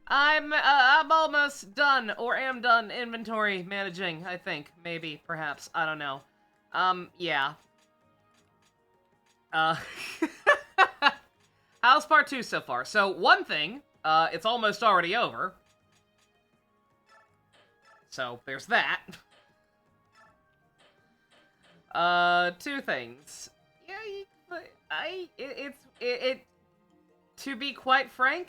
I'm almost done, or am done inventory managing, I think. Maybe, perhaps, I don't know. Yeah. Uh, how's part 2 so far? So, one thing, it's almost already over. So, there's that. Two things. Yeah, to be quite frank,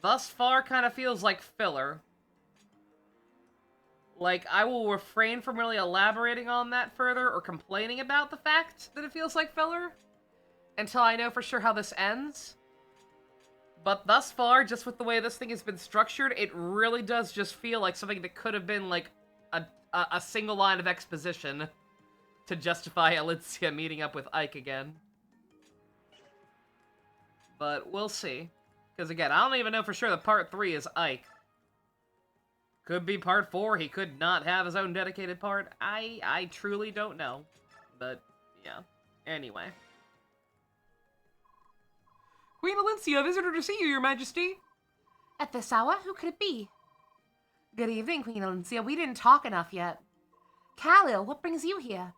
thus far kind of feels like filler. Like, I will refrain from really elaborating on that further or complaining about the fact that it feels like filler until I know for sure how this ends. But thus far, just with the way this thing has been structured, it really does just feel like something that could have been like a single line of exposition to justify Alicia meeting up with Ike again. But we'll see. Because again, I don't even know for sure that part 3 is Ike. Could be part 4, he could not have his own dedicated part. I truly don't know. But, yeah. Anyway. Queen Alicia, visitor to see you, your majesty. At this hour? Who could it be? Good evening, Queen Alicia. We didn't talk enough yet. Khalil, what brings you here?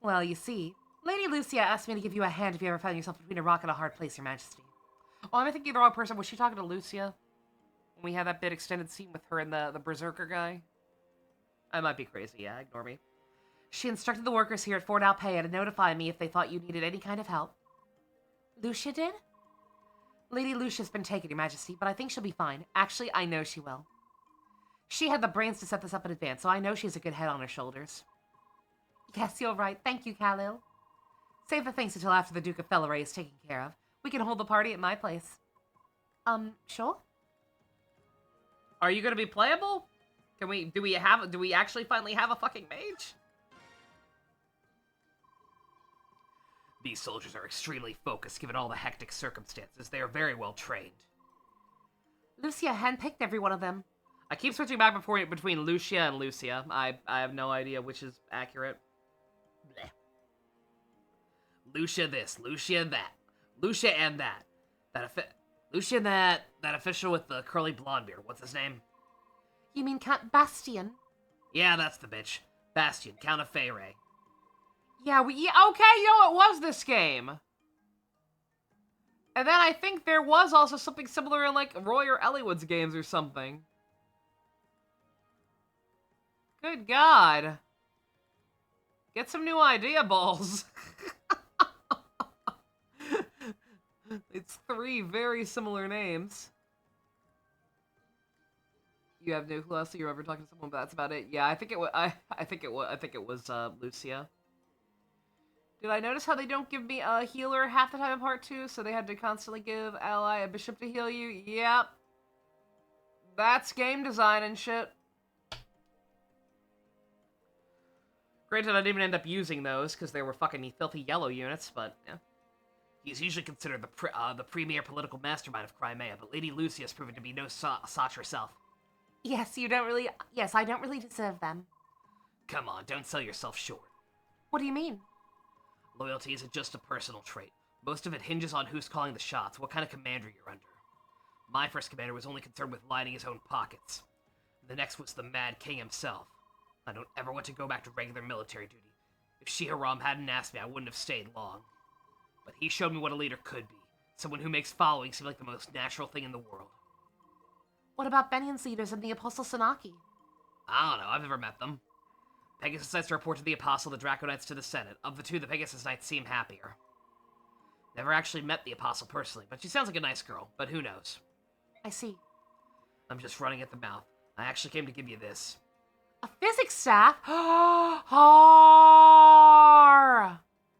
Well, you see, Lady Lucia asked me to give you a hand if you ever found yourself between a rock and a hard place, your majesty. Oh, am I thinking the wrong person? Was she talking to Lucia? When we had that bit extended scene with her and the berserker guy? I might be crazy, yeah, ignore me. She instructed the workers here at Fort Alpea to notify me if they thought you needed any kind of help. Lucia did? Lady Lucia's been taken, your majesty, but I think she'll be fine. Actually, I know she will. She had the brains to set this up in advance, so I know she has a good head on her shoulders. Yes, you're right. Thank you, Khalil. Save the thanks until after the Duke of Felleray is taken care of. We can hold the party at my place. Sure? Are you gonna be playable? Do we actually finally have a fucking mage? These soldiers are extremely focused given all the hectic circumstances. They are very well trained. Lucia handpicked every one of them. I keep switching back between Lucia and Lucia. I have no idea which is accurate. Blech. Lucia this, Lucia that. Lucia and that. Lucia and that official with the curly blonde beard. What's his name? You mean Count Bastian? Yeah, that's the bitch. Bastian, Count of Feyre. Yeah, okay, it was this game. And then I think there was also something similar in, like, Roy or Elliott's games or something. Good God. Get some new idea balls. It's 3 very similar names. You have no clue, so you're ever talking to someone, but that's about it. Yeah, I think it was. I think it was Lucia. Did I notice how they don't give me a healer half the time in part 2, so they had to constantly give ally a bishop to heal you? Yep. That's game design and shit. Granted, I didn't even end up using those, because they were fucking filthy yellow units, but, yeah. He's usually considered the premier political mastermind of Crimea, but Lady Lucia has proven to be no slouch herself. Yes, I don't really deserve them. Come on, don't sell yourself short. What do you mean? Loyalty isn't just a personal trait. Most of it hinges on who's calling the shots, what kind of commander you're under. My first commander was only concerned with lining his own pockets. The next was the Mad King himself. I don't ever want to go back to regular military duty. If Shiharam hadn't asked me, I wouldn't have stayed long. But he showed me what a leader could be. Someone who makes following seem like the most natural thing in the world. What about Benion's leaders and the Apostle Sanaki? I don't know, I've never met them. Pegasus Knights report to the Apostle, the Draco Knights to the Senate. Of the two, the Pegasus Knights seem happier. Never actually met the Apostle personally, but she sounds like a nice girl, but who knows? I see. I'm just running at the mouth. I actually came to give you this. A physics staff? Har!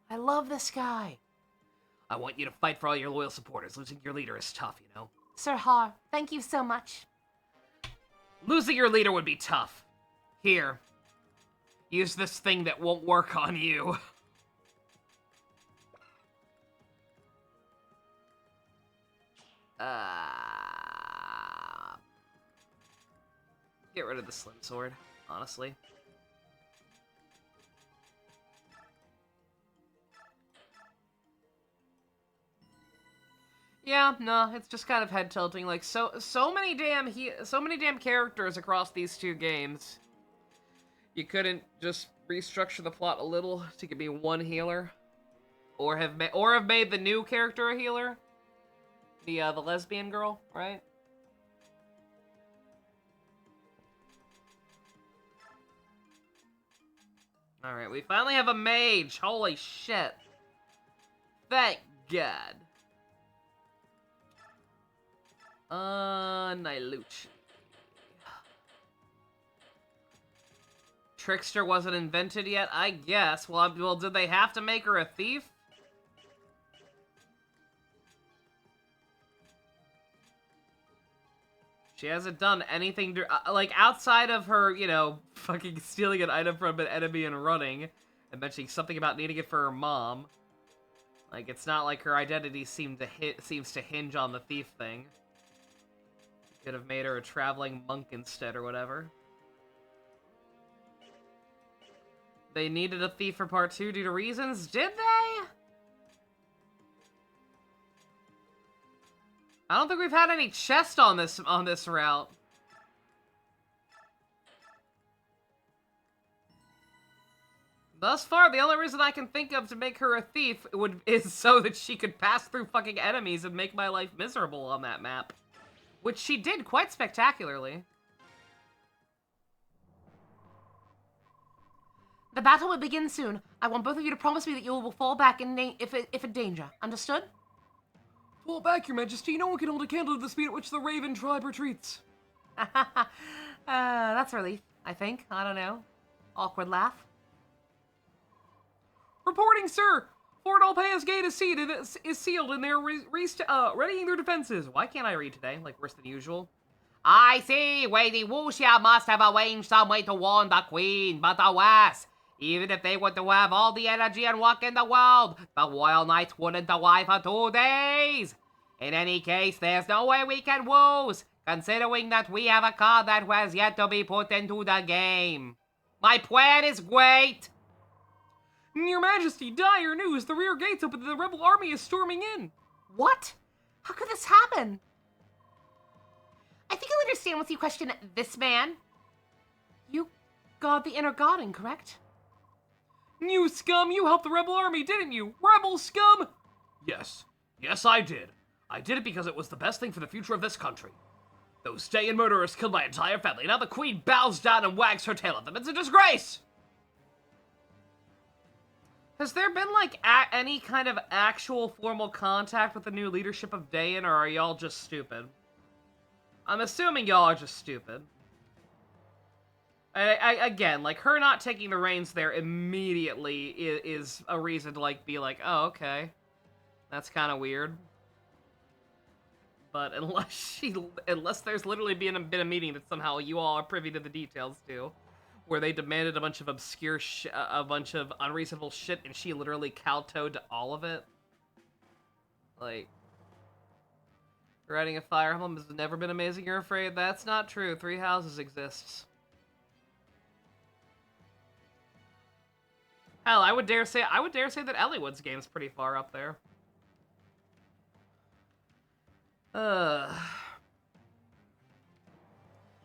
I love this guy. I want you to fight for all your loyal supporters. Losing your leader is tough, you know? Sir Har, thank you so much. Losing your leader would be tough. Here. Use this thing that won't work on you. Get rid of the slim sword, honestly. Yeah, Yeah, no, it's just kind of head tilting. Like so many damn characters across these two games. You couldn't just restructure the plot a little to give me one healer, or have made the new character a healer, the lesbian girl, right? All right, we finally have a mage. Holy shit! Thank God. Niluchi. Trickster wasn't invented yet, I guess. Well, did they have to make her a thief? She hasn't done anything to, like, outside of her, you know, fucking stealing an item from an enemy and running, and mentioning something about needing it for her mom. Like, it's not like her identity seems to hinge on the thief thing. Could have made her a traveling monk instead or whatever. They needed a thief for part 2 due to reasons, did they? I don't think we've had any chest on this route. Thus far, the only reason I can think of to make her a thief is so that she could pass through fucking enemies and make my life miserable on that map. Which she did quite spectacularly. The battle will begin soon. I want both of you to promise me that you will fall back if in danger. Understood? Fall back, Your Majesty. No one can hold a candle to the speed at which the Raven tribe retreats. That's a relief, I think. I don't know. Awkward laugh. Reporting, sir! Fort Alpea's gate is sealed and they're readying their defenses. Why can't I read today? Like, worse than usual? I see. Lady Wuxia must have arranged some way to warn the queen, but alas, even if they were to have all the energy and luck in the world, the Royal Knights wouldn't arrive for 2 days. In any case, there's no way we can lose, considering that we have a card that has yet to be put into the game. My plan is great! Your Majesty, dire news! The rear gate's open and the rebel army is storming in! What? How could this happen? I think I'll understand once you question this man. You guard the inner garden, correct? You scum! You helped the rebel army, didn't you? Rebel scum! Yes. Yes, I did. I did it because it was the best thing for the future of this country. Those Dayan murderers killed my entire family. Now the queen bows down and wags her tail at them. It's a disgrace! Has there been, like, any kind of actual formal contact with the new leadership of Dayan, or are y'all just stupid? I'm assuming y'all are just stupid. Again, like, her not taking the reins there immediately is a reason to, like, be like, oh, okay. That's kind of weird. But unless there's literally been a meeting that somehow you all are privy to the details to, where they demanded a bunch of obscure a bunch of unreasonable shit, and she literally kowtowed to all of it. Like, riding a Fire Emblem has never been amazing, you're afraid? That's not true. 3 Houses exists. Hell, I would dare say that Elliewood's game's pretty far up there.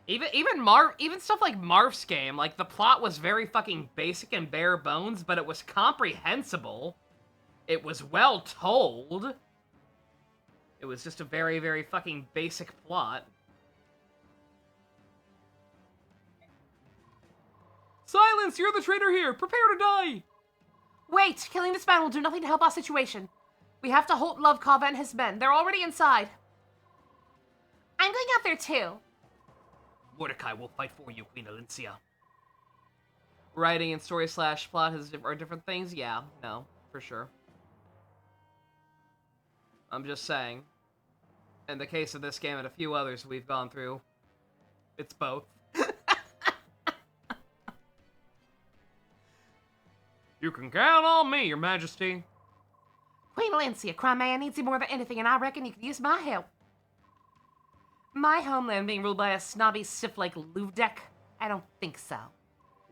Even stuff like Marf's game, like, the plot was very fucking basic and bare bones, but it was comprehensible. It was well told. It was just a very, very fucking basic plot. Silence! You're the traitor here! Prepare to die! Wait! Killing this man will do nothing to help our situation. We have to halt Lovekava and his men. They're already inside. I'm going out there too. Mordecai will fight for you, Queen Alencia. Writing and story / plot are different things? Yeah, no, for sure. I'm just saying. In the case of this game and a few others we've gone through, it's both. You can count on me, Your Majesty. Queen Alencia, Crimea needs you more than anything, and I reckon you could use my help. My homeland being ruled by a snobby stiff like Luvdek? I don't think so.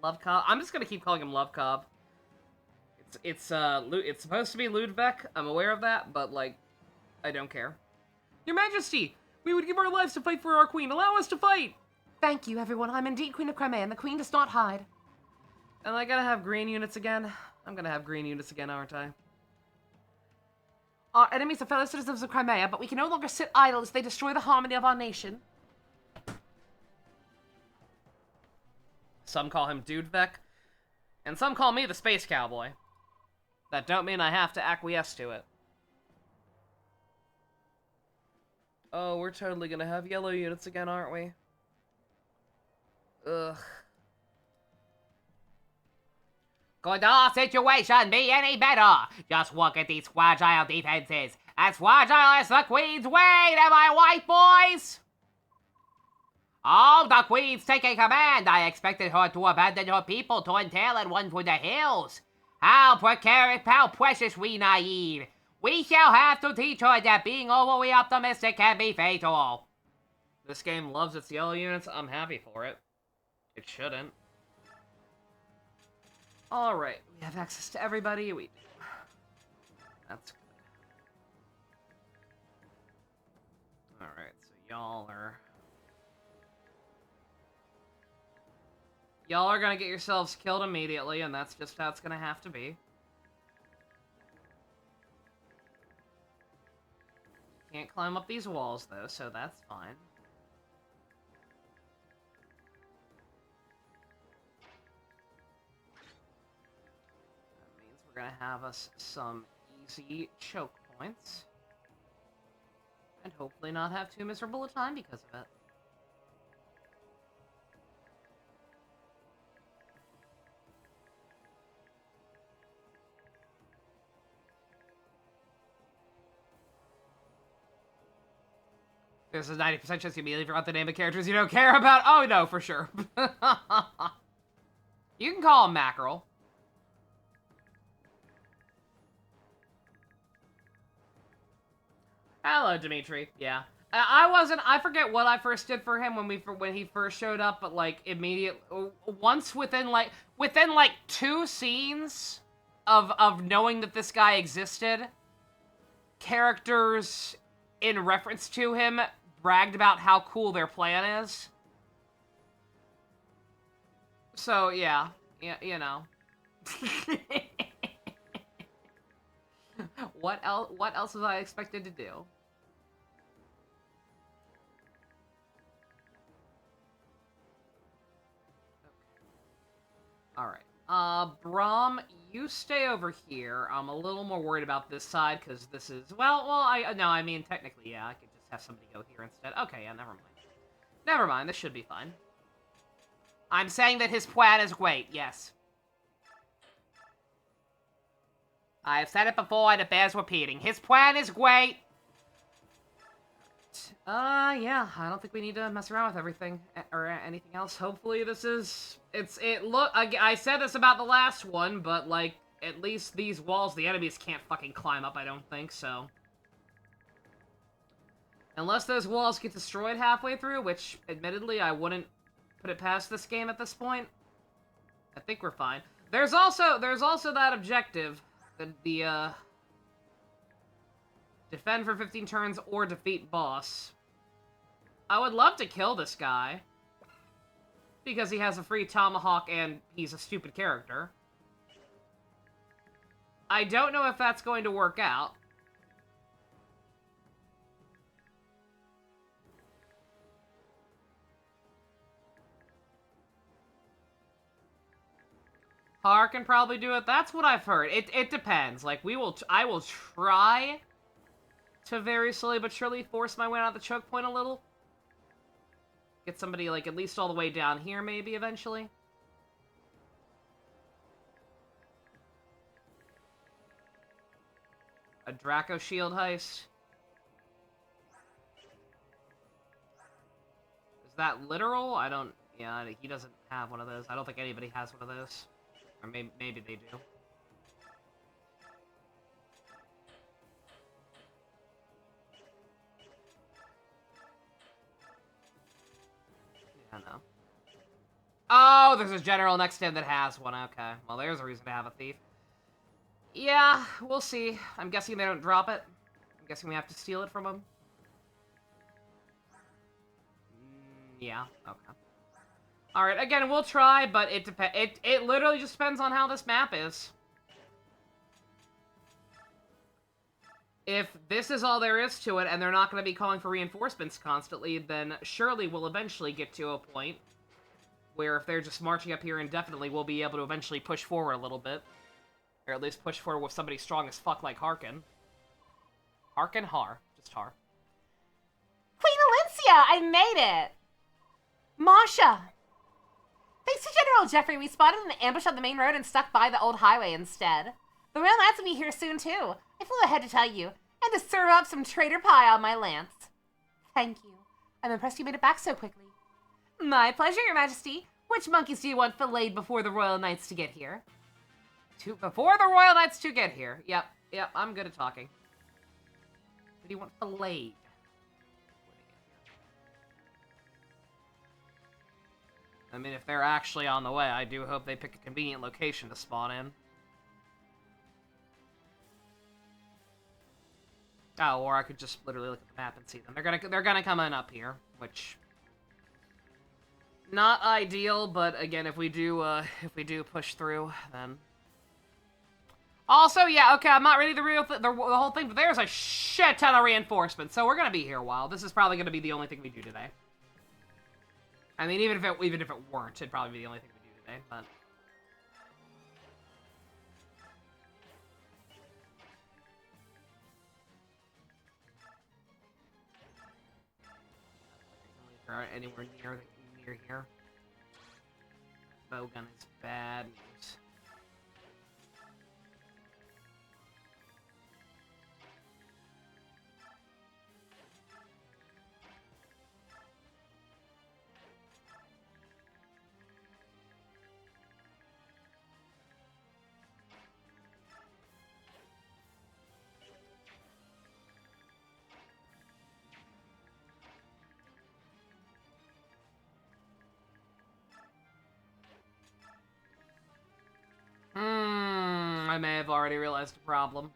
Lovekov? I'm just gonna keep calling him Lovekov. It's supposed to be Ludvik, I'm aware of that, but, like, I don't care. Your Majesty, we would give our lives to fight for our queen. Allow us to fight! Thank you, everyone. I'm indeed Queen of Crimea, and the Queen does not hide. And I gotta have green units again. I'm gonna have green units again, aren't I? Our enemies are fellow citizens of Crimea, but we can no longer sit idle as they destroy the harmony of our nation. Some call him Dudevek, and some call me the Space Cowboy. That don't mean I have to acquiesce to it. Oh, we're totally gonna have yellow units again, aren't we? Ugh. Could our situation be any better? Just look at these fragile defenses. As fragile as the Queen's weight, am I right, boys? Oh, the Queen's taking command. I expected her to abandon her people to entail and run for the hills. How precarious, how precious we naive. We shall have to teach her that being overly optimistic can be fatal. This game loves its yellow units. I'm happy for it. It shouldn't. Alright, we have access to everybody. We do. That's good. Alright, so y'all are gonna get yourselves killed immediately, and that's just how it's gonna have to be. Can't climb up these walls, though, so that's fine. That means we're gonna have us some easy choke points. And hopefully not have too miserable a time because of it. There's a 90% chance you immediately forgot the name of characters you don't care about. Oh, no, for sure. You can call him Mackerel. Hello, Dimitri. Yeah. I forget what I first did for him when he first showed up, but, like, once within, like, 2 scenes of knowing that this guy existed, characters in reference to him bragged about how cool their plan is. So, yeah, you know. What else was I expected to do? Okay. Alright. Brahm, you stay over here. I'm a little more worried about this side, because this is... I mean, technically, yeah, I could just have somebody go here instead. Okay, yeah, never mind. Never mind, this should be fine. I'm saying that his plan is great, yes. I have said it before, and it bears repeating. His plan is great! Yeah, I don't think we need to mess around with everything, or anything else. Hopefully this is... I said this about the last one, but, like, at least these walls the enemies can't fucking climb up, I don't think, so... Unless those walls get destroyed halfway through, which, admittedly, I wouldn't put it past this game at this point. I think we're fine. There's also that objective, the defend for 15 turns or defeat boss. I would love to kill this guy, because he has a free tomahawk and he's a stupid character. I don't know if that's going to work out. Har can probably do it. That's what I've heard. It depends. Like, I will try to very slowly but surely force my way out of the choke point a little. Get somebody, like, at least all the way down here, maybe, eventually. A Draco shield heist. Is that literal? I don't... Yeah, he doesn't have one of those. I don't think anybody has one of those. Or maybe they do. Yeah, no. Oh, there's a general next to him that has one. Okay. Well, there's a reason to have a thief. Yeah, we'll see. I'm guessing they don't drop it. I'm guessing we have to steal it from them. Yeah, okay. Alright, again, we'll try, but it literally just depends on how this map is. If this is all there is to it, and they're not going to be calling for reinforcements constantly, then surely we'll eventually get to a point where if they're just marching up here indefinitely, we'll be able to eventually push forward a little bit. Or at least push forward with somebody strong as fuck like Harkin. Harkin? Har. Just Har. Queen Alencia, I made it! Masha! Thanks to General Jeffrey, we spotted an ambush on the main road and stuck by the old highway instead. The Royal Knights will be here soon, too. I flew ahead to tell you, and to serve up some traitor pie on my lance. Thank you. I'm impressed you made it back so quickly. My pleasure, Your Majesty. Which monkeys do you want filleted before the Royal Knights to get here? Before the Royal Knights to get here. Yep, I'm good at talking. What do you want filleted? I mean, if they're actually on the way, I do hope they pick a convenient location to spawn in. Oh, or I could just literally look at the map and see them. They're gonna come in up here, which not ideal, but again, if we do push through, then. Also, yeah, okay, I'm not ready to the whole thing, but there's a shit ton of reinforcements, so we're gonna be here a while. This is probably gonna be the only thing we do today. I mean, even if it weren't, it'd probably be the only thing we do today, but. Aren't anywhere near here. Bowgun is bad news. I may have already realized a problem.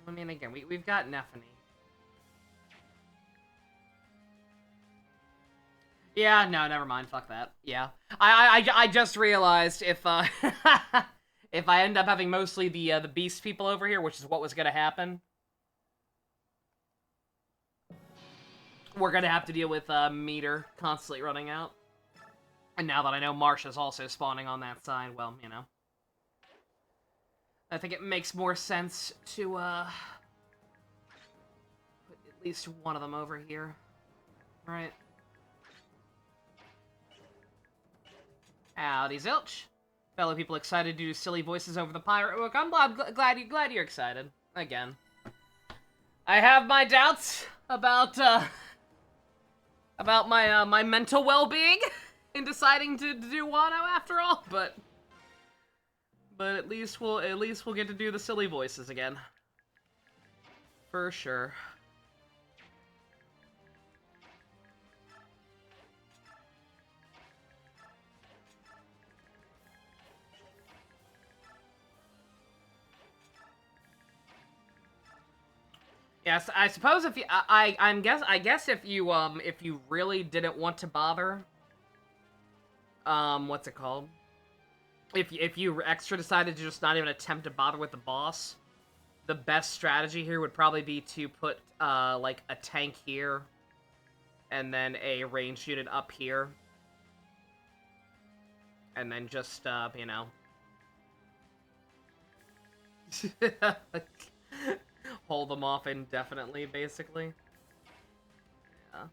I mean, again, we've got Nephany. Yeah, no, never mind. Fuck that. Yeah, I just realized if if I end up having mostly the beast people over here, which is what was gonna happen. We're gonna have to deal with meter constantly running out. And now that I know Marsha's also spawning on that side, well, you know. I think it makes more sense to put at least one of them over here. Right. Howdy, Zilch. Fellow people excited to do silly voices over the pirate book. I'm glad you're excited. Again. I have my doubts about my mental well-being in deciding to do Wano after all, but at least we'll get to do the silly voices again. For sure. Yes, I suppose if you, I guess if you really didn't want to bother, what's it called? If you extra decided to just not even attempt to bother with the boss, the best strategy here would probably be to put, like, a tank here, and then a ranged unit up here, and then just, you know. Hold them off indefinitely, basically. Yeah.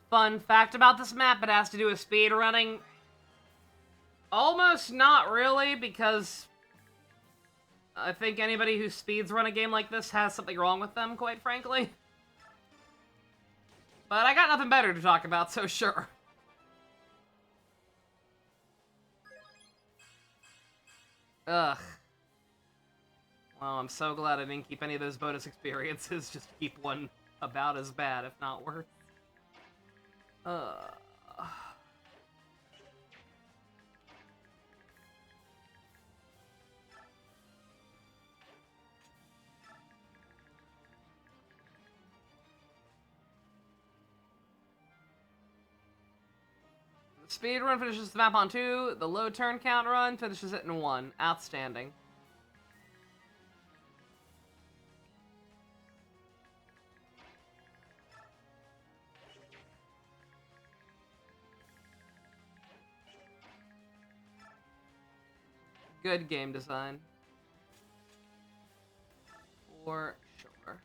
Fun fact about this map, it has to do with speed running. Almost not really, because I think anybody who speeds run a game like this has something wrong with them, quite frankly. But I got nothing better to talk about, so sure. Ugh. Well, I'm so glad I didn't keep any of those bonus experiences, just to keep one about as bad, if not worse. The speed run finishes the map on 2. The low turn count run finishes it in 1. Outstanding. Good game design. For sure.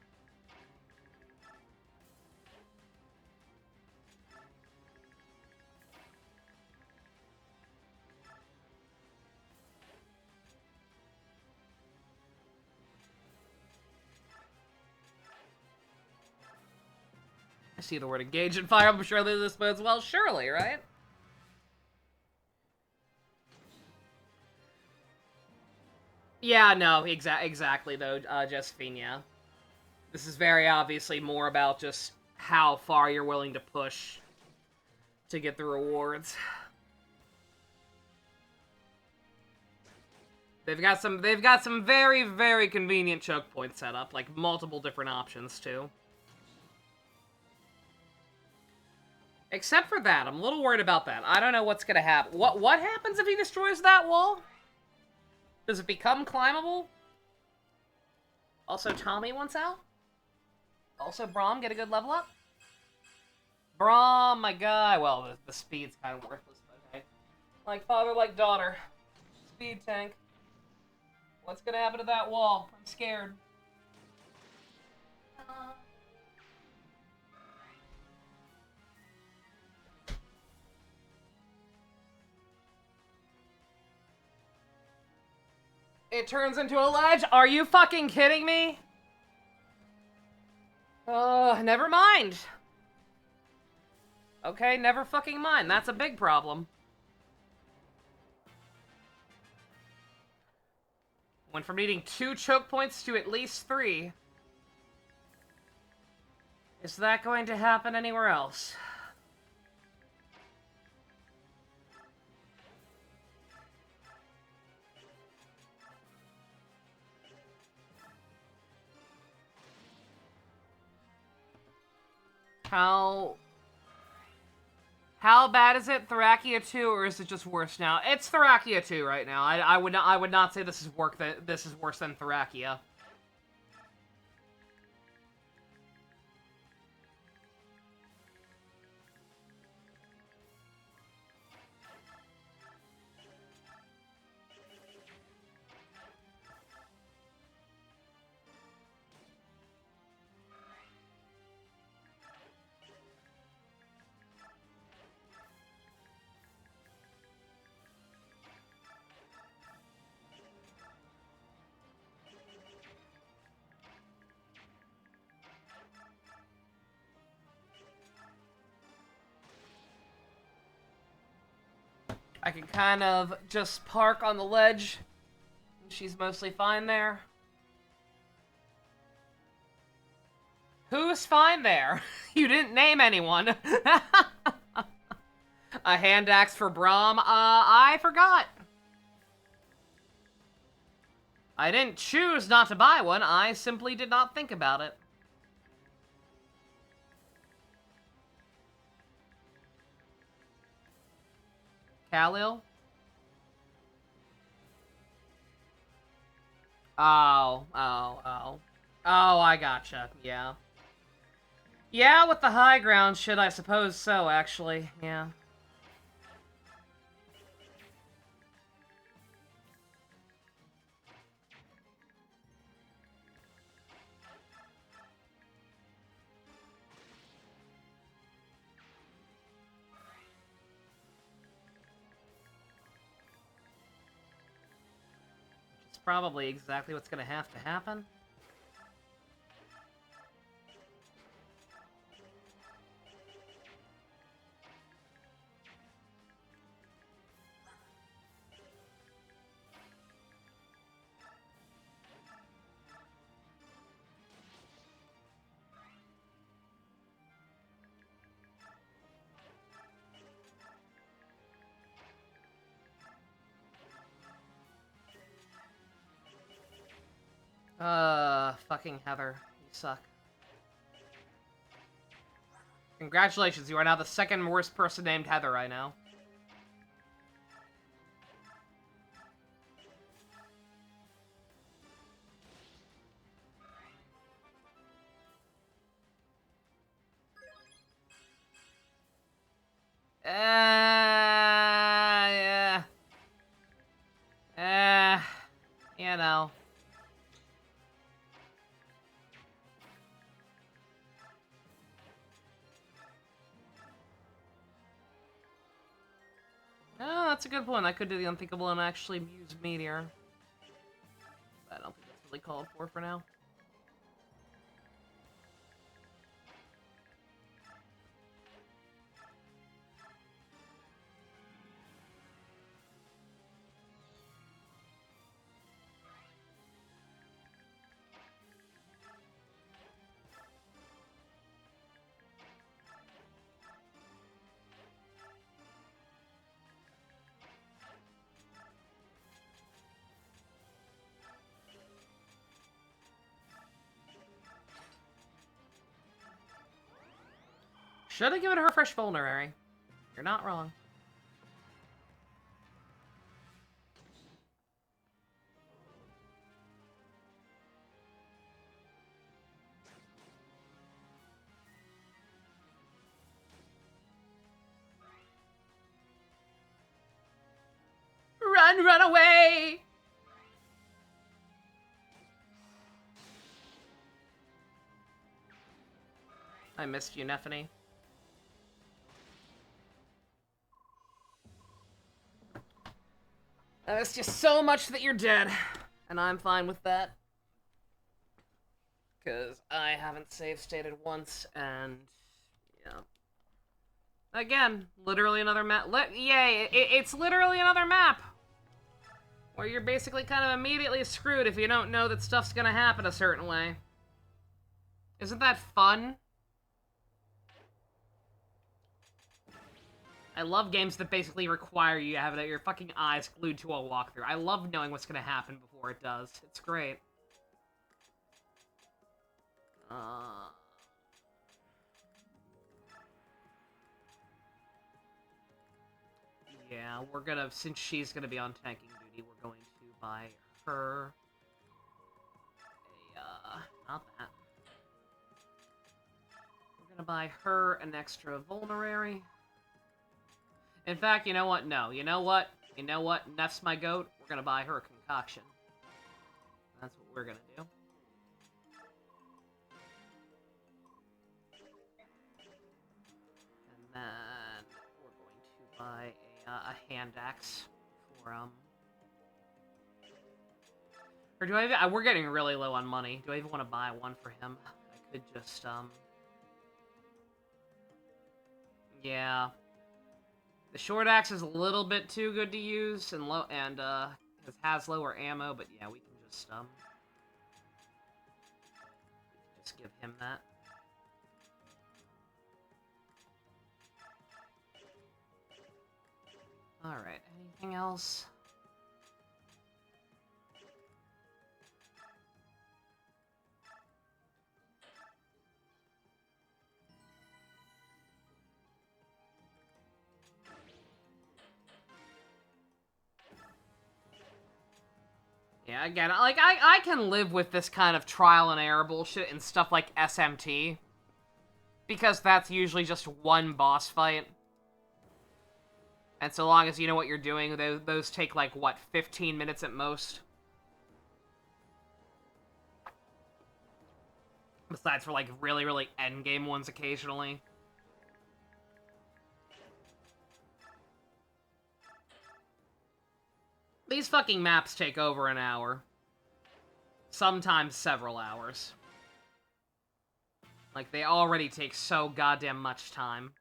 I see the word engage and fire. I'm sure that this bodes well. Surely, right? Yeah, no, exactly, though, Josephine, yeah. This is very obviously more about just how far you're willing to push to get the rewards. They've got some very, very convenient choke points set up, like multiple different options, too. Except for that, I'm a little worried about that. I don't know what's gonna happen. What happens if he destroys that wall? Does it become climbable? Also, Tommy wants out? Also, Braum, get a good level up? Braum, my guy. Well, the speed's kind of worthless, but hey. Like father, like daughter. Speed tank. What's gonna happen to that wall? I'm scared. It turns into a ledge? Are you fucking kidding me? Never mind. Okay, never fucking mind. That's a big problem. Went from needing 2 choke points to at least 3. Is that going to happen anywhere else? How bad is it? Thrakia 2, or is it just worse now? It's Thrakia 2 right now. I would not say this is worse than Thrakia. I can kind of just park on the ledge. She's mostly fine there. Who's fine there? You didn't name anyone. A hand axe for Braum? I forgot. I didn't choose not to buy one. I simply did not think about it. Khalil? Oh, I gotcha, yeah. Yeah, with the high ground shit, I suppose so, actually, yeah. It's probably exactly what's gonna have to happen. Fucking Heather. You suck. Congratulations, you are now the second worst person named Heather I know. Yeah. You know. Oh, that's a good point. I could do the unthinkable and actually use Meteor. But I don't think that's really called for now. Should have given her a fresh vulnerary. You're not wrong. Run away! I missed you, Nephany. It's just so much that you're dead. And I'm fine with that. Because I haven't save stated once, and... yeah. Again, literally another map. Yay, it's literally another map! Where you're basically kind of immediately screwed if you don't know that stuff's gonna happen a certain way. Isn't that fun? I love games that basically require you to have your fucking eyes glued to a walkthrough. I love knowing what's gonna happen before it does. It's great. Yeah, we're gonna, since she's gonna be on tanking duty, we're going to buy her a, not that. We're gonna buy her an extra vulnerary. In fact, you know what? No. You know what? You know what? Neff's my goat. We're gonna buy her a concoction. That's what we're gonna do. And then we're going to buy a hand axe for, Or do I even... we're getting really low on money. Do I even want to buy one for him? I could just, yeah. The short axe is a little bit too good to use, and it has lower ammo, but yeah, we can just give him that. Alright, anything else? Yeah, again, like, I can live with this kind of trial and error bullshit and stuff like SMT. Because that's usually just one boss fight. And so long as you know what you're doing, those take, like, what, 15 minutes at most? Besides for, like, really, really endgame ones occasionally. These fucking maps take over an hour. Sometimes several hours. Like, they already take so goddamn much time.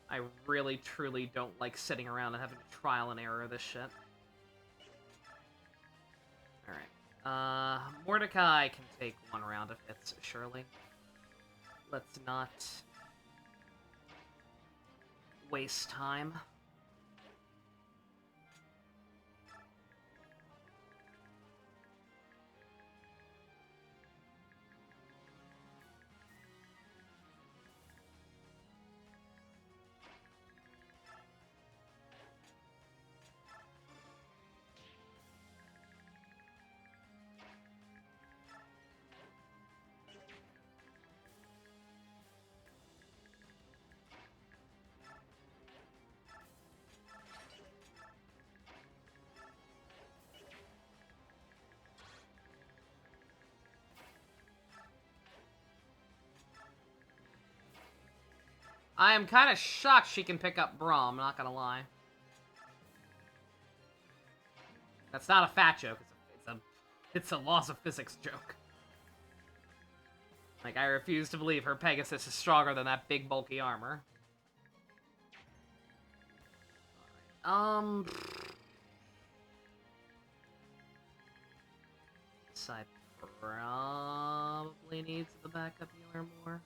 I really, truly don't like sitting around and having to trial and error this shit. Alright. Mordecai can take one round of hits, surely. Let's not waste time. I am kind of shocked she can pick up Braum, not gonna lie. That's not a fat joke, it's a laws of physics joke. Like, I refuse to believe her Pegasus is stronger than that big, bulky armor. Side probably needs the backup healer more.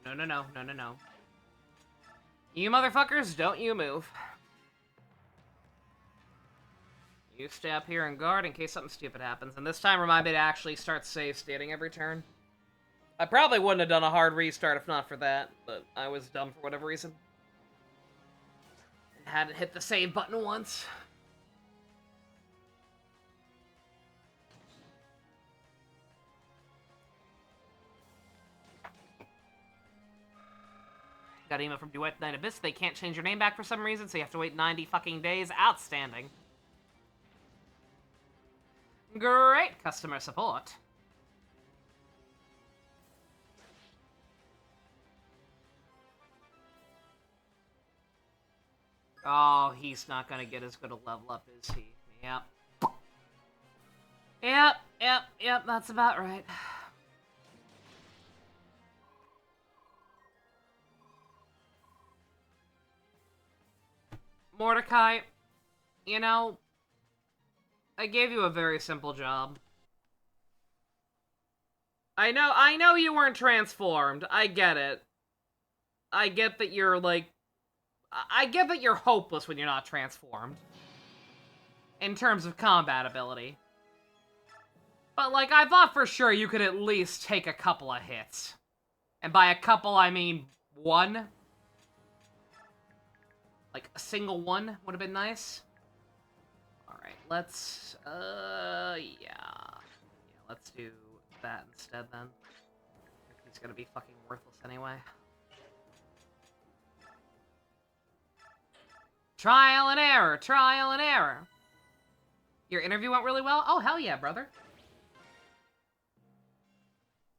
No, no, no, no, no, no. You motherfuckers, don't you move. You stay up here and guard in case something stupid happens, and this time remind me to actually start save stating every turn. I probably wouldn't have done a hard restart if not for that, but I was dumb for whatever reason. And hadn't hit the save button once. Got an email from Duet Night Abyss. They can't change your name back for some reason, so you have to wait 90 fucking days. Outstanding. Great customer support. Oh, he's not gonna get as good a level up, is he? Yep. Yep, that's about right. Mordecai, you know, I gave you a very simple job. I know you weren't transformed. I get it. I get that you're, like... I get that you're hopeless when you're not transformed. In terms of combat ability. But, like, I thought for sure you could at least take a couple of hits. And by a couple, I mean one. Like, a single one would have been nice. Alright, let's, let's do that instead, then. He's gonna be fucking worthless anyway. Trial and error, trial and error. Your interview went really well? Oh, hell yeah, brother.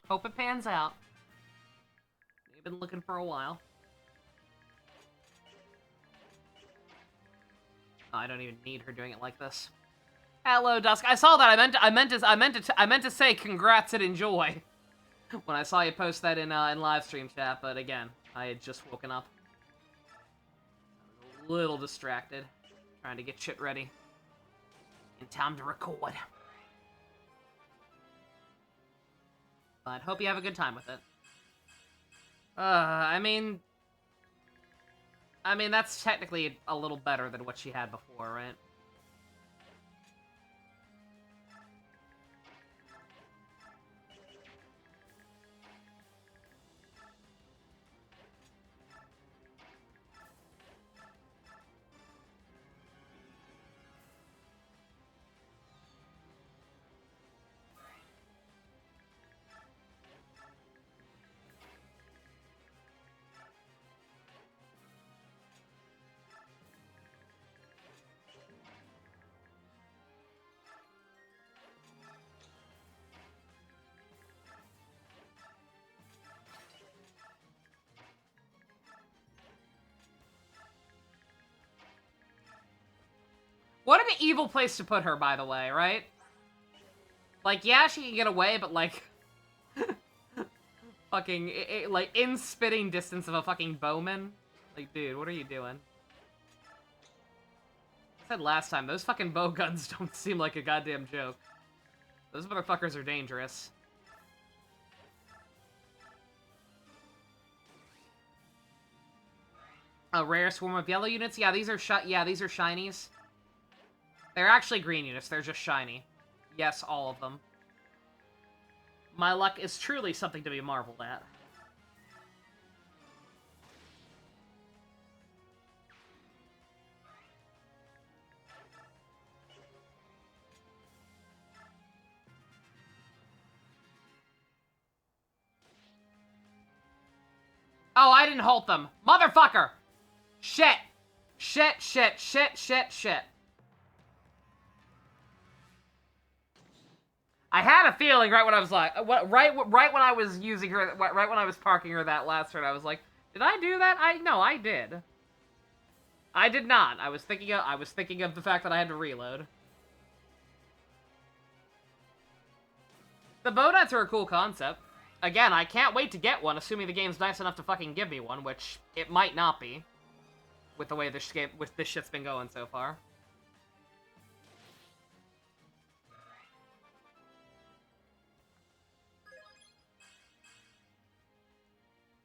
Hope it pans out. You've been looking for a while. Oh, I don't even need her doing it like this. Hello, Dusk. I saw that. I meant to say congrats and enjoy when I saw you post that in live stream chat. But again, I had just woken up. I was a little distracted, trying to get shit ready in time to record. But hope you have a good time with it. I mean, that's technically a little better than what she had before, right? What an evil place to put her, by the way, right? Like, yeah, she can get away, but, like... fucking, like, in spitting distance of a fucking bowman? Like, dude, what are you doing? I said last time, those fucking bow guns don't seem like a goddamn joke. Those motherfuckers are dangerous. A rare swarm of yellow units? Yeah, these are shinies. They're actually green units, they're just shiny. Yes, all of them. My luck is truly something to be marveled at. Oh, I didn't halt them. Motherfucker! Shit! Shit, shit, shit, shit, shit. I had a feeling right when I was like, right when I was using her, right when I was parking her that last turn, I was like, did I do that? No, I did. I did not. I was thinking of the fact that I had to reload. The Bonuts are a cool concept. Again, I can't wait to get one, assuming the game's nice enough to fucking give me one, which it might not be, with the way this shit's been going so far.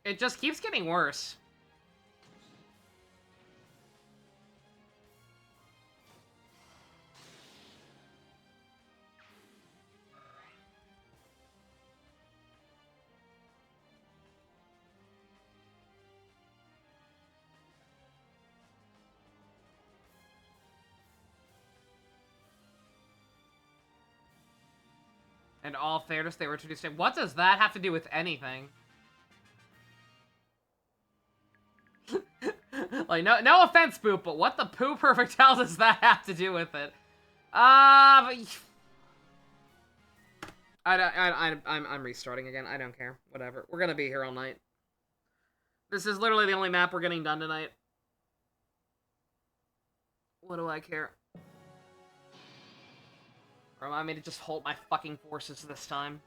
It just keeps getting worse. In all fairness, they were introduced to... What does that have to do with anything? Like, no offense, Boop, but what the poo perfect hell does that have to do with it? I'm restarting again. I don't care. Whatever. We're gonna be here all night. This is literally the only map we're getting done tonight. What do I care? Remind me to just hold my fucking forces this time.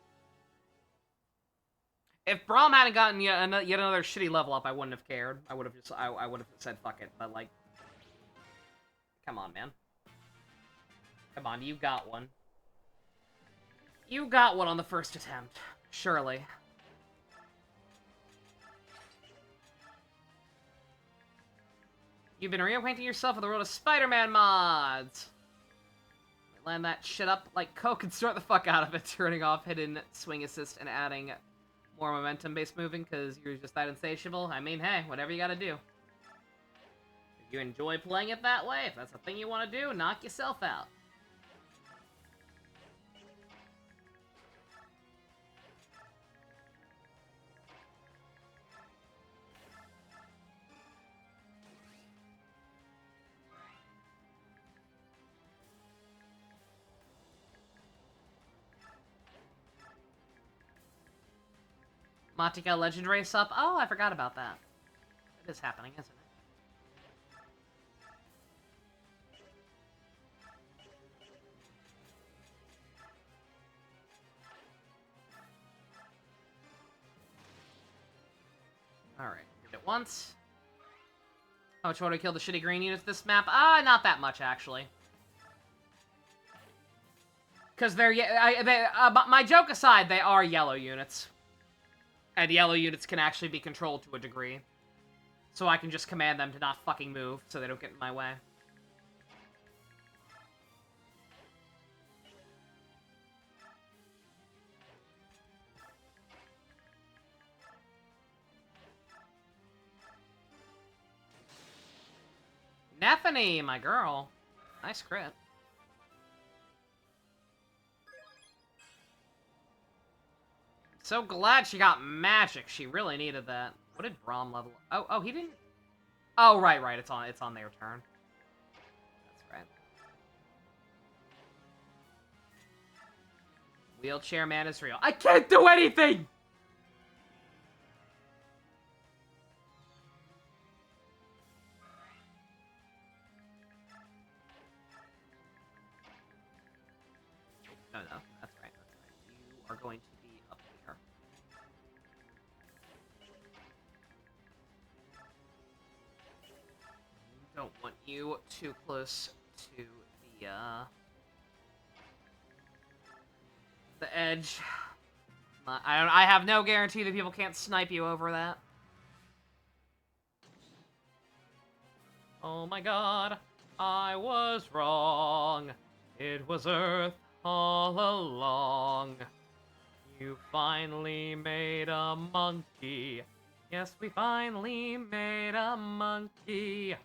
If Braum hadn't gotten yet another shitty level up, I wouldn't have cared. I would have just I would have said fuck it. But like, come on, man. Come on, you got one. You got one on the first attempt, surely. You've been reacquainting yourself with the world of Spider-Man mods. Land that shit up like Coke and snort the fuck out of it, turning off hidden swing assist and adding more momentum-based moving because you're just that insatiable. I mean, hey, whatever you gotta do. If you enjoy playing it that way, if that's the thing you want to do, knock yourself out. Matika Legend Race up? Oh, I forgot about that. It is happening, isn't it? Alright, did it once. How much would I kill the shitty green units this map? Not that much, actually. Because they're... my joke aside, they are yellow units. And yellow units can actually be controlled to a degree. So I can just command them to not fucking move, so they don't get in my way. Nethany, my girl. Nice crit. So glad she got magic. She really needed that. What did Braum level? Oh, he didn't. Oh, right. It's on their turn. That's right. Wheelchair man is real. I can't do anything. No, that's right. You are going to be up here. Don't want you too close to the edge. I have no guarantee that people can't snipe you over that. Oh my god, I was wrong. It was Earth all along. You finally made a monkey. Yes, we finally made a monkey.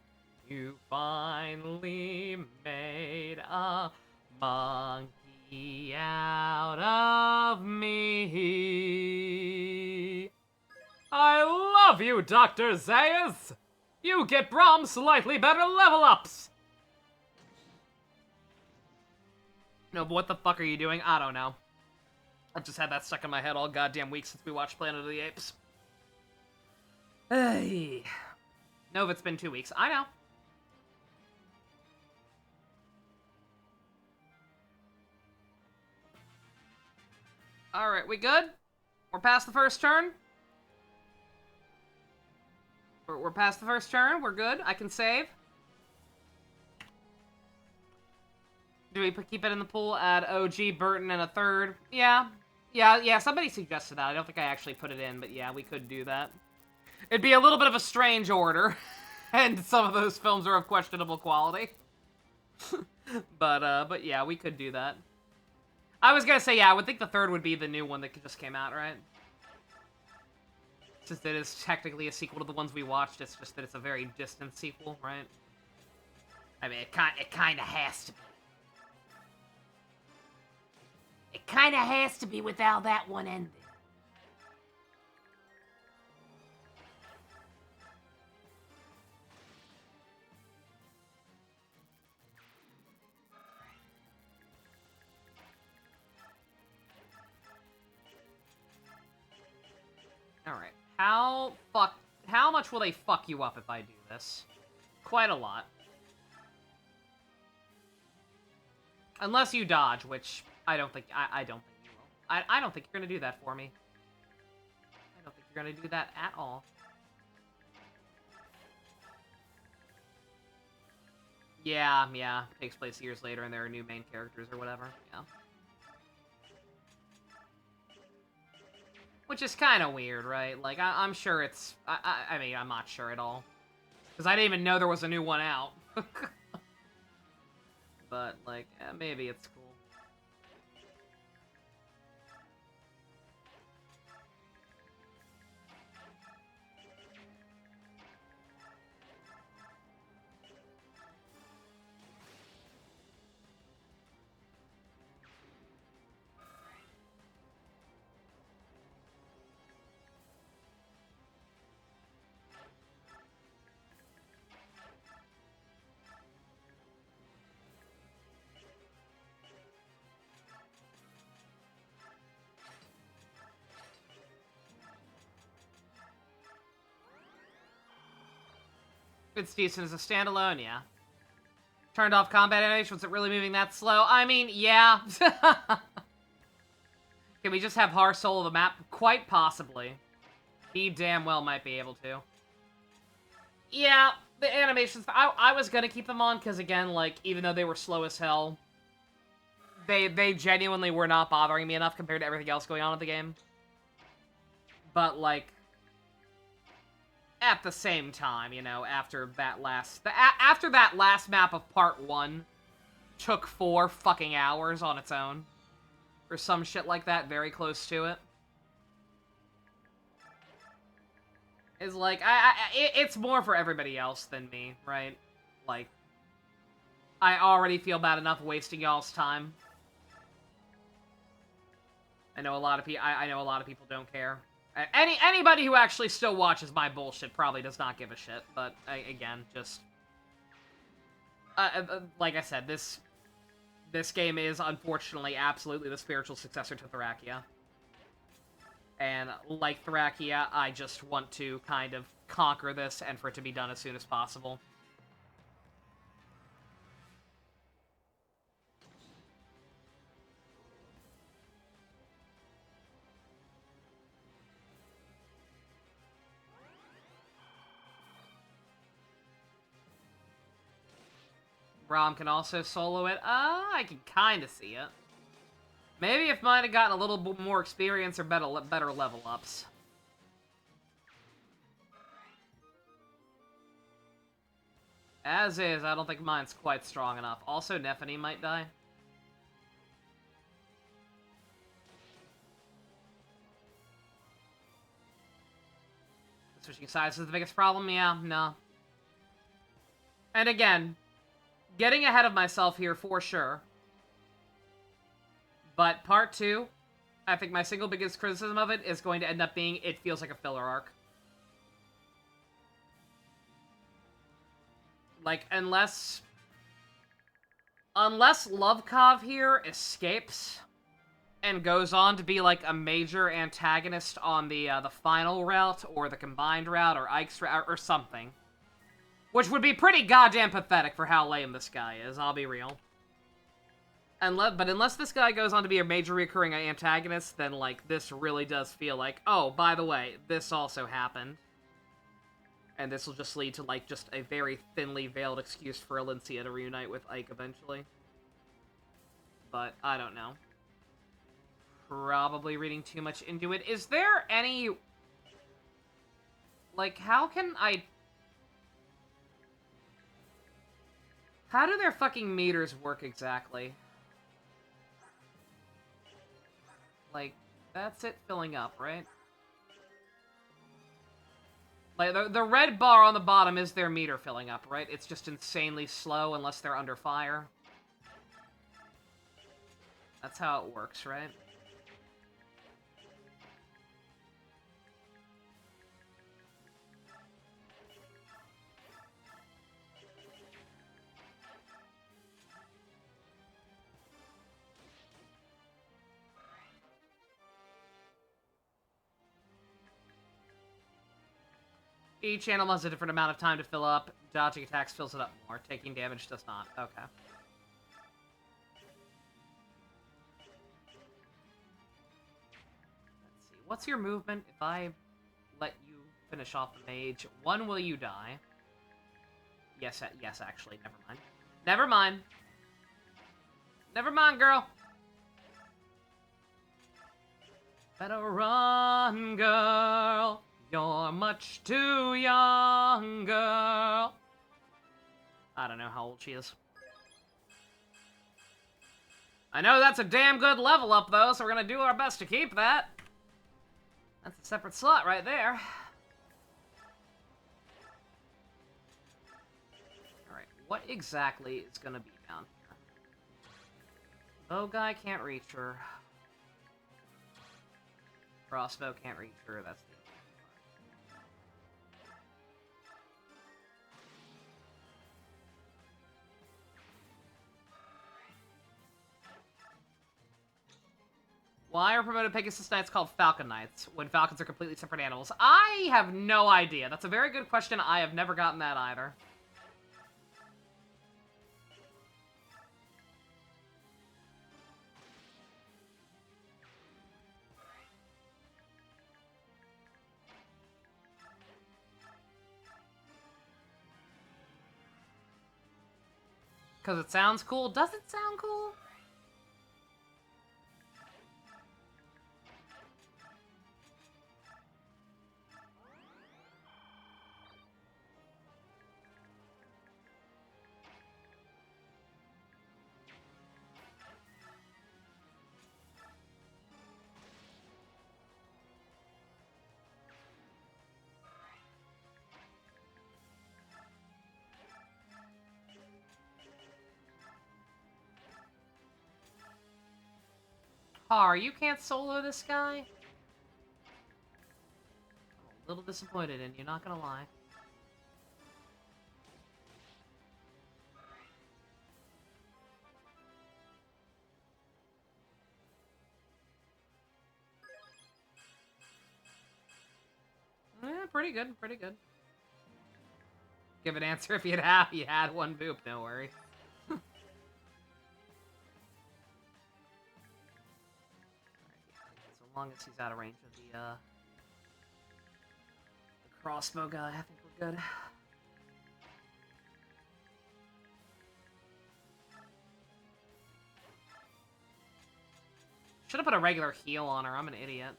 You finally made a monkey out of me. I love you, Dr. Zayas! You get Braum slightly better level ups! No, but what the fuck are you doing? I don't know. I've just had that stuck in my head all goddamn week since we watched Planet of the Apes. Hey. No, it's been 2 weeks. I know. Alright, we good? We're past the first turn? We're past the first turn. We're good. I can save. Do we keep it in the pool? Add OG, Burton, and a third? Yeah. Yeah, somebody suggested that. I don't think I actually put it in, but yeah, we could do that. It'd be a little bit of a strange order, and some of those films are of questionable quality. But yeah, we could do that. I was gonna say, yeah, I would think the third would be the new one that just came out, right? Since it is technically a sequel to the ones we watched, it's just that it's a very distant sequel, right? I mean, it kind of has to be. It kind of has to be with how that one ended. Alright. How much will they fuck you up if I do this? Quite a lot. Unless you dodge, which I don't think I don't think you will. I don't think you're gonna do that for me. I don't think you're gonna do that at all. Yeah. Takes place years later and there are new main characters or whatever. Yeah. Which is kind of weird, right? Like, I'm sure it's... I mean, I'm not sure at all. Because I didn't even know there was a new one out. But, like, maybe it's cool. It's decent as a standalone, yeah. Turned off combat animation, was it really moving that slow? I mean, yeah. Can we just have Har solo the map? Quite possibly. He damn well might be able to. Yeah, the animations, I was gonna keep them on, because again, like, even though they were slow as hell, they genuinely were not bothering me enough compared to everything else going on in the game. But, like, at the same time, you know, after that last map of part 1 took 4 fucking hours on its own, or some shit like that, very close to it, is like, it's more for everybody else than me, right? Like, I already feel bad enough wasting y'all's time. I know a lot of people don't care. Anybody who actually still watches my bullshit probably does not give a shit, but again, just like I said, this game is unfortunately absolutely the spiritual successor to Thrakia. And like Thrakia, I just want to kind of conquer this and for it to be done as soon as possible. Braum can also solo it. I can kind of see it. Maybe if mine had gotten a little bit more experience or better level ups. As is, I don't think mine's quite strong enough. Also, Nephany might die. Switching sides is the biggest problem? Yeah, no. And again, getting ahead of myself here for sure. But part 2, I think my single biggest criticism of it is going to end up being it feels like a filler arc. Like, unless Lovkov here escapes and goes on to be like a major antagonist on the final route or the combined route or Ike's route or something, which would be pretty goddamn pathetic for how lame this guy is. I'll be real. But unless this guy goes on to be a major recurring antagonist, then like this really does feel like, oh, by the way, this also happened. And this will just lead to, like, just a very thinly veiled excuse for Alencia to reunite with Ike eventually. But, I don't know. Probably reading too much into it. Is there any... Like, how can I... How do their fucking meters work exactly? Like, that's it filling up, right? Like, the red bar on the bottom is their meter filling up, right? It's just insanely slow unless they're under fire. That's how it works, right? Each animal has a different amount of time to fill up. Dodging attacks fills it up more. Taking damage does not. Okay. Let's see. What's your movement? If I let you finish off the mage, 1, will you die? Yes, yes, actually. Never mind. Never mind. Never mind, girl. Better run, girl. You're much too young, girl. I don't know how old she is. I know that's a damn good level up, though, so we're gonna do our best to keep that. That's a separate slot right there. Alright, what exactly is gonna be down here? Bow guy can't reach her. Crossbow can't reach her, that's the... Why are promoted Pegasus Knights called Falcon Knights, when Falcons are completely separate animals? I have no idea. That's a very good question. I have never gotten that either. Because it sounds cool. Does it sound cool? Har, you can't solo this guy? I'm a little disappointed in you, not gonna lie. Yeah, pretty good, pretty good. Give an answer if you had one boop, no worry. So long as he's out of range of the crossbow guy, I think we're good. Should have put a regular heal on her, I'm an idiot.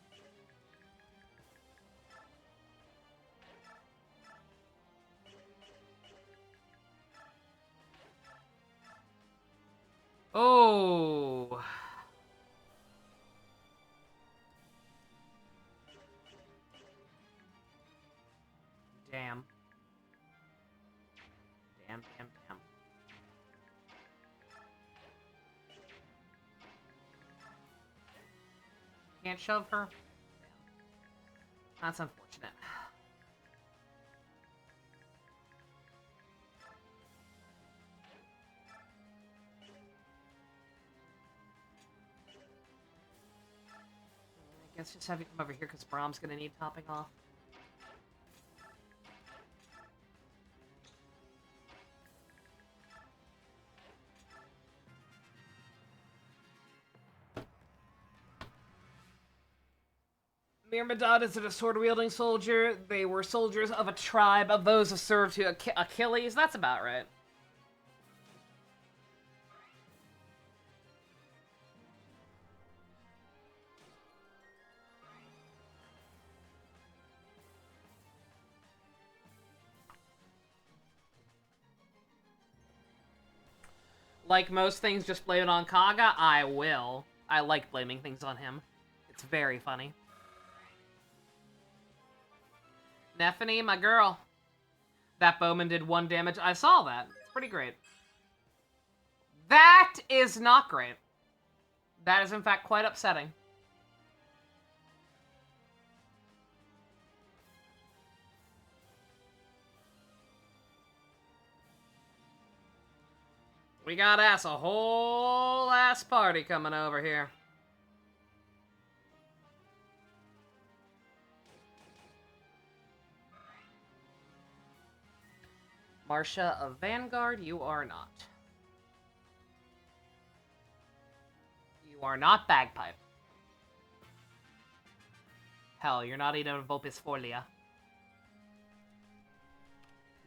Oh. Damn. Damn, damn, damn. Can't shove her? That's unfortunate. let's just have you come over here because Brahm's gonna need topping off. Myrmidon isn't a sword-wielding soldier. They were soldiers of a tribe of those who served to Achilles. That's about right. Like most things, just blame it on Kaga? I will. I like blaming things on him. It's very funny. Nephany, my girl. That bowman did 1 damage. I saw that. It's pretty great. That is not great. That is, in fact, quite upsetting. We got a whole ass party coming over here. Marcia of Vanguard, you are not. You are not Bagpipe. Hell, you're not even Vulpes Folia.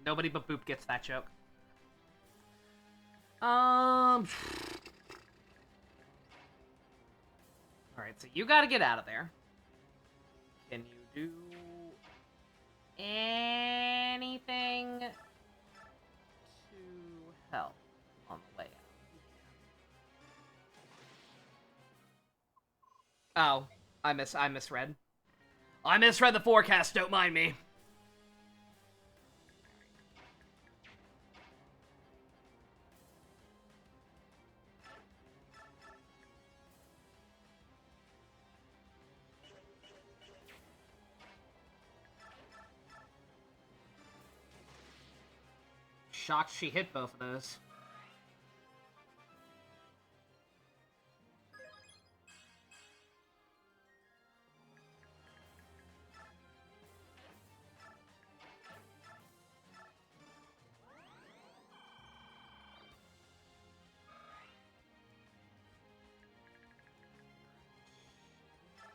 Nobody but Boop gets that joke. Alright, so you gotta get out of there. Can you do anything to help on the way out? Oh, I misread. I misread the forecast, don't mind me. Shocked she hit both of those.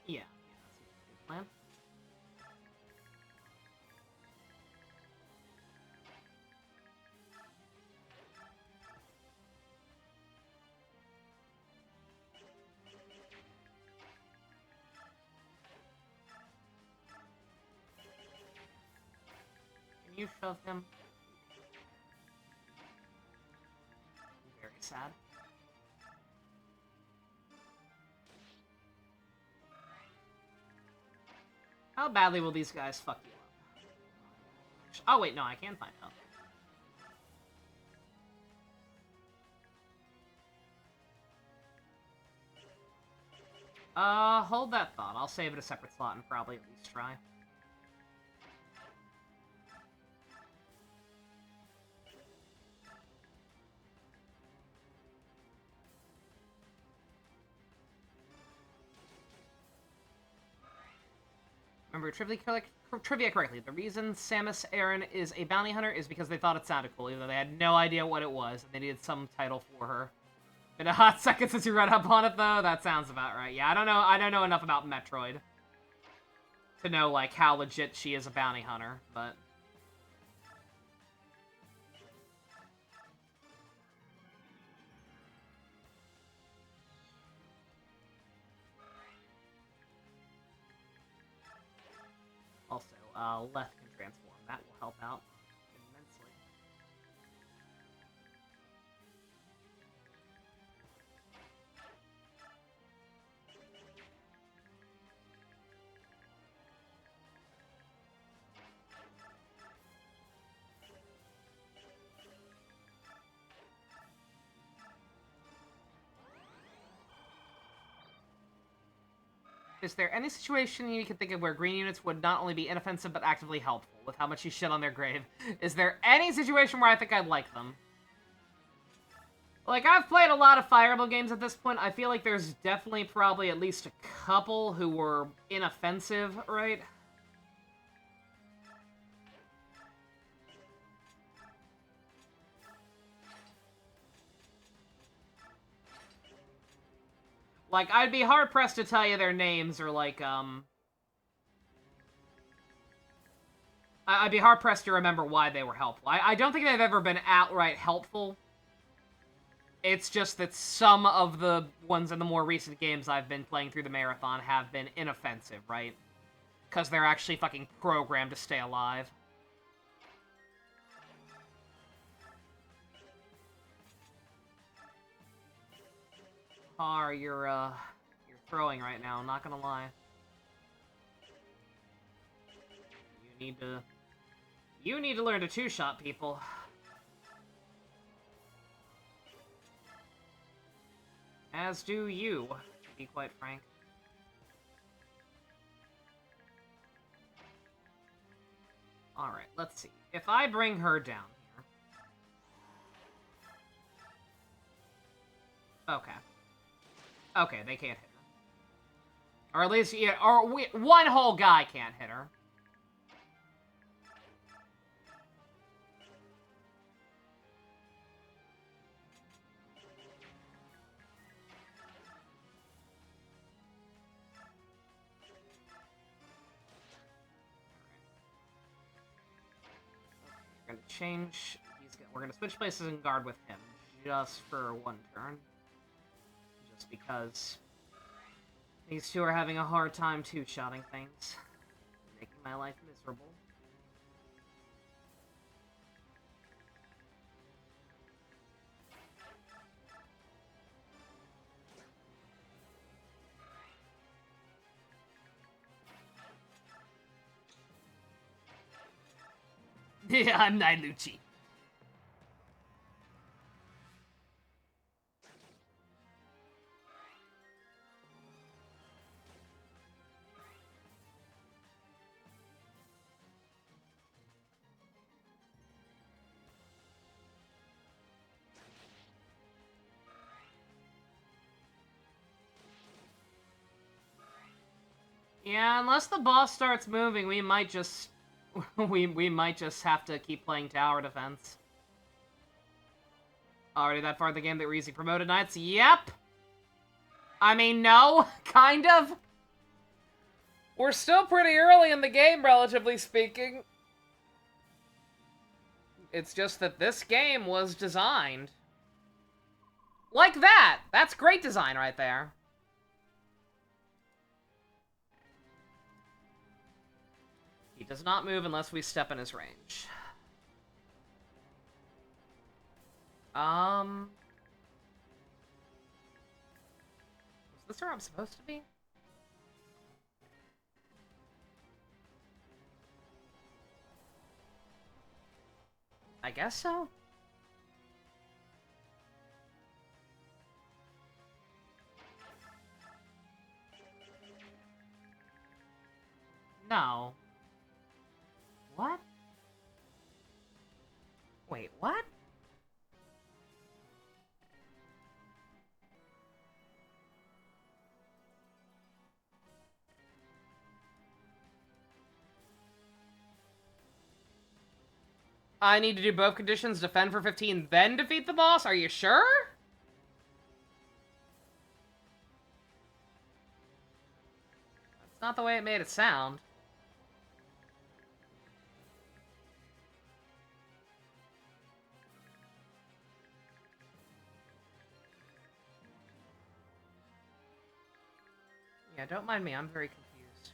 Yeah, that's a good plan. Can you shove him? Very sad. How badly will these guys fuck you up? Oh wait, no, I can find out. Hold that thought. I'll save it a separate slot and probably at least try. Remember trivia correctly. The reason Samus Aran is a bounty hunter is because they thought it sounded cool, even though they had no idea what it was, and they needed some title for her. Been a hot second since you read up on it, though. That sounds about right. Yeah, I don't know enough about Metroid to know like how legit she is a bounty hunter, but. Also, Leth can transform. That will help out immensely. Is there any situation you can think of where green units would not only be inoffensive but actively helpful, with how much you shit on their grave? Is there any situation where I think I'd like them? Like, I've played a lot of Fire Emblem games at this point. I feel like there's definitely probably at least a couple who were inoffensive, right? Like, I'd be hard-pressed to tell you their names, or, like, I'd be hard-pressed to remember why they were helpful. I don't think they've ever been outright helpful. It's just that some of the ones in the more recent games I've been playing through the marathon have been inoffensive, right? Because they're actually fucking programmed to stay alive. Har, you're throwing right now, I'm not gonna lie. You need to learn to two-shot people. As do you, to be quite frank. Alright, let's see. If I bring her down here... Okay. Okay, they can't hit her. Or at least, yeah, one whole guy can't hit her. We're gonna change. We're gonna switch places and guard with him just for one turn. Just because these two are having a hard time two-shotting things, making my life miserable. Yeah, I'm Nailuchi. Yeah, unless the boss starts moving, we might just... we might just have to keep playing tower defense. Already that far in the game that we're using promoted knights? Yep! I mean, no, kind of. We're still pretty early in the game, relatively speaking. It's just that this game was designed like that! That's great design right there. He does not move unless we step in his range. Is this where I'm supposed to be? I guess so. No. What? Wait, what? I need to do both conditions, defend for 15, then defeat the boss? Are you sure? That's not the way it made it sound. Yeah, don't mind me, I'm very confused.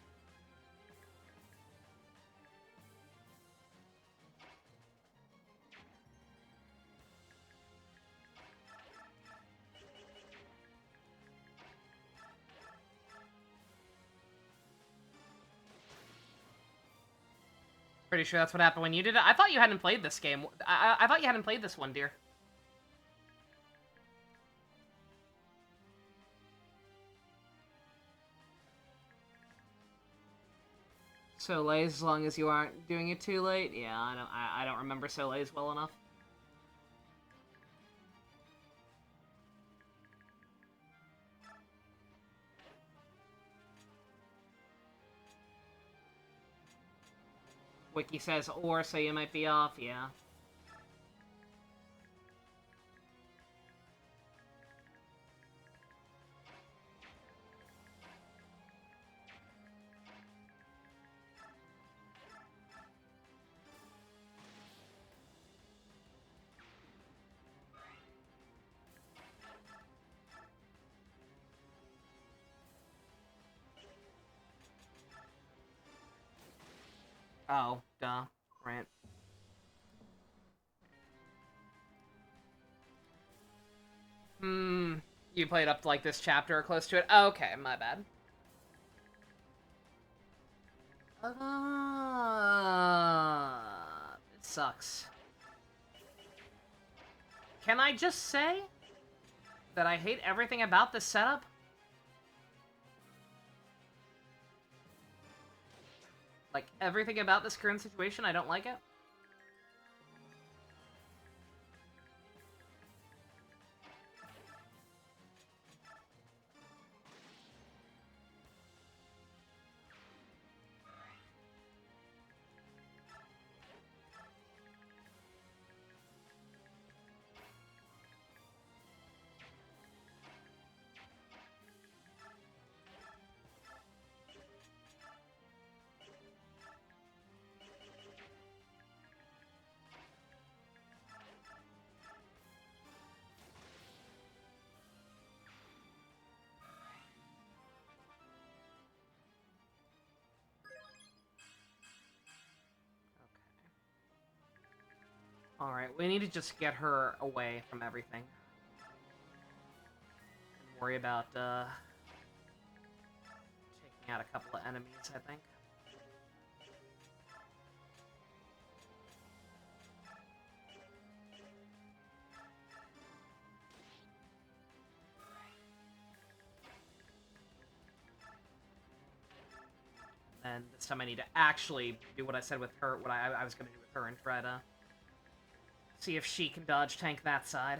Pretty sure that's what happened when you did it. I thought you hadn't played this game. I thought you hadn't played this one, dear. So late, as long as you aren't doing it too late. Yeah, I don't remember so late well enough. Wiki says or, so you might be off, yeah. Oh, duh. Right. You played up to, like, this chapter or close to it? Oh, okay, my bad. It sucks. Can I just say that I hate everything about this setup? Like, everything about this current situation, I don't like it. Alright, we need to just get her away from everything. And worry about, taking out a couple of enemies, I think. And this time I need to actually do what I said with her, what I was gonna do with her, and try to see if she can dodge tank that side.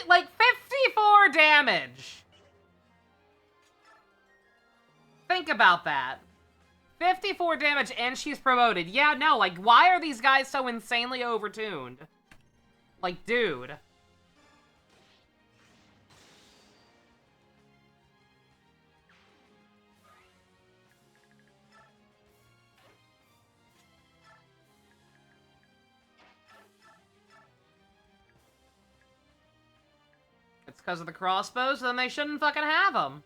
Like 54 damage! Think about that. 54 damage and she's promoted. Yeah, no, like, why are these guys so insanely overtuned? Like, dude. It's because of the crossbows, then they shouldn't fucking have them.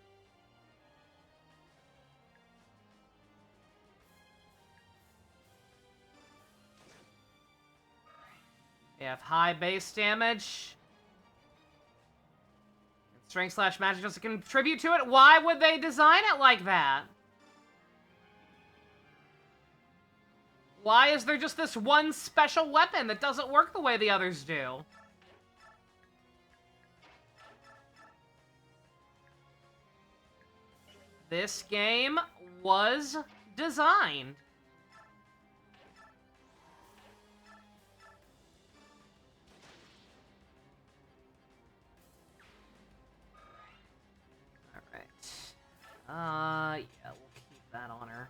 They have high base damage. Strength slash magic doesn't contribute to it. Why would they design it like that? Why is there just this one special weapon that doesn't work the way the others do? This game was designed. Alright. Yeah, we'll keep that on her.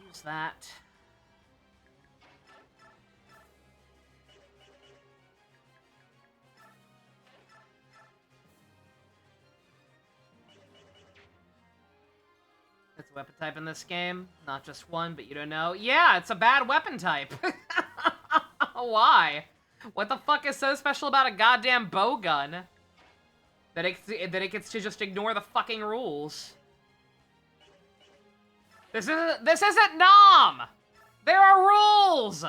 Use that. It's a weapon type in this game. Not just one, but you don't know. Yeah, it's a bad weapon type. Why? What the fuck is so special about a goddamn bow gun? That it gets to just ignore the fucking rules. This isn't Nom! There are rules!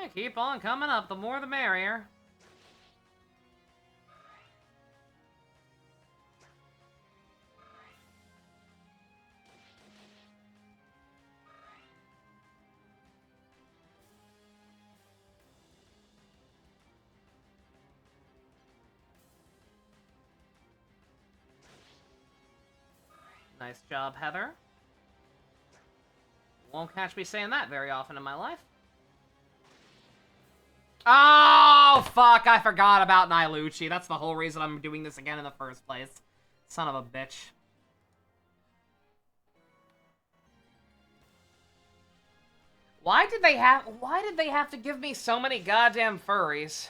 Yeah, keep on coming up. The more the merrier. Nice job, Heather. Won't catch me saying that very often in my life. Oh, fuck, I forgot about Nailucci. That's the whole reason I'm doing this again in the first place. Son of a bitch. Why did they have to give me so many goddamn furries?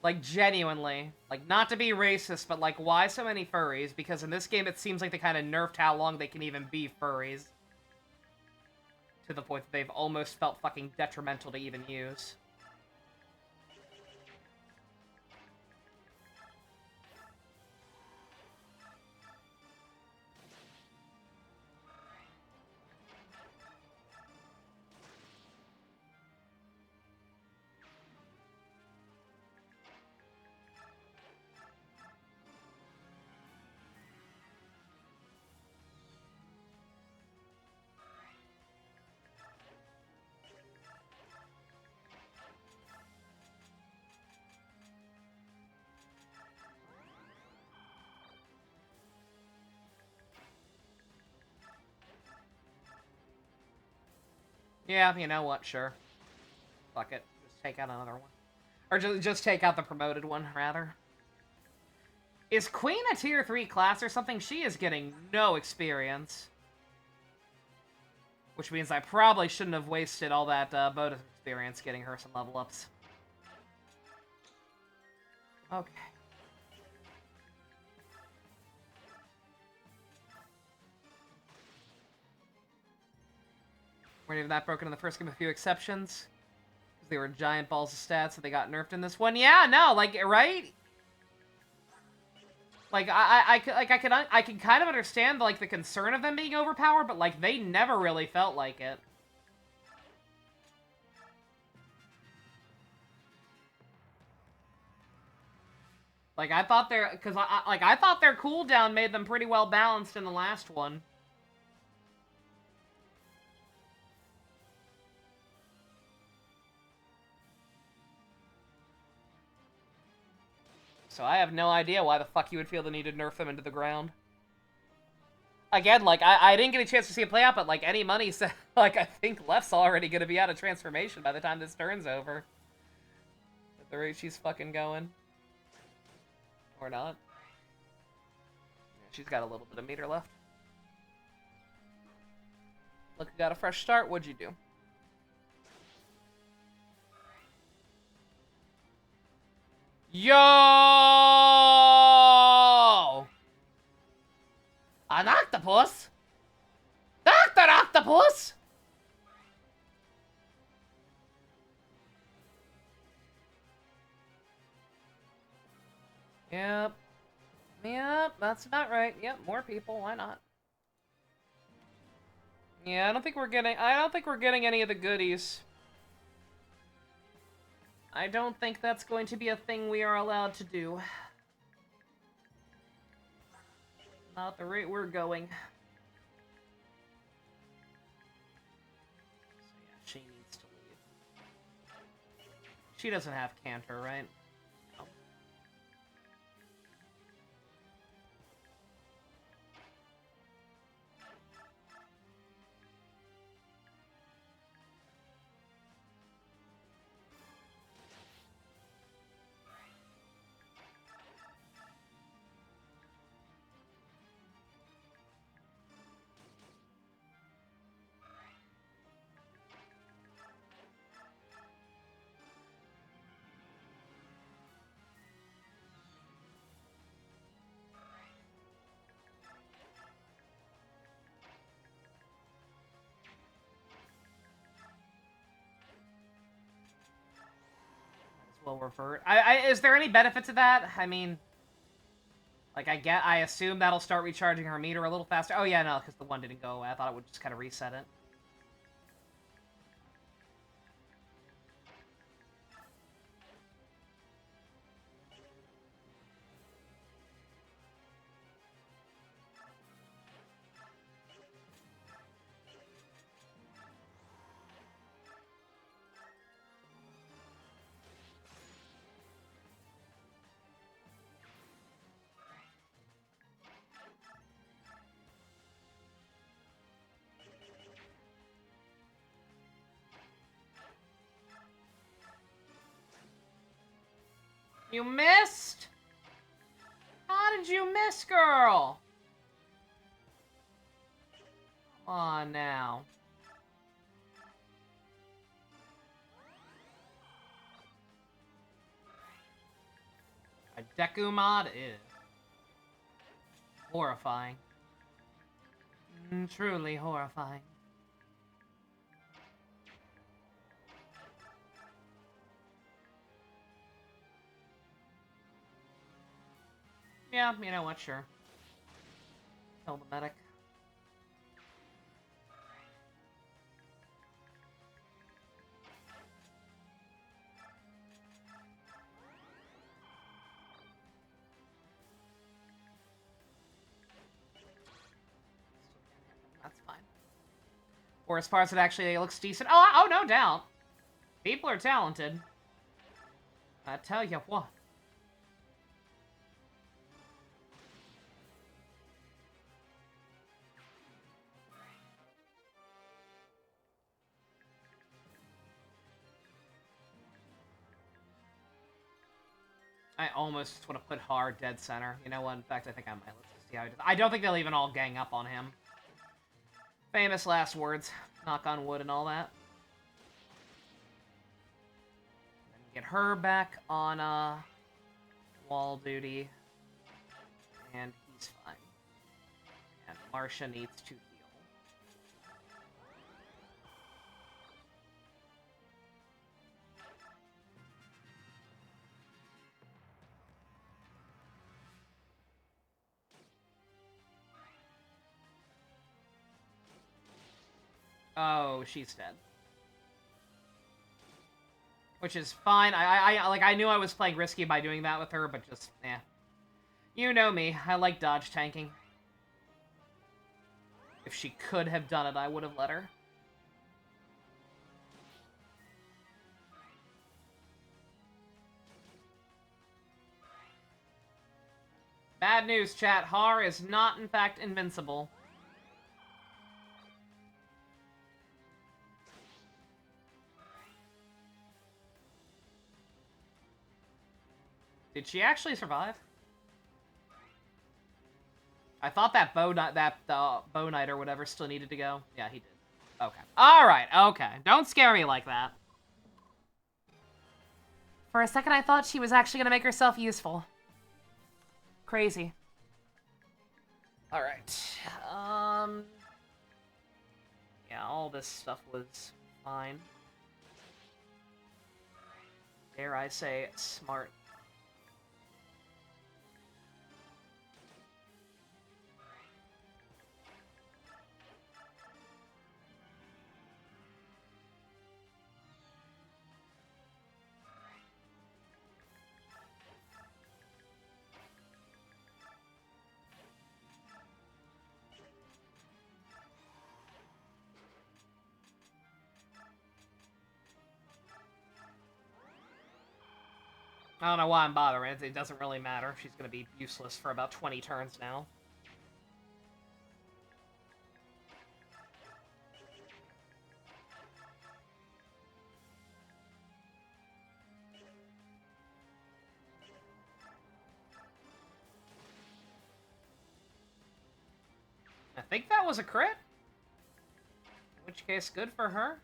Like, genuinely. Like, not to be racist, but, like, why so many furries? Because in this game, it seems like they kind of nerfed how long they can even be furries. To the point that they've almost felt fucking detrimental to even use. Yeah, you know what, sure. Fuck it. Just take out another one. Or just take out the promoted one, rather. Is Queen a tier 3 class or something? She is getting no experience. Which means I probably shouldn't have wasted all that bonus experience getting her some level ups. Okay. Weren't even that broken in the first game, a few exceptions. Because they were giant balls of stats, so they got nerfed in this one. Yeah, no, like, right? Like, I can kind of understand, like, the concern of them being overpowered, but, like, they never really felt like it. Like, I thought I thought their cooldown made them pretty well balanced in the last one. So I have no idea why the fuck you would feel the need to nerf them into the ground. Again, like, I didn't get a chance to see it play out, but, like, any money, like, I think Left's already gonna be out of transformation by the time this turn's over. At the rate she's fucking going. Or not. Yeah, she's got a little bit of meter left. Look, you got a fresh start. What'd you do? Yo! An octopus? Dr. Octopus? Yep. Yep, that's about right. Yep, more people, why not? Yeah, I don't think we're getting any of the goodies. I don't think that's going to be a thing we are allowed to do. Not at the rate we're going. So yeah, she needs to leave. She doesn't have Cantor, right? No. Will revert. Is there any benefit to that? I mean, like, I assume that'll start recharging her meter a little faster. Oh yeah, no, because the one didn't go away. I thought it would just kind of reset it. You missed? How did you miss, girl? Come on now. A Deku mod is horrifying. Truly horrifying. Yeah, you know what, sure. Kill the medic. That's fine. Or as far as it actually looks decent. Oh, no doubt. People are talented. I tell you what. I almost want to put hard dead center. You know what? In fact, I think I might. Let's just see how he does. I don't think they'll even all gang up on him. Famous last words. Knock on wood and all that. Then get her back on wall duty. And he's fine. And Marcia needs to heal. Oh, she's dead. Which is fine. I knew I was playing risky by doing that with her, but just, eh. You know me. I like dodge tanking. If she could have done it, I would have let her. Bad news, chat. Har is not, in fact, invincible. Did she actually survive? I thought that bow knight or whatever still needed to go. Yeah, he did. Okay. All right. Okay. Don't scare me like that. For a second, I thought she was actually going to make herself useful. Crazy. All right. Yeah, all this stuff was fine. Dare I say, smart. I don't know why I'm bothering. It doesn't really matter. She's going to be useless for about 20 turns now. I think that was a crit. In which case, good for her.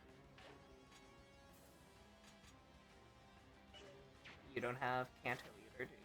You don't have Kanto either, do you?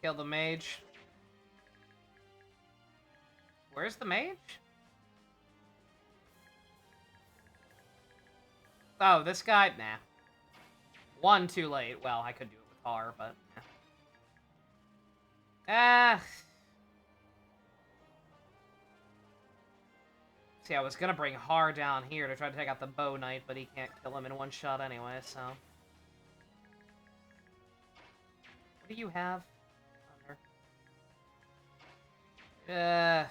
Kill the mage. Where's the mage? Oh, this guy? Nah. One too late. Well, I could do it with R, but... Ah. See, I was gonna bring Har down here to try to take out the Bow Knight, but he can't kill him in one shot anyway, so... What do you have? Oh, there.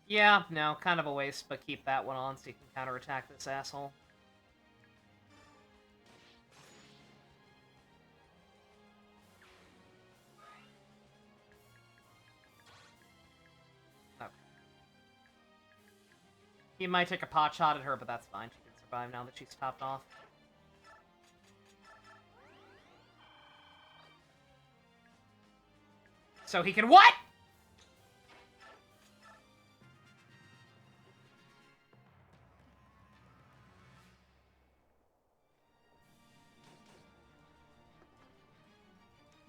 Yeah, no, kind of a waste, but keep that one on so you can counterattack this asshole. Okay. He might take a pot shot at her, but that's fine. She can survive now that she's topped off. So he can what?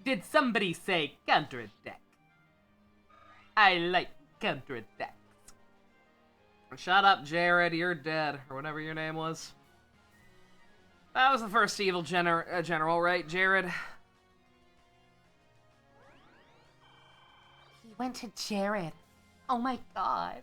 Did somebody say counterattack? I like counterattacks. Shut up, Jared, you're dead, or whatever your name was. That was the first evil general, right, Jared? He went to Jared. Oh my god.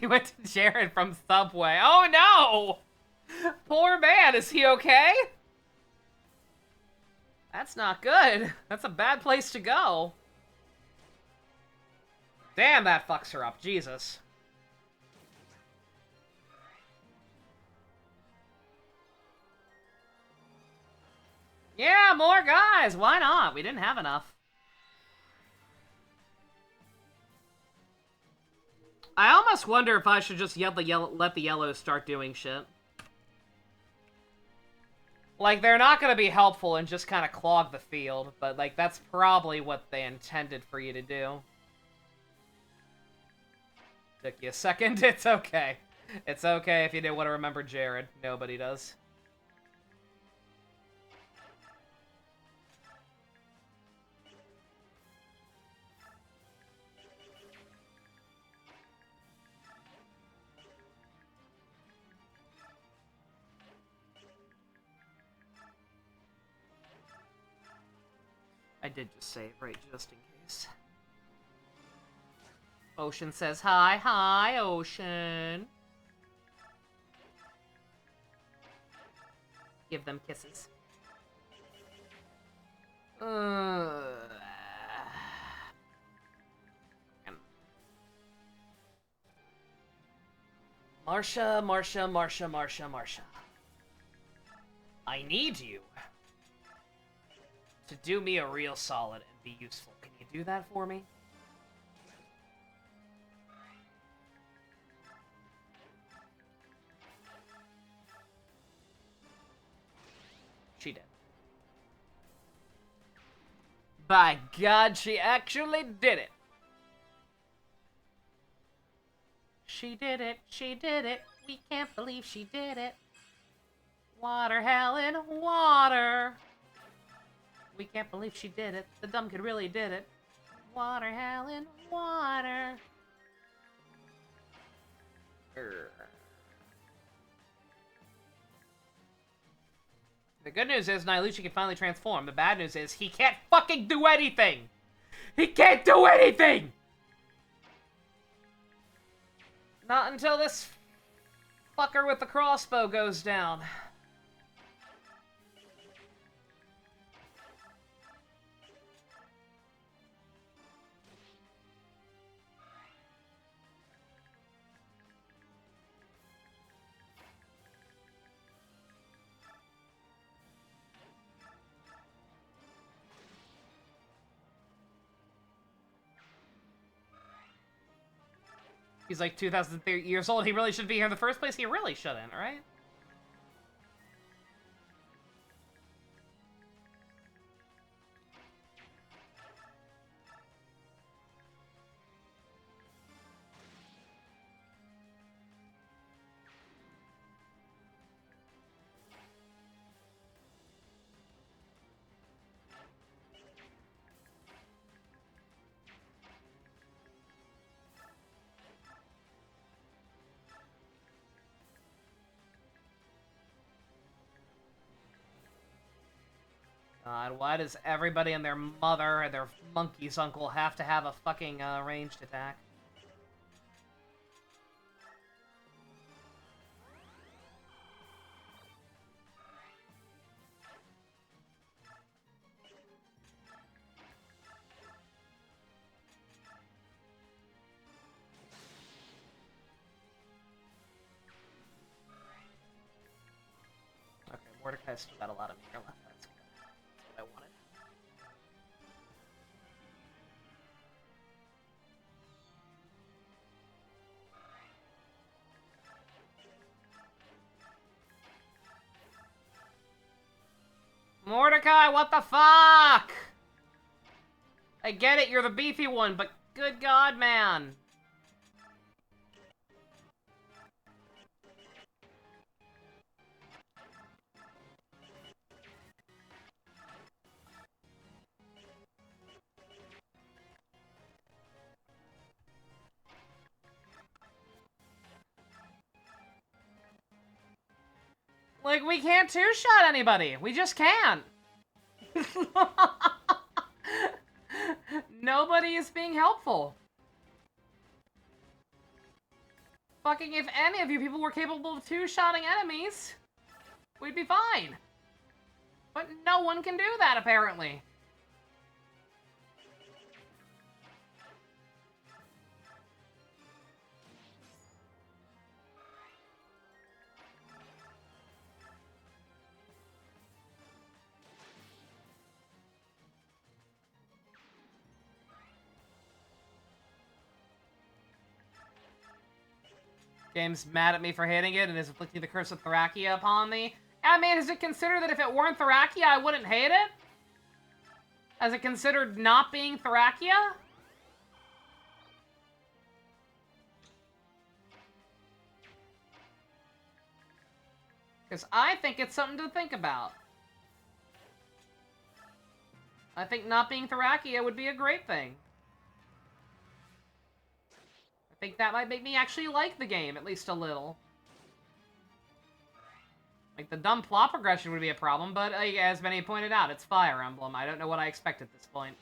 He went to Jared from Subway. Oh no! Poor man, is he okay? That's not good. That's a bad place to go. Damn, that fucks her up. Jesus. Yeah, more guys. Why not? We didn't have enough. I almost wonder if I should just let the yellows start doing shit. Like, they're not gonna be helpful and just kind of clog the field, but, like, that's probably what they intended for you to do. Took you a second? It's okay. It's okay if you didn't want to remember Jared. Nobody does. I did just save, right, just in case. Ocean says hi. Hi, Ocean. Give them kisses. Marsha. I need you to do me a real solid and be useful. Can you do that for me? She did. By God, she actually did it. She did it. She did it. We can't believe she did it. Water, Helen, water. We can't believe she did it. The dumb kid really did it. Water, Helen, water. The good news is Nailucci can finally transform. The bad news is he can't fucking do anything! He can't do anything! Not until this fucker with the crossbow goes down. He's like 2,030 years old. He really should be here in the first place. He really shouldn't, right? God, why does everybody and their mother and their monkey's uncle have to have a fucking ranged attack? Okay, Mordecai's still got a lot of meter left. That's good. That's what I wanted. Mordecai, what the fuck? I get it, you're the beefy one, but good god, man. Like, we can't two-shot anybody. We just can't. Nobody is being helpful. Fucking if any of you people were capable of two-shotting enemies, we'd be fine. But no one can do that, apparently. Game's mad at me for hating it and is inflicting the curse of Thrakia upon me. I mean, is it considered that if it weren't Thrakia, I wouldn't hate it? Is it considered not being Thrakia? Because I think it's something to think about. I think not being Thrakia would be a great thing. I think that might make me actually like the game, at least a little. Like, the dumb plot progression would be a problem, but as many pointed out, it's Fire Emblem. I don't know what I expect at this point.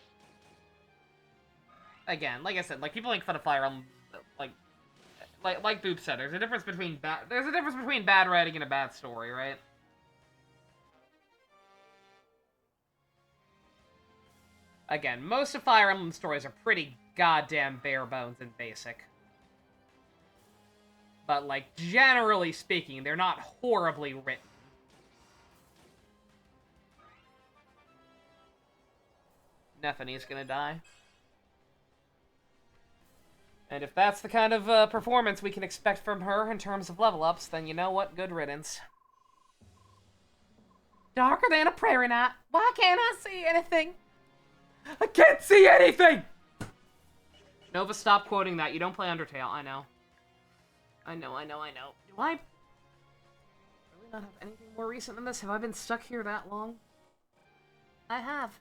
Again, like I said, like, people make fun of Fire Emblem, like Boop said, there's a difference between bad writing and a bad story, right? Again, most of Fire Emblem stories are pretty goddamn bare bones and basic. But, like, generally speaking, they're not horribly written. Nephenie's gonna die. And if that's the kind of performance we can expect from her in terms of level ups, then you know what? Good riddance. Darker than a prairie night. Why can't I see anything? I can't see anything! Nova, stop quoting that. You don't play Undertale, I know. I know. Do I really not have anything more recent than this? Have I been stuck here that long? I have.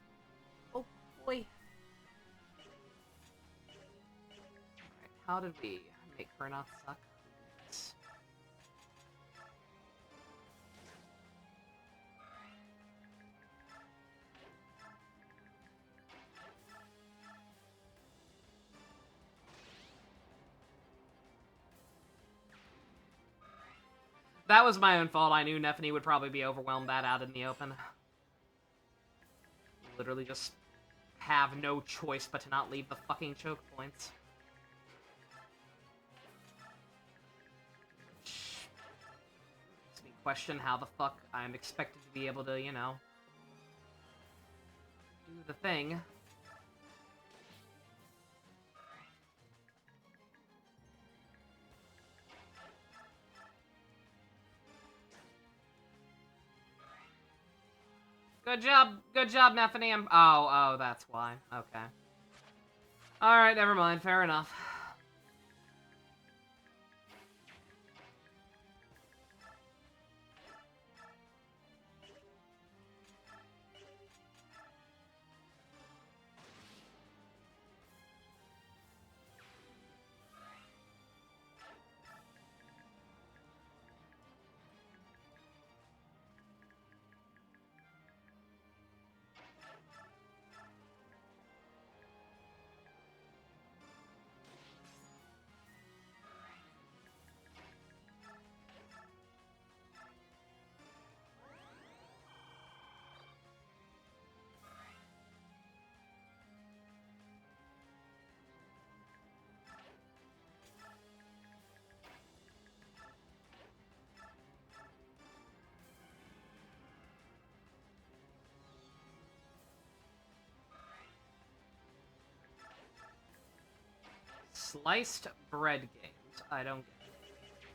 Oh, boy. Alright, how did we make her not suck? That was my own fault. I knew Nephany would probably be overwhelmed that out in the open. Literally just have no choice but to not leave the fucking choke points. Makes me question how the fuck I'm expected to be able to, you know, do the thing. Good job, Nephilim. Oh, that's why. Okay. Alright, never mind, fair enough. Sliced bread games. I don't get it.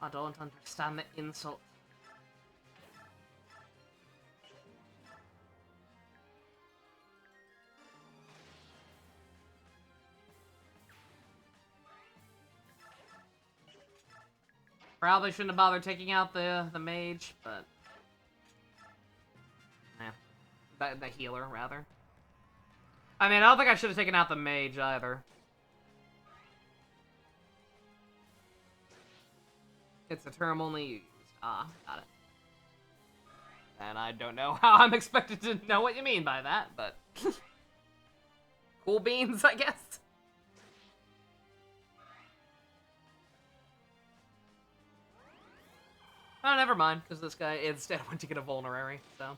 I don't understand the insult. Probably shouldn't have bothered taking out the mage, but... The healer, rather. I mean, I don't think I should have taken out the mage, either. It's a term only used. Ah, got it. And I don't know how I'm expected to know what you mean by that, but... Cool beans, I guess? Oh, never mind, because this guy instead went to get a vulnerary, so...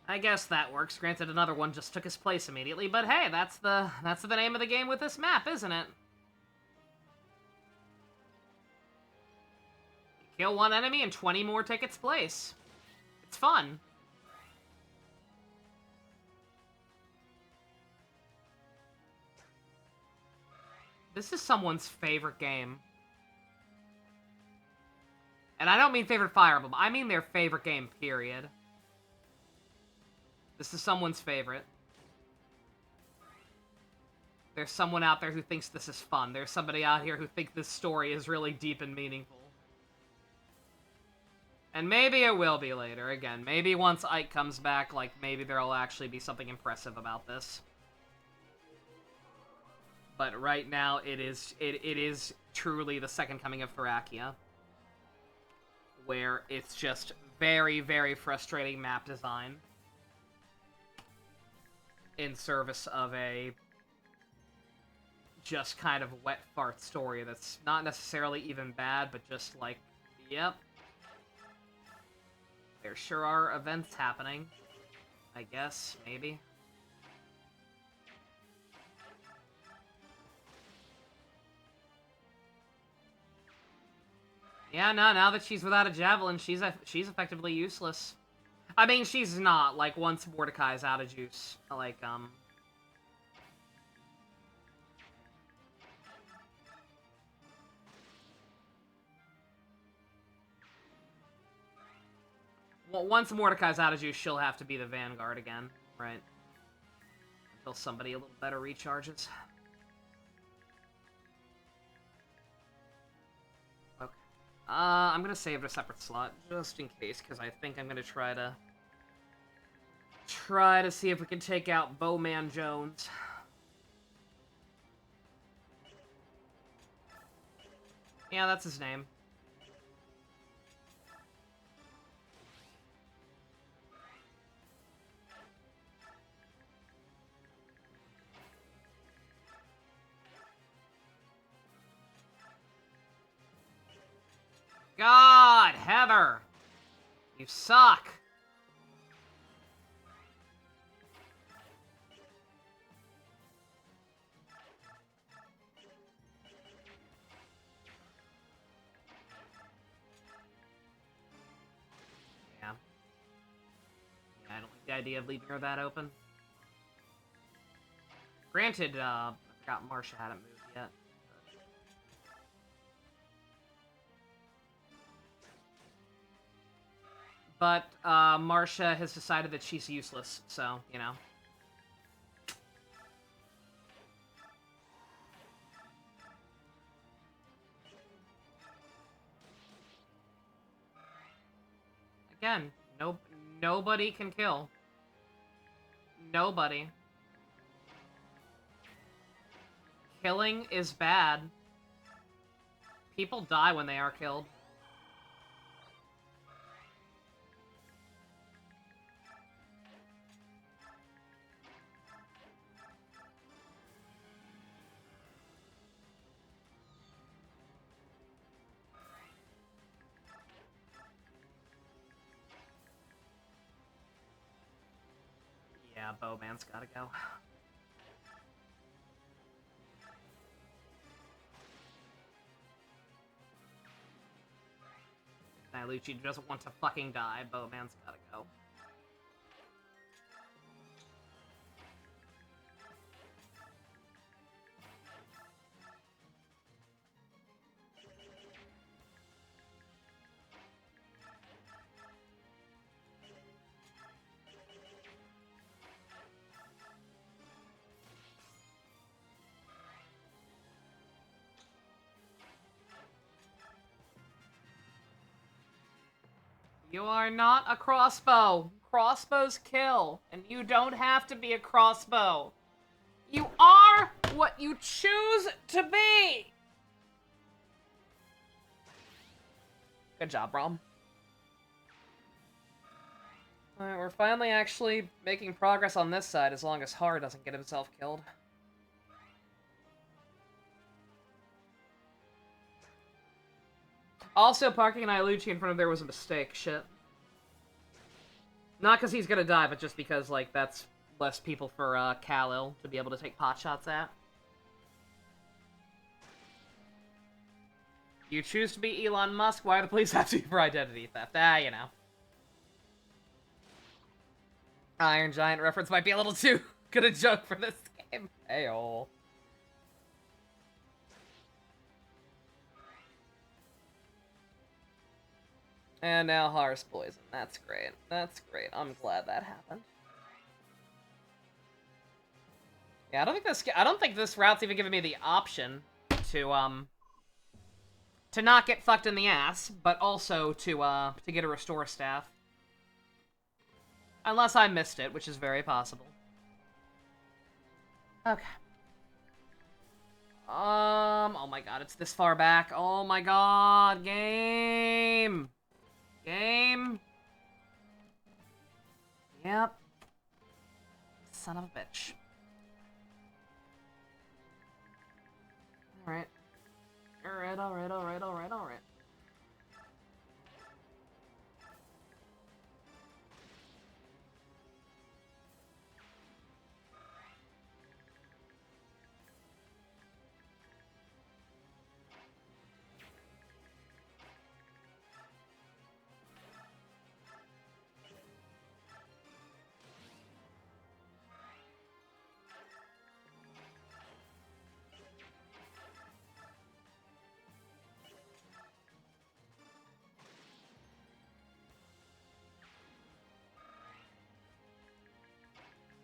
I guess that works. Granted, another one just took his place immediately, but hey, that's the name of the game with this map, isn't it? You kill one enemy and 20 more take its place. It's fun. This is someone's favorite game. And I don't mean favorite Fire Emblem, I mean their favorite game, period. This is someone's favorite. There's someone out there who thinks this is fun. There's somebody out here who thinks this story is really deep and meaningful. And maybe it will be later. Again, maybe once Ike comes back, like, maybe there'll actually be something impressive about this. But right now, it is truly the second coming of Thrakia. Where it's just very, very frustrating map design. In service of a just kind of wet fart story that's not necessarily even bad, but just like, yep. There sure are events happening. I guess, maybe. Yeah, no, now that she's without a javelin, she's effectively useless. I mean, she's not, like, once Mordecai's out of juice. Like, well, once Mordecai's out of juice, she'll have to be the Vanguard again, right? Until somebody a little better recharges. Okay. I'm gonna save it a separate slot, just in case, because I think I'm gonna try to see if we can take out Bowman Jones. Yeah, that's his name. God, Heather! You suck! Yeah. I don't like the idea of leaving her that open. Granted, I forgot Marsha hadn't moved yet. But Marcia has decided that she's useless, so, you know. Again, nobody can kill. Nobody. Killing is bad. People die when they are killed. Yeah, Bowman's gotta go. Lucci doesn't want to fucking die. Bowman's gotta go. You are not a crossbow. Crossbows kill, and you don't have to be a crossbow. You are what you choose to be! Good job, Rom. Alright, we're finally actually making progress on this side, as long as Har doesn't get himself killed. Also, parking an Ilucci in front of there was a mistake. Shit. Not because he's gonna die, but just because, like, that's less people for, Kal-Il to be able to take pot shots at. You choose to be Elon Musk, why do the police have to be for identity theft? Ah, you know. Iron Giant reference might be a little too good a joke for this game. Hey-oh. And now Har's poison. That's great. That's great. I'm glad that happened. Yeah, I don't think this route's even giving me the option to not get fucked in the ass, but also to get a restore staff. Unless I missed it, which is very possible. Okay. Oh my god, it's this far back. Oh my god, game! Game! Yep. Son of a bitch. Alright. Alright.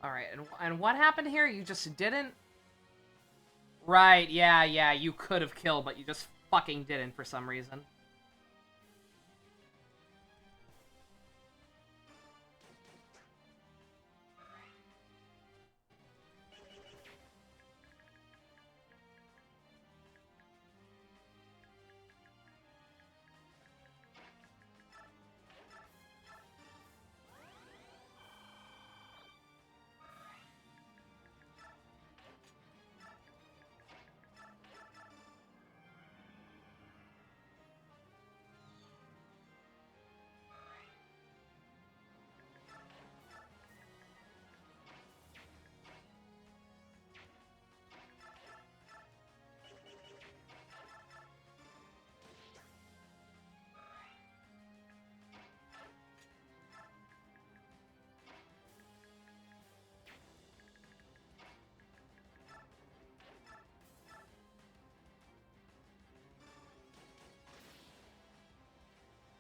Alright, and what happened here? You just didn't? Right, yeah, you could have killed, but you just fucking didn't for some reason.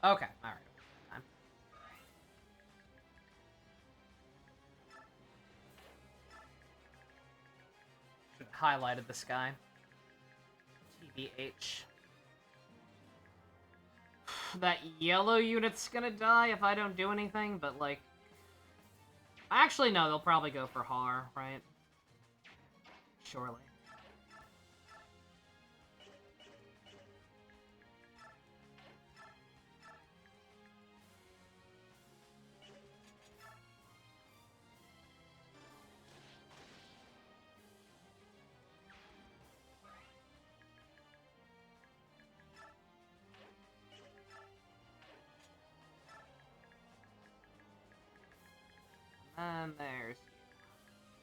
Okay, alright. highlighted this guy. TBH. That yellow unit's gonna die if I don't do anything, but, like... Actually, no, they'll probably go for Har, right? Surely. And there's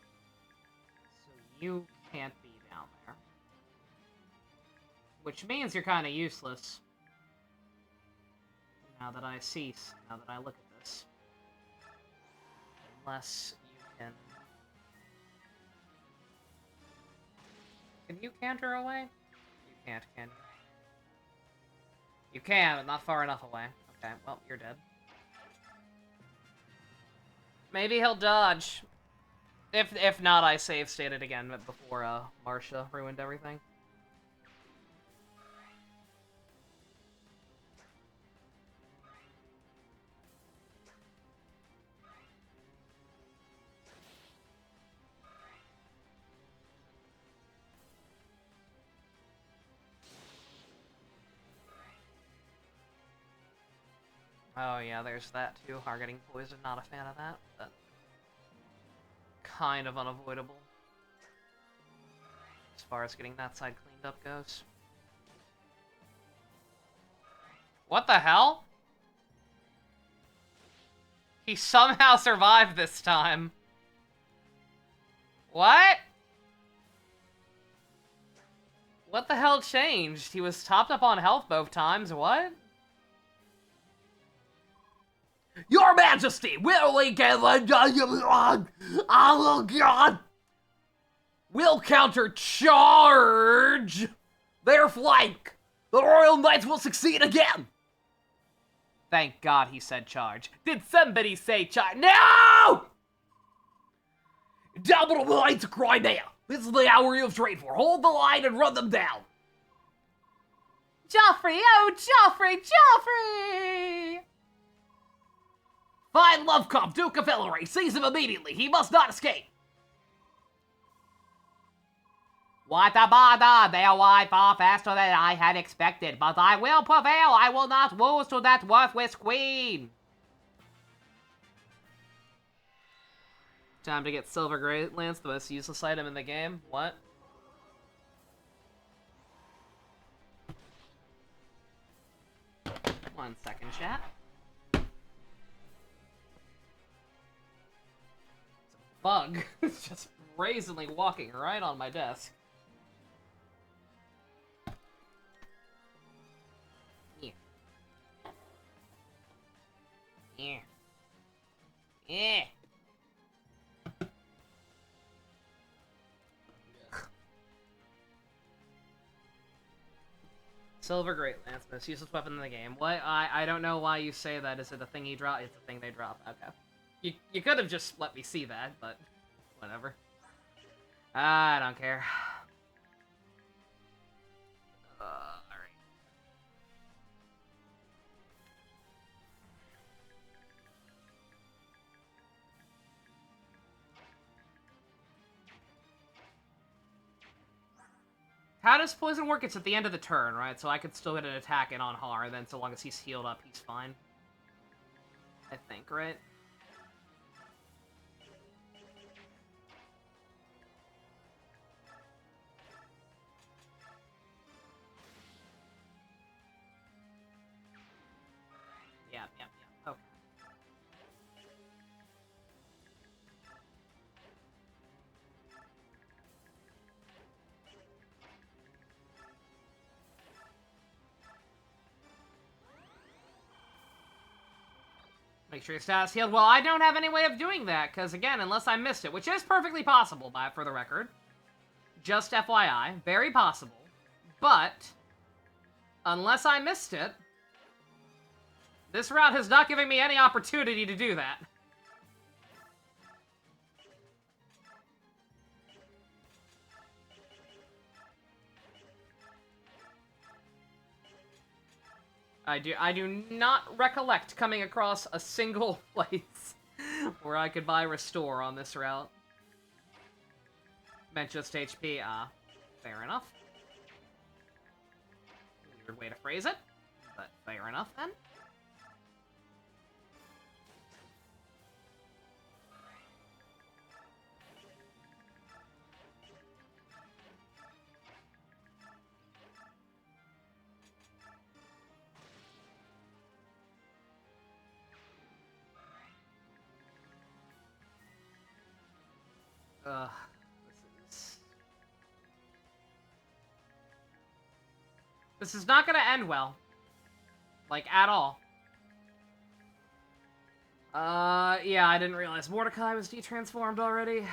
you. So you can't be down there. Which means you're kind of useless. Now that I cease, now that I look at this. Unless you can... Can you canter away? You can't, can you? You can, but not far enough away. Okay, well, you're dead. Maybe he'll dodge. If not, I save stated again before Marcia ruined everything. Oh yeah, there's that too. Har getting poisoned, not a fan of that, but kind of unavoidable. As far as getting that side cleaned up goes. What the hell? He somehow survived this time. What? What the hell changed? He was topped up on health both times, what? Your Majesty, will we get oh God! Will counter-charge their flank! The Royal Knights will succeed again! Thank God he said charge. Did somebody say charge? No! Down the line to Crimea! This is the hour you have trained for. Hold the line and run them down! Joffrey! Oh, Joffrey! Joffrey! Find Lovecomp, Duke of Ellery. Seize him immediately. He must not escape. What a bother! They arrive far faster than I had expected, but I will prevail! I will not lose to that worthless queen! Time to get Silver Great Lance, the most useless item in the game. What? One second, chat. Bug. It's just brazenly walking right on my desk. Yeah. Yeah. Yeah. Silver Great Lance, most useless weapon in the game. What? I don't know why you say that. Is it a thing he drop? It's a thing they drop. Okay. You could have just let me see that, but whatever. I don't care. Alright. How does poison work? It's at the end of the turn, right? So I could still get an attack in on Har, and then so long as he's healed up, he's fine. I think, right? Yeah. Okay. Make sure your status healed. Well, I don't have any way of doing that, because, again, unless I missed it, which is perfectly possible, for the record. Just FYI. Very possible. But, unless I missed it, this route has not given me any opportunity to do that. I do not recollect coming across a single place where I could buy Restore on this route. Meant just HP, fair enough. Weird way to phrase it, but fair enough then. This is not gonna end well. Like, at all. Yeah, I didn't realize Mordecai was detransformed already.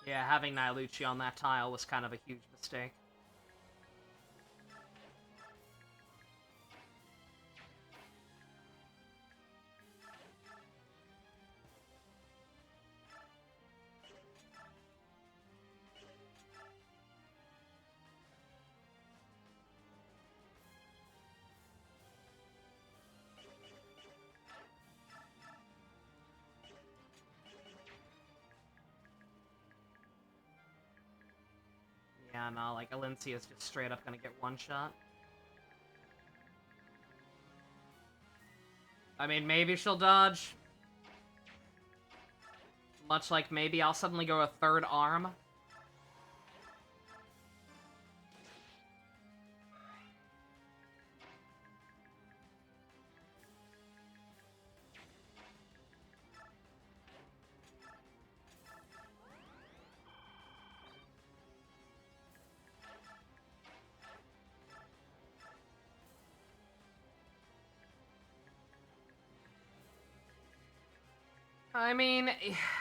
Yeah, having Nailucci on that tile was kind of a huge mistake. Yeah, no, like, Alencia's just straight up gonna get one shot. I mean, maybe she'll dodge. Much like maybe I'll suddenly go a third arm. I mean,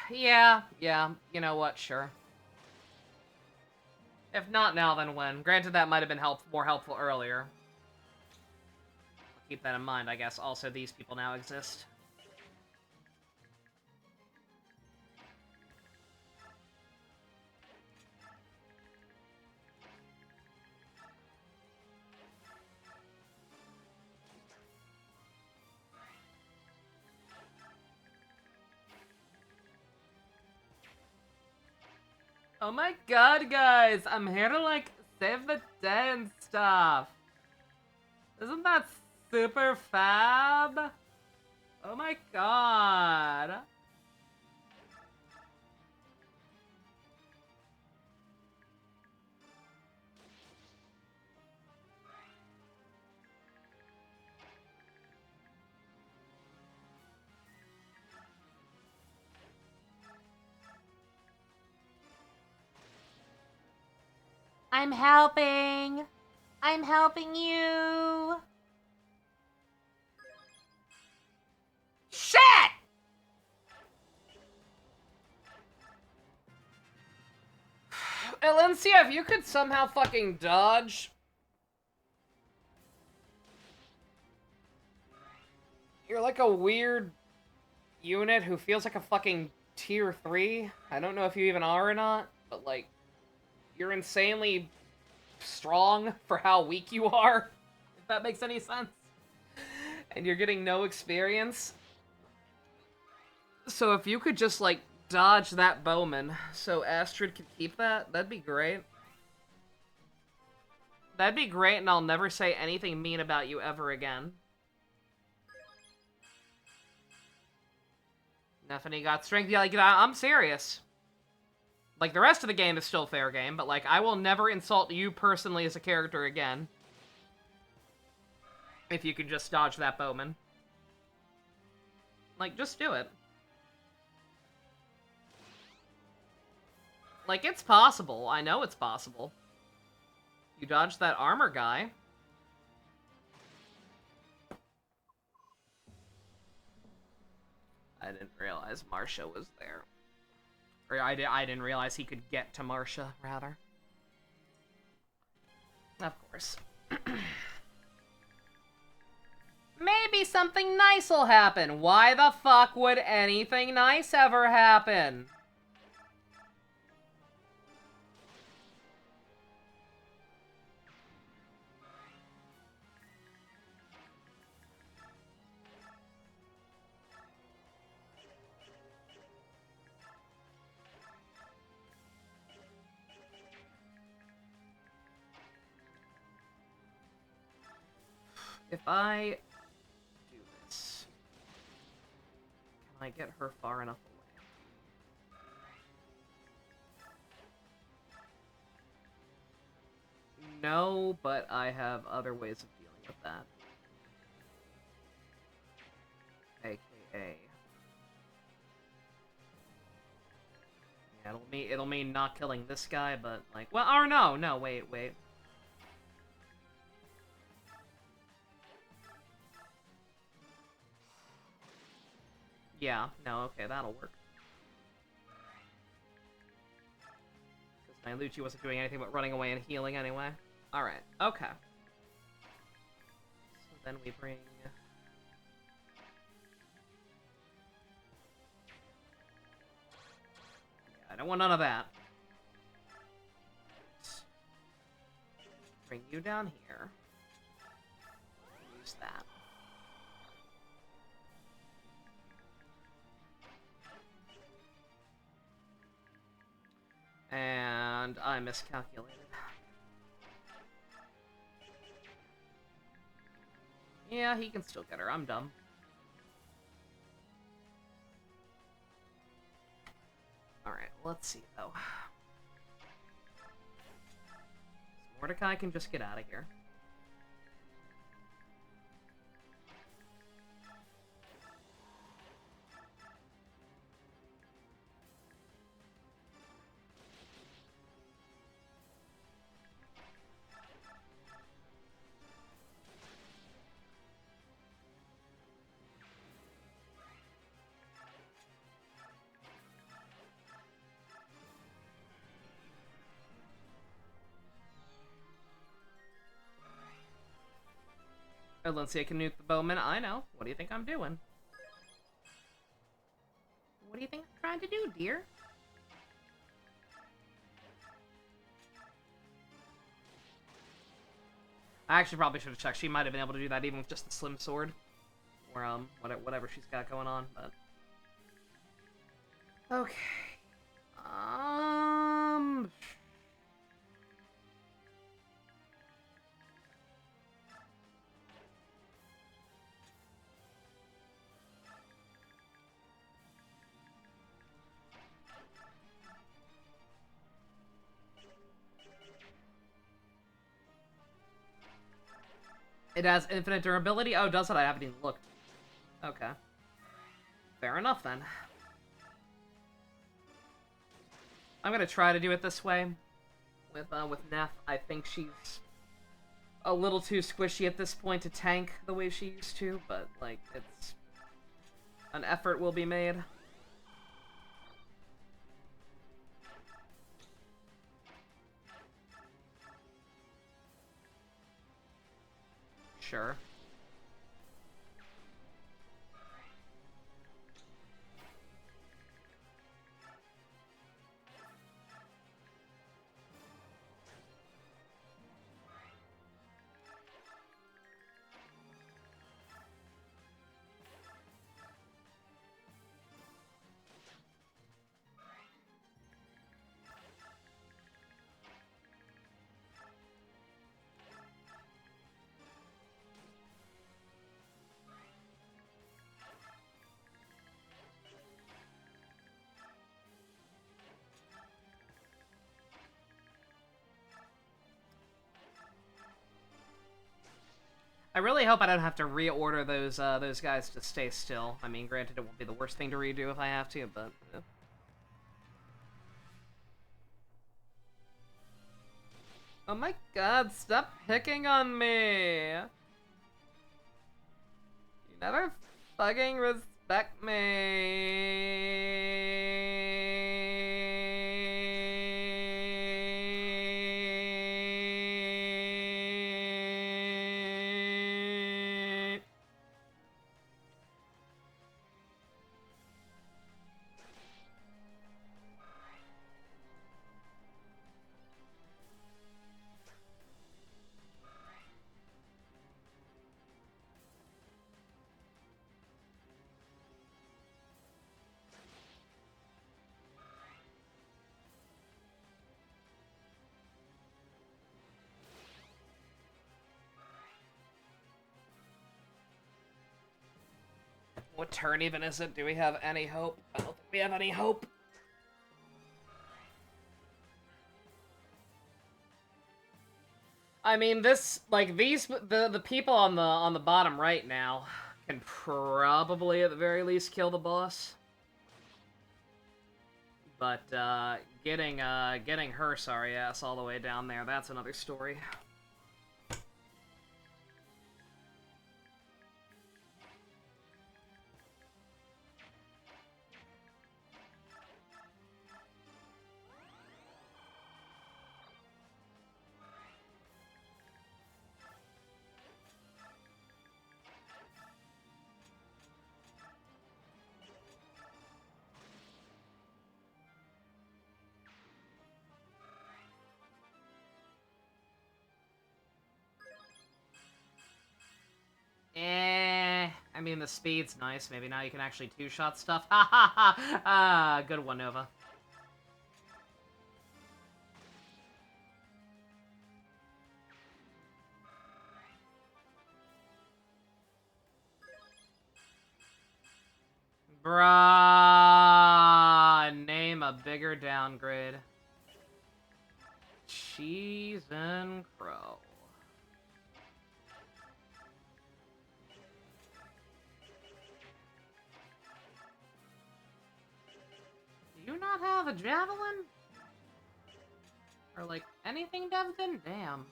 yeah, you know what, sure. If not now, then when? Granted, that might have been more helpful earlier. Keep that in mind, I guess. Also, these people now exist. Oh my god, guys! I'm here to, like, save the day and stuff. Isn't that super fab? Oh my god. I'm helping. I'm helping you. Shit! Alencia, if you could somehow fucking dodge... You're like a weird unit who feels like a fucking tier 3. I don't know if you even are or not, but like... You're insanely strong for how weak you are, if that makes any sense. And you're getting no experience. So if you could just, like, dodge that Bowman so Astrid could keep that, that'd be great. That'd be great, and I'll never say anything mean about you ever again. Neffany got strength. Yeah, like, I'm serious. Like, the rest of the game is still fair game, but, like, I will never insult you personally as a character again. If you could just dodge that Bowman. Like, just do it. Like, it's possible. I know it's possible. You dodged that armor guy. I didn't realize Marcia was there. Or I didn't realize he could get to Marcia, rather. Of course. Maybe something nice will happen. Why the fuck would anything nice ever happen? If I do this, can I get her far enough away? No, but I have other ways of dealing with that. AKA. Yeah, it'll mean not killing this guy, but like, well, or no, wait. Yeah, no, okay, that'll work. Because my Lucci wasn't doing anything but running away and healing anyway. Alright, okay. So then we bring... Yeah, I don't want none of that. Bring you down here. Use that. And I miscalculated. Yeah, he can still get her. I'm dumb. Alright, let's see, though. Mordecai can just get out of here. Oh, let's see, I can nuke the bowman. I know. What do you think I'm doing? What do you think I'm trying to do, dear? I actually probably should have checked. She might have been able to do that even with just the slim sword. Or, whatever she's got going on, but... Okay. It has infinite durability? Oh, does it? I haven't even looked. Okay. Fair enough, then. I'm gonna try to do it this way. With Neff, I think she's a little too squishy at this point to tank the way she used to, but, like, it's... an effort will be made. Sure. I really hope I don't have to reorder those guys to stay still. I mean, granted, it won't be the worst thing to redo if I have to, but... Oh my god, stop picking on me! You never fucking respect me. What turn even is it? Do we have any hope? I don't think we have any hope. I mean, the people on the bottom right now can probably at the very least kill the boss. But getting her sorry ass all the way down there, that's another story. I mean, the speed's nice. Maybe now you can actually two-shot stuff. Ha ha ha! Ah, good one, Nova. Bruh, name a bigger downgrade. Cheese and crow. Do you not have a javelin? Or like anything, Devton? Damn.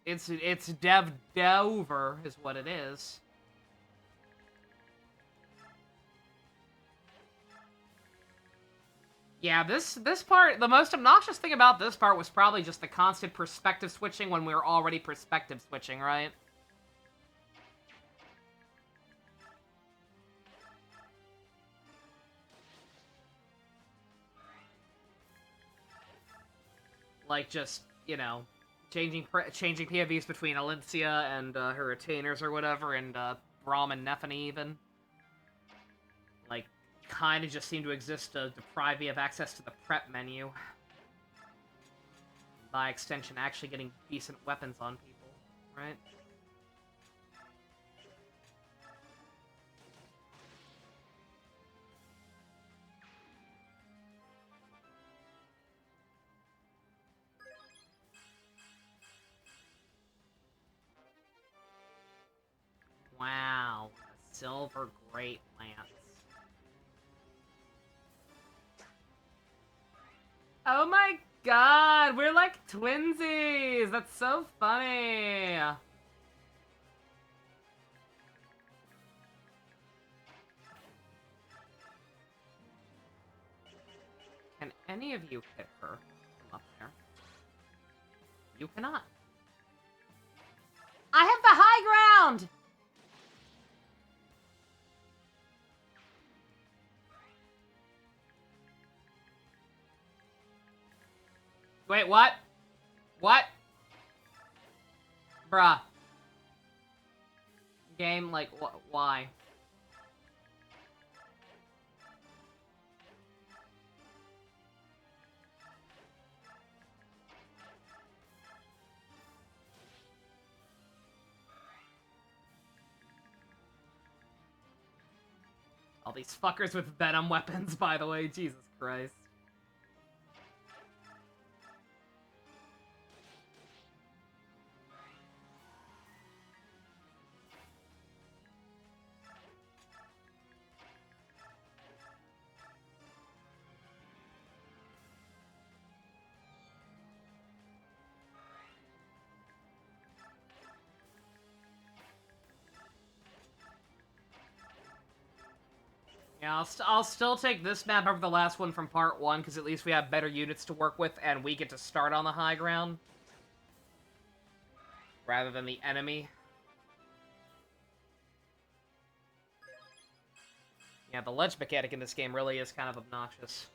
It's Dev Dover is what it is. Yeah, this part, the most obnoxious thing about this part was probably just the constant perspective switching when we were already perspective switching, right? Like just, you know, changing POVs between Alencia and her retainers or whatever, and Braum and Nephany even. Like, kind of just seem to exist to deprive me of access to the prep menu. By extension, actually getting decent weapons on people, right? Wow, a silver great lance. Oh my god, we're like twinsies! That's so funny! Can any of you hit her from up there? You cannot. I have the high ground! Wait, what? What? Bruh. Game, like, why? All these fuckers with venom weapons, by the way, Jesus Christ. Yeah, I'll still take this map over the last one from part 1, because at least we have better units to work with, and we get to start on the high ground. Rather than the enemy. Yeah, the ledge mechanic in this game really is kind of obnoxious.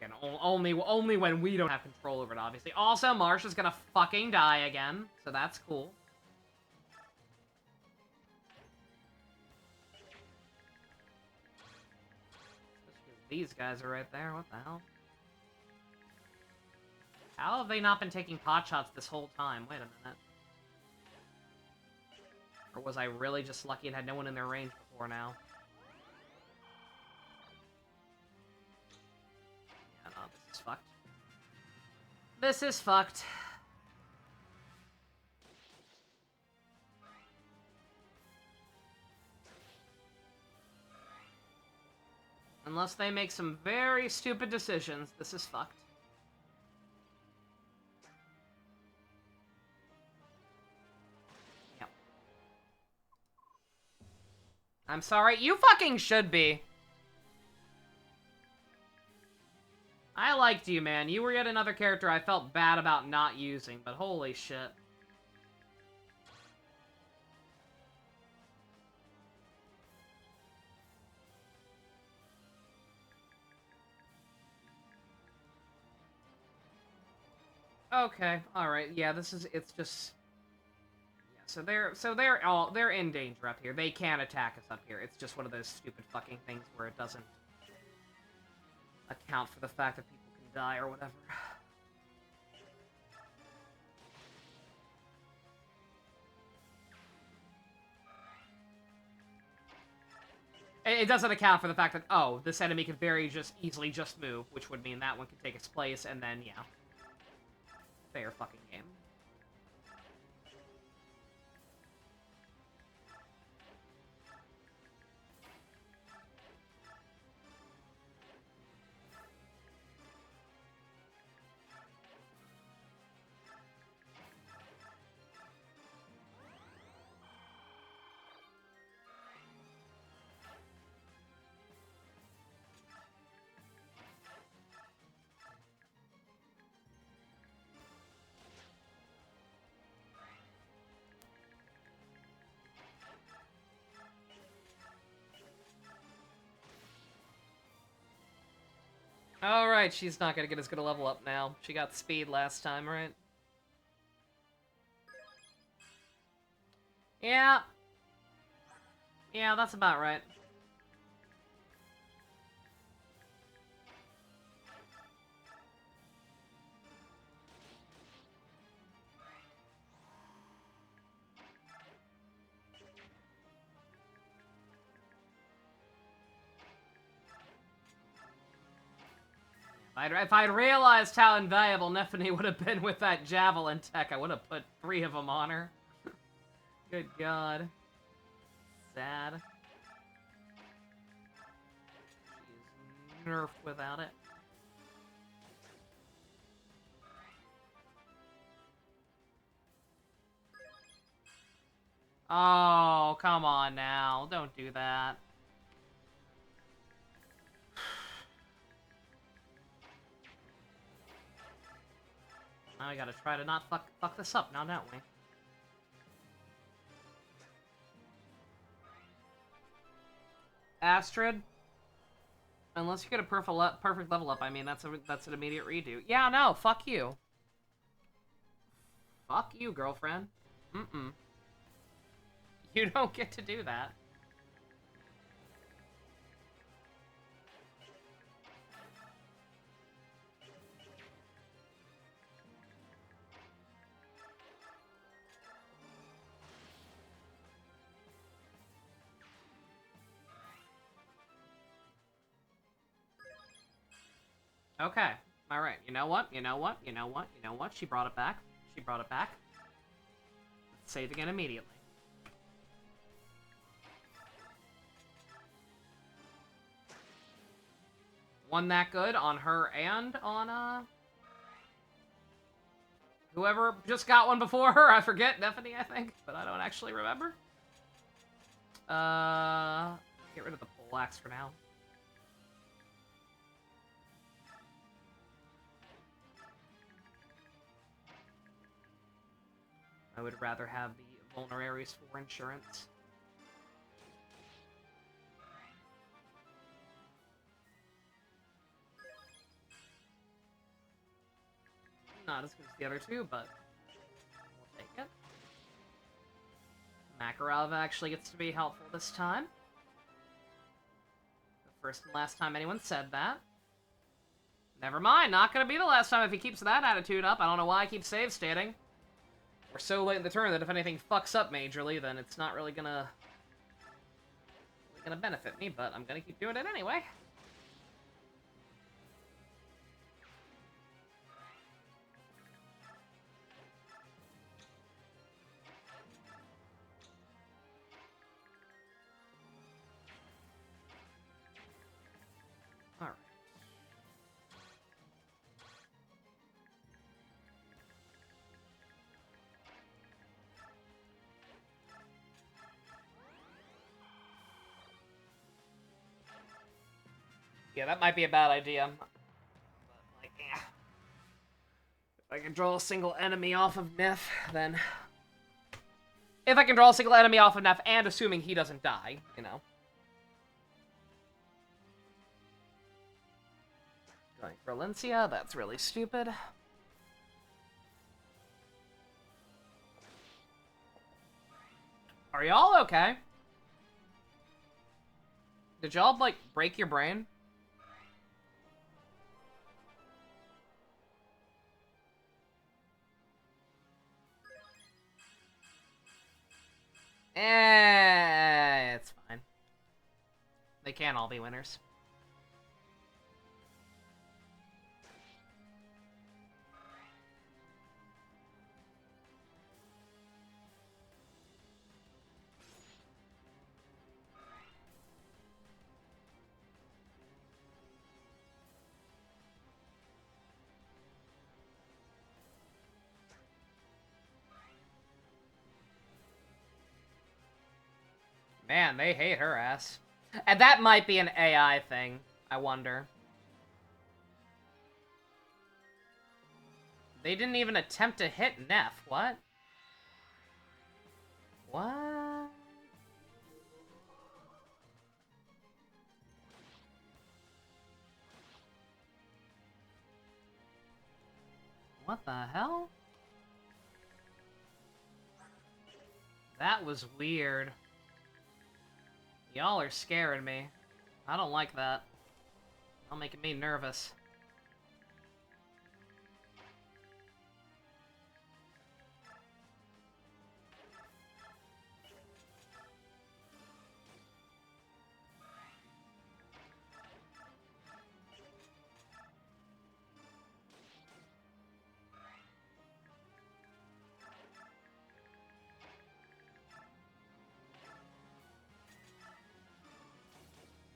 Again, only when we don't have control over it, obviously. Also, Marsh is gonna fucking die again, so that's cool. These guys are right there, what the hell? How have they not been taking pot shots this whole time? Wait a minute. Or was I really just lucky and had no one in their range before now? Yeah, no, this is fucked. This is fucked. Unless they make some very stupid decisions, this is fucked. Yep. I'm sorry, you fucking should be. I liked you, man. You were yet another character I felt bad about not using, but holy shit. Okay, alright, yeah, it's just... Yeah, they're in danger up here. They can attack us up here. It's just one of those stupid fucking things where it doesn't account for the fact that people can die or whatever. It doesn't account for the fact that, oh, this enemy can very easily just move, which would mean that one can take its place, and then, yeah. Fair fucking game. Alright, she's not gonna get as good a level up now. She got speed last time, right? Yeah. Yeah, that's about right. If I'd realized how invaluable Nephany would have been with that javelin tech, I would have put 3 of them on her. Good god. Sad. She's nerfed without it. Oh, come on now. Don't do that. Now we gotta try to not fuck this up now, don't we? Astrid? Unless you get a perfect level up, I mean, that's an immediate redo. Yeah, no, fuck you. Fuck you, girlfriend. Mm-mm. You don't get to do that. Okay. Alright, you know what? She brought it back. Let's say it again immediately. One that good on her and on, whoever just got one before her. I forget, Nephany, I think, but I don't actually remember. Get rid of the poleaxe for now. I would rather have the vulneraries for insurance. Not as good as the other two, but we'll take it. Makarov actually gets to be helpful this time. The first and last time anyone said that. Never mind, not gonna be the last time if he keeps that attitude up. I don't know why I keep save stating. We're so late in the turn that if anything fucks up majorly, then it's not really gonna benefit me, but I'm gonna keep doing it anyway. Alright. Yeah, that might be a bad idea. But, like, yeah. If I can draw a single enemy off of Neff, then... If I can draw a single enemy off of Neff, and assuming he doesn't die, you know. Going for Valencia, that's really stupid. Are y'all okay? Did y'all, like, break your brain? It's fine. They can't all be winners. Man, they hate her ass. And that might be an AI thing, I wonder. They didn't even attempt to hit Neff. What? What? What the hell? That was weird. Y'all are scaring me. I don't like that. Y'all making me nervous.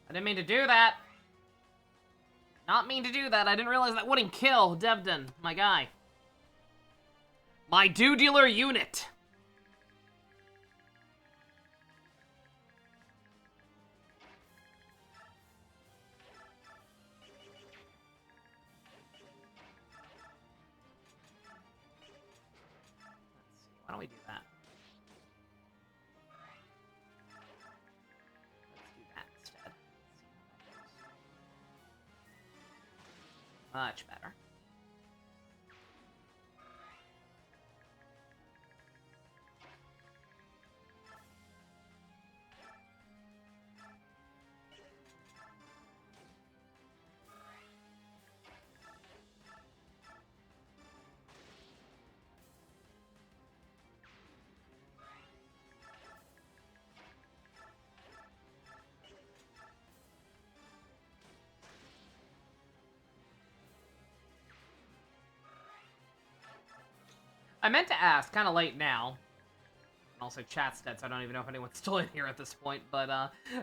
I didn't mean to do that. Not mean to do that. I didn't realize that wouldn't kill Devden, my guy. My do-dealer unit. Let's see. Why don't we do that? Much better. I meant to ask, kind of late now. Also, chat's dead, so I don't even know if anyone's still in here at this point. But,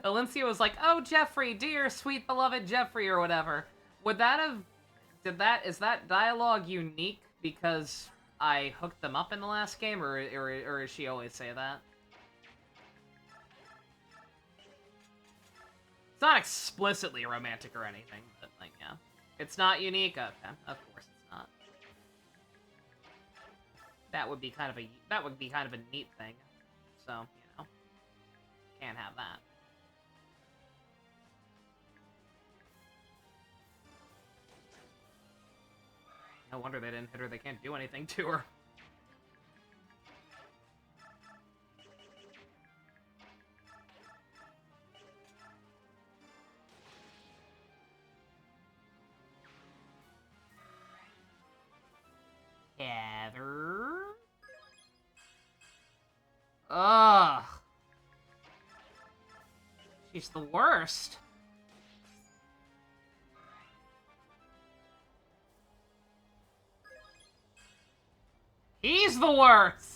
Alencia was like, "Oh, Jeffrey, dear, sweet, beloved Jeffrey," or whatever. Would that have... Is that dialogue unique because I hooked them up in the last game, or does she always say that? It's not explicitly romantic or anything, but, like, yeah. It's not unique? Okay, of course it's not. That would be kind of a neat thing. So, you know. Can't have that. No wonder they didn't hit her. They can't do anything to her. Heather? Ugh. She's the worst. He's the worst!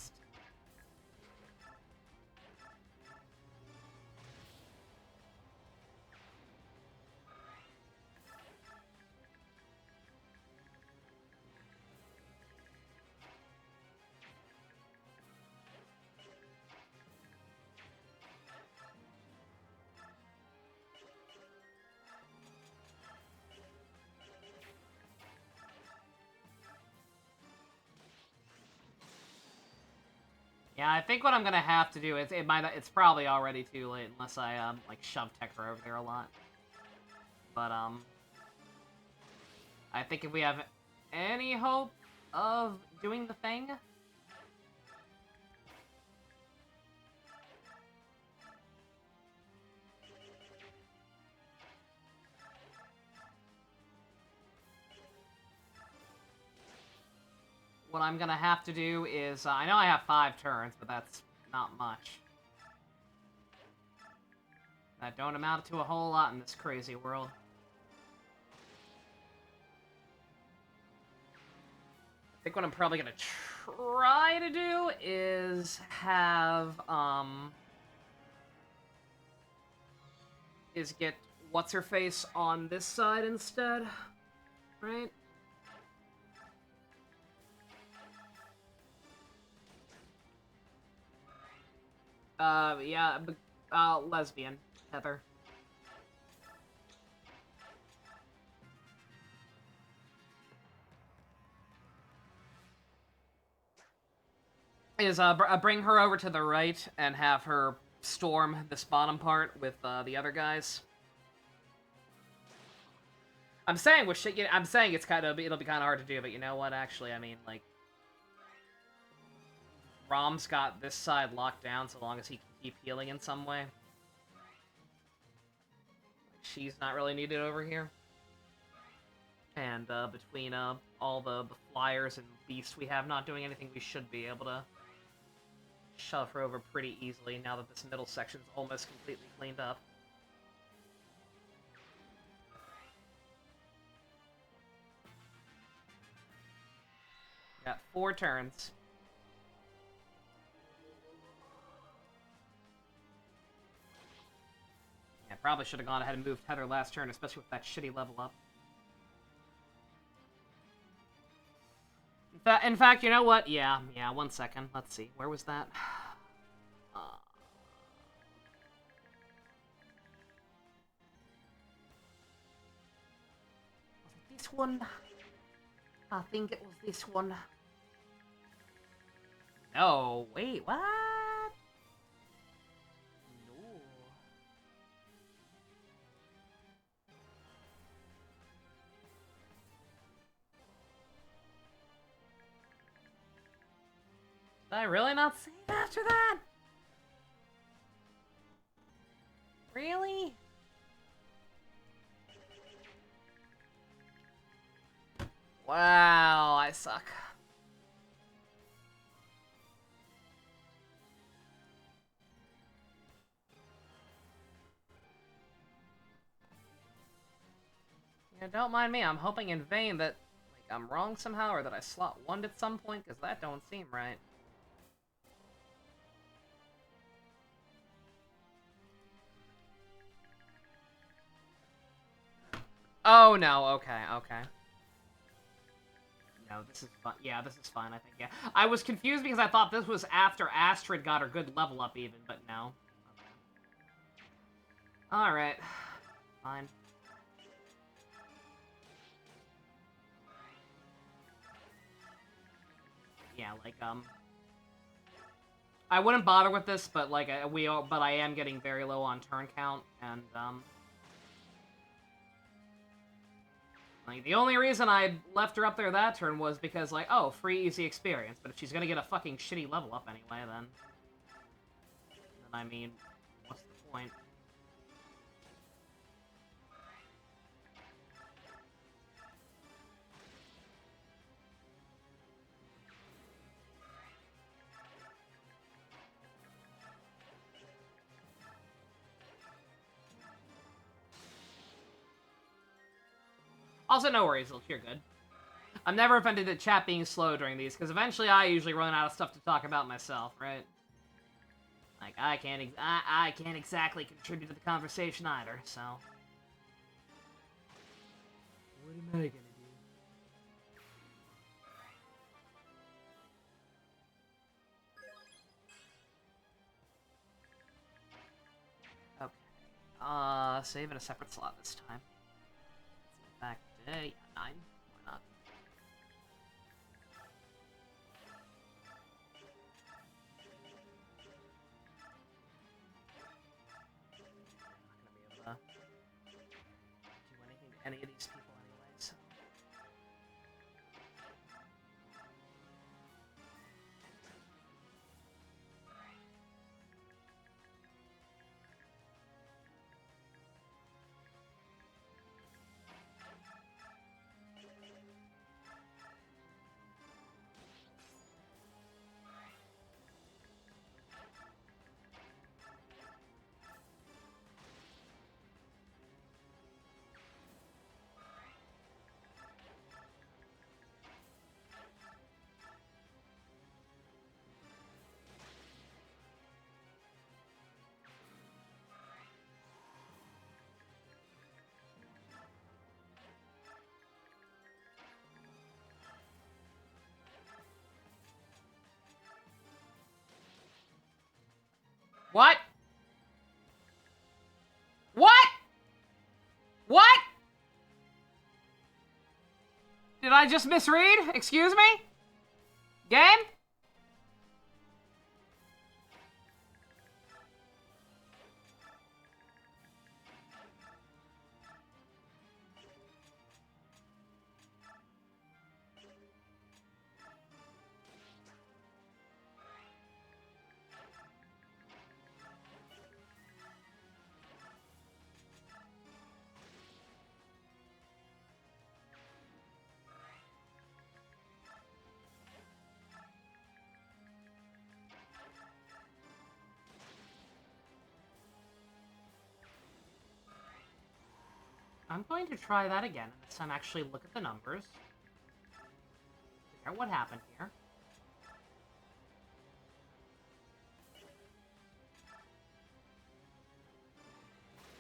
Yeah, I think what I'm gonna have to do is it's probably already too late unless I like shove Tekra over there a lot. But I think if we have any hope of doing the thing, what I'm gonna have to do is, I know I have 5 turns, but that's not much. That don't amount to a whole lot in this crazy world. I think what I'm probably gonna try to do is have, is get What's-Her-Face on this side instead, right? Yeah, lesbian, Heather. Is, bring her over to the right and have her storm this bottom part with, the other guys. I'm saying I'm saying it'll be kind of hard to do, but you know what, actually, I mean, like, Rom's got this side locked down so long as he can keep healing in some way. She's not really needed over here. And between all the flyers and beasts we have not doing anything, we should be able to shove her over pretty easily now that this middle section's almost completely cleaned up. Got 4 turns. Yeah, probably should have gone ahead and moved Heather last turn, especially with that shitty level up. In fact, you know what? Yeah, 1 second. Let's see. Where was that? Was it this one? I think it was this one. No, wait, what? No. Did I really not save after that? Really? Wow, I suck. Yeah, don't mind me, I'm hoping in vain that, like, I'm wrong somehow, or that I slot 1 at some point, because that don't seem right. Oh, no, okay. No, this is fine. Yeah, this is fine, I think, yeah. I was confused because I thought this was after Astrid got her good level up even, but no. Okay. Alright. fine. Yeah, like, I wouldn't bother with this, but, like, but I am getting very low on turn count, and, like, the only reason I left her up there that turn was because, like, oh, free easy experience, but if she's gonna get a fucking shitty level up anyway, then I mean, what's the point? Also, no worries, Ilch, you're good. I'm never offended at chat being slow during these, because eventually I usually run out of stuff to talk about myself, right? Like, I can't exactly contribute to the conversation either, so... What am I gonna do? Okay. Save in a separate slot this time. Back to, yeah, 9. Why not? I'm not gonna be able to do anything to any of these people anyway, so... What? What? What? Did I just misread? Excuse me? Game? I'm going to try that again, and this time actually look at the numbers. Figure out what happened here.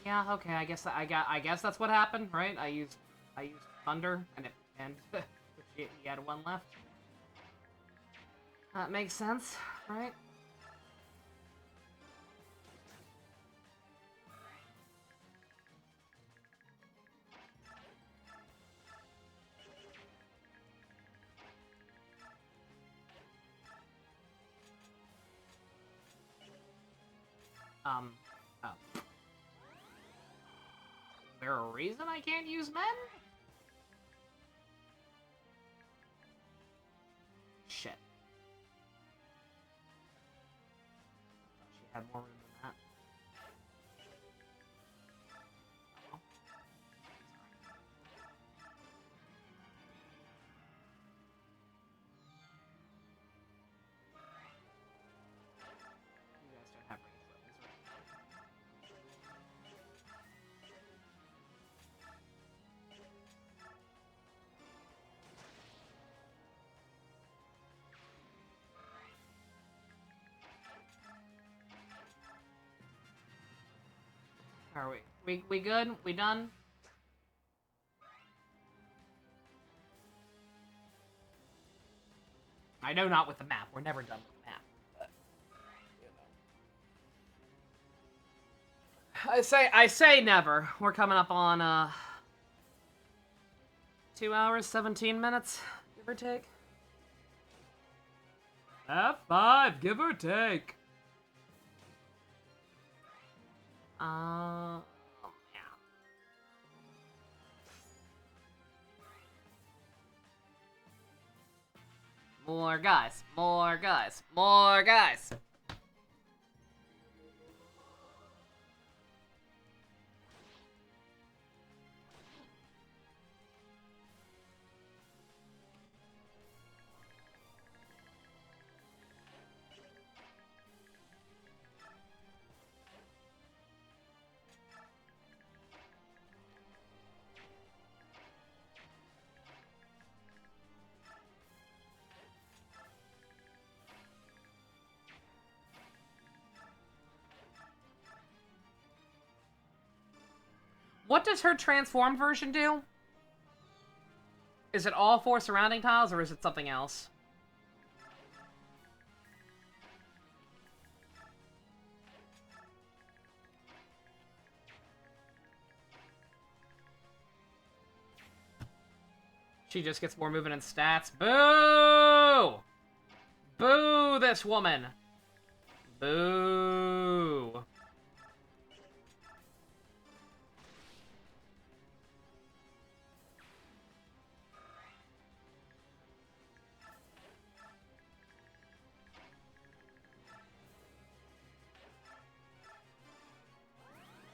Yeah, okay, I guess that's what happened, right? I used thunder and he had one left. That makes sense, right? Oh. Is there a reason I can't use men? Shit. She had more room than that. Oh. You guys don't have range weapons, right? Are we good? We done? I know not with the map. We're never done with the map. But, I say never. We're coming up on 2 hours, 17 minutes, give or take. F5, give or take. Yeah. More guys, more guys, more guys. What does her transformed version do? Is it all 4 surrounding tiles, or is it something else? She just gets more movement and stats. Boo! Boo this woman! Boo!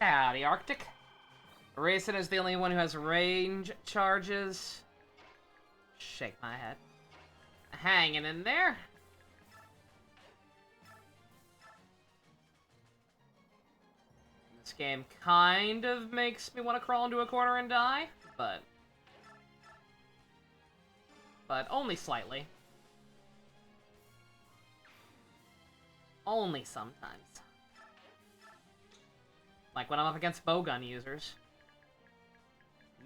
Howdy, Arctic. Racing is the only one who has range charges. Shake my head. Hanging in there. This game kind of makes me want to crawl into a corner and die, but only slightly. Only sometimes. Like when I'm up against bowgun users.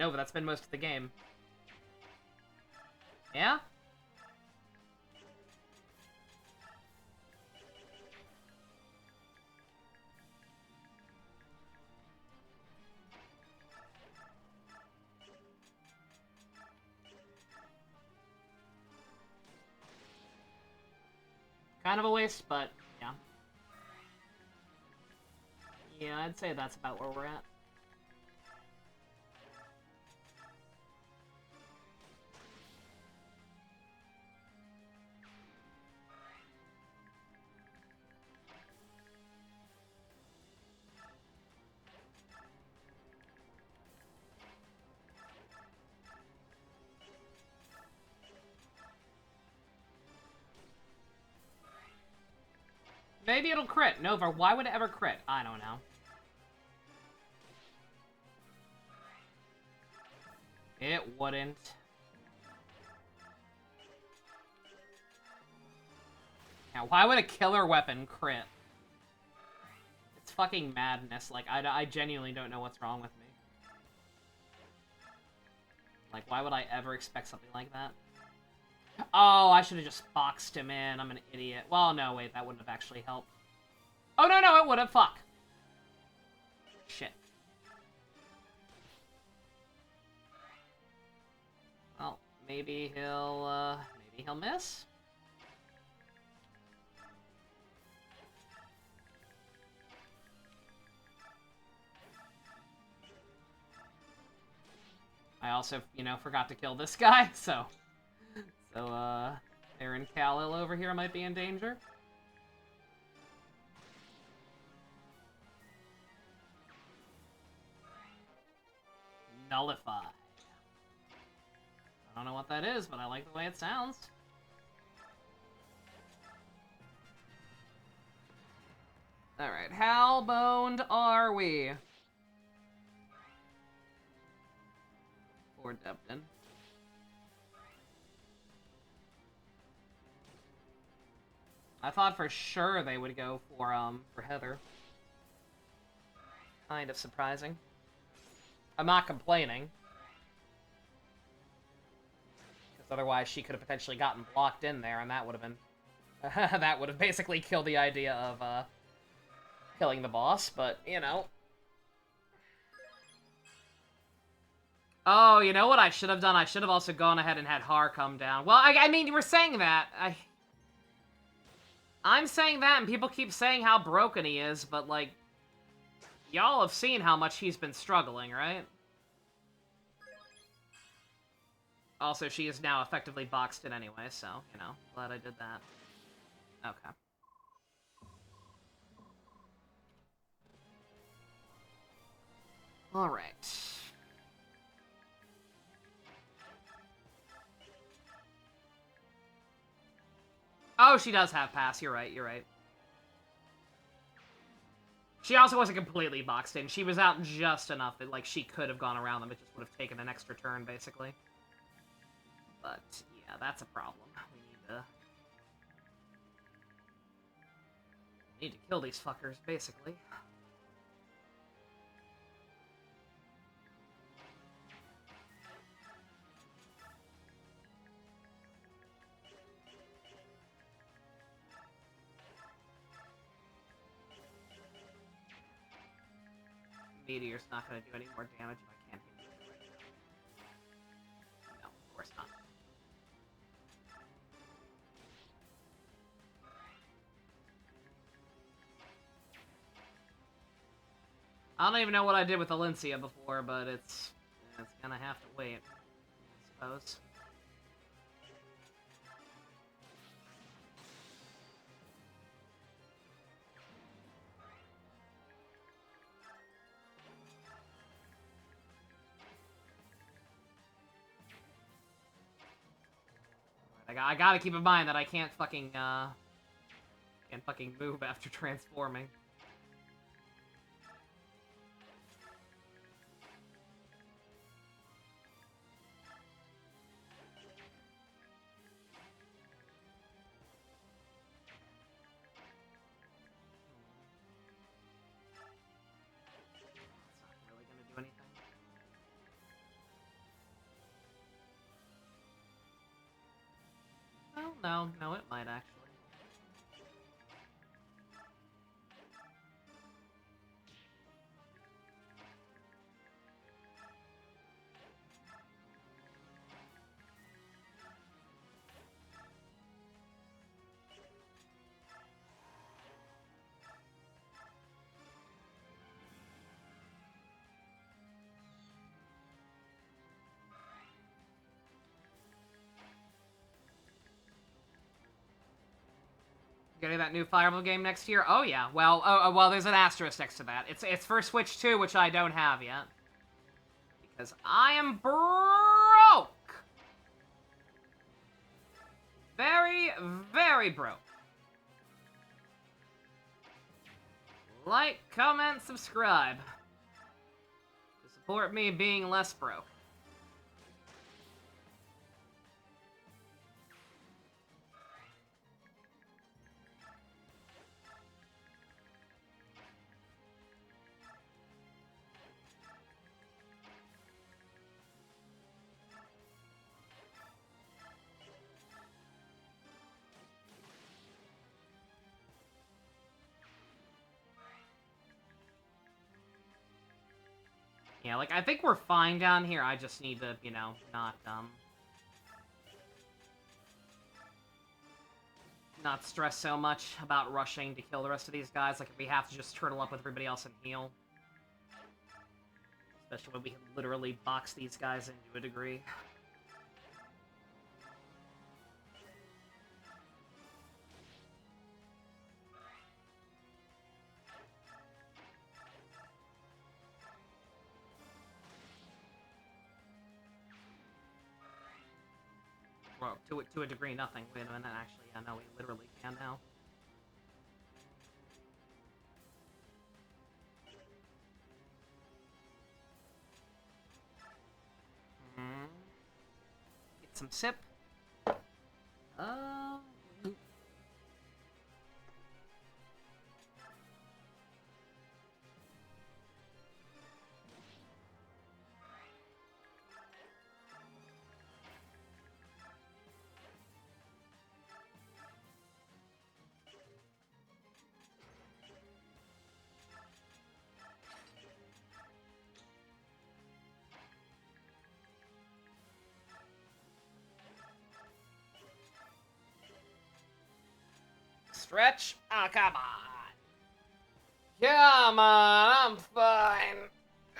No, but that's been most of the game. Yeah? Kind of a waste, but yeah. Yeah, I'd say that's about where we're at. Maybe it'll crit. Nova, why would it ever crit? I don't know. It wouldn't. Now, why would a killer weapon crit? It's fucking madness. Like, I genuinely don't know what's wrong with me. Like, why would I ever expect something like that? Oh, I should have just boxed him in. I'm an idiot. Well, no, wait, that wouldn't have actually helped. Oh, no, it would have. Fuck. Shit. Well, maybe he'll miss? I also, forgot to kill this guy, so Aaron Kal-El over here might be in danger. Nullify. I don't know what that is, but I like the way it sounds. Alright, how boned are we? For Debden. I thought for sure they would go for Heather. Kind of surprising. I'm not complaining. Because otherwise she could have potentially gotten blocked in there, and that would have been... that would have basically killed the idea of, killing the boss, but, Oh, you know what I should have done? I should have also gone ahead and had Har come down. Well, I mean, you were saying that. I'm saying that, and people keep saying how broken he is, but, like, y'all have seen how much he's been struggling, right? Also, she is now effectively boxed in anyway, so, you know, glad I did that. Okay. Alright. Oh, she does have pass. You're right, you're right. She also wasn't completely boxed in. She was out just enough that, like, she could have gone around them. It just would have taken an extra turn, basically. But, yeah, that's a problem. We need to kill these fuckers, basically. Meteor's not going to do any more damage if I can't hit it right now. No, of course not. I don't even know what I did with Alencia before, but it's gonna have to wait, I suppose. I gotta keep in mind that I can't fucking move after transforming. It's not really gonna do anything. Oh, no, it might actually. Getting that new Fire Emblem game next year? Oh yeah. Well, well, there's an asterisk next to that. It's for Switch 2, which I don't have yet. Because I am broke! Very, very broke. Like, comment, subscribe. To support me being less broke. Yeah, like, I think we're fine down here. I just need to, you know, not stress so much about rushing to kill the rest of these guys. Like, if we have to just turtle up with everybody else and heal. Especially when we can literally box these guys in to a degree. Well, to a degree, nothing. Wait a minute, actually, yeah, no, we literally can now. Get some sip. Uh... stretch. Oh, come on. Come on, I'm fine.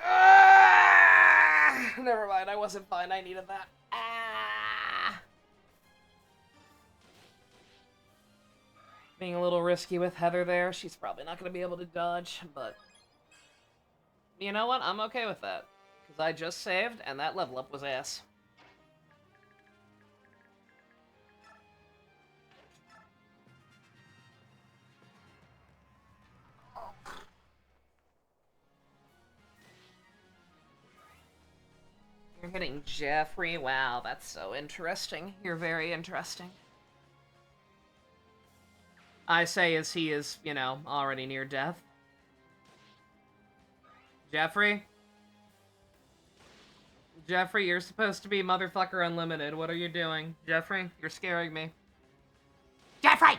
Ah! Never mind, I wasn't fine. I needed that. Ah! Being a little risky with Heather there. She's probably not going to be able to dodge, but... You know what? I'm okay with that. Because I just saved, and that level up was ass. You're hitting Jeffrey? Wow, that's so interesting. You're very interesting. I say as he is, you know, already near death. Jeffrey? Jeffrey, you're supposed to be Motherfucker Unlimited. What are you doing? Jeffrey, you're scaring me. Jeffrey!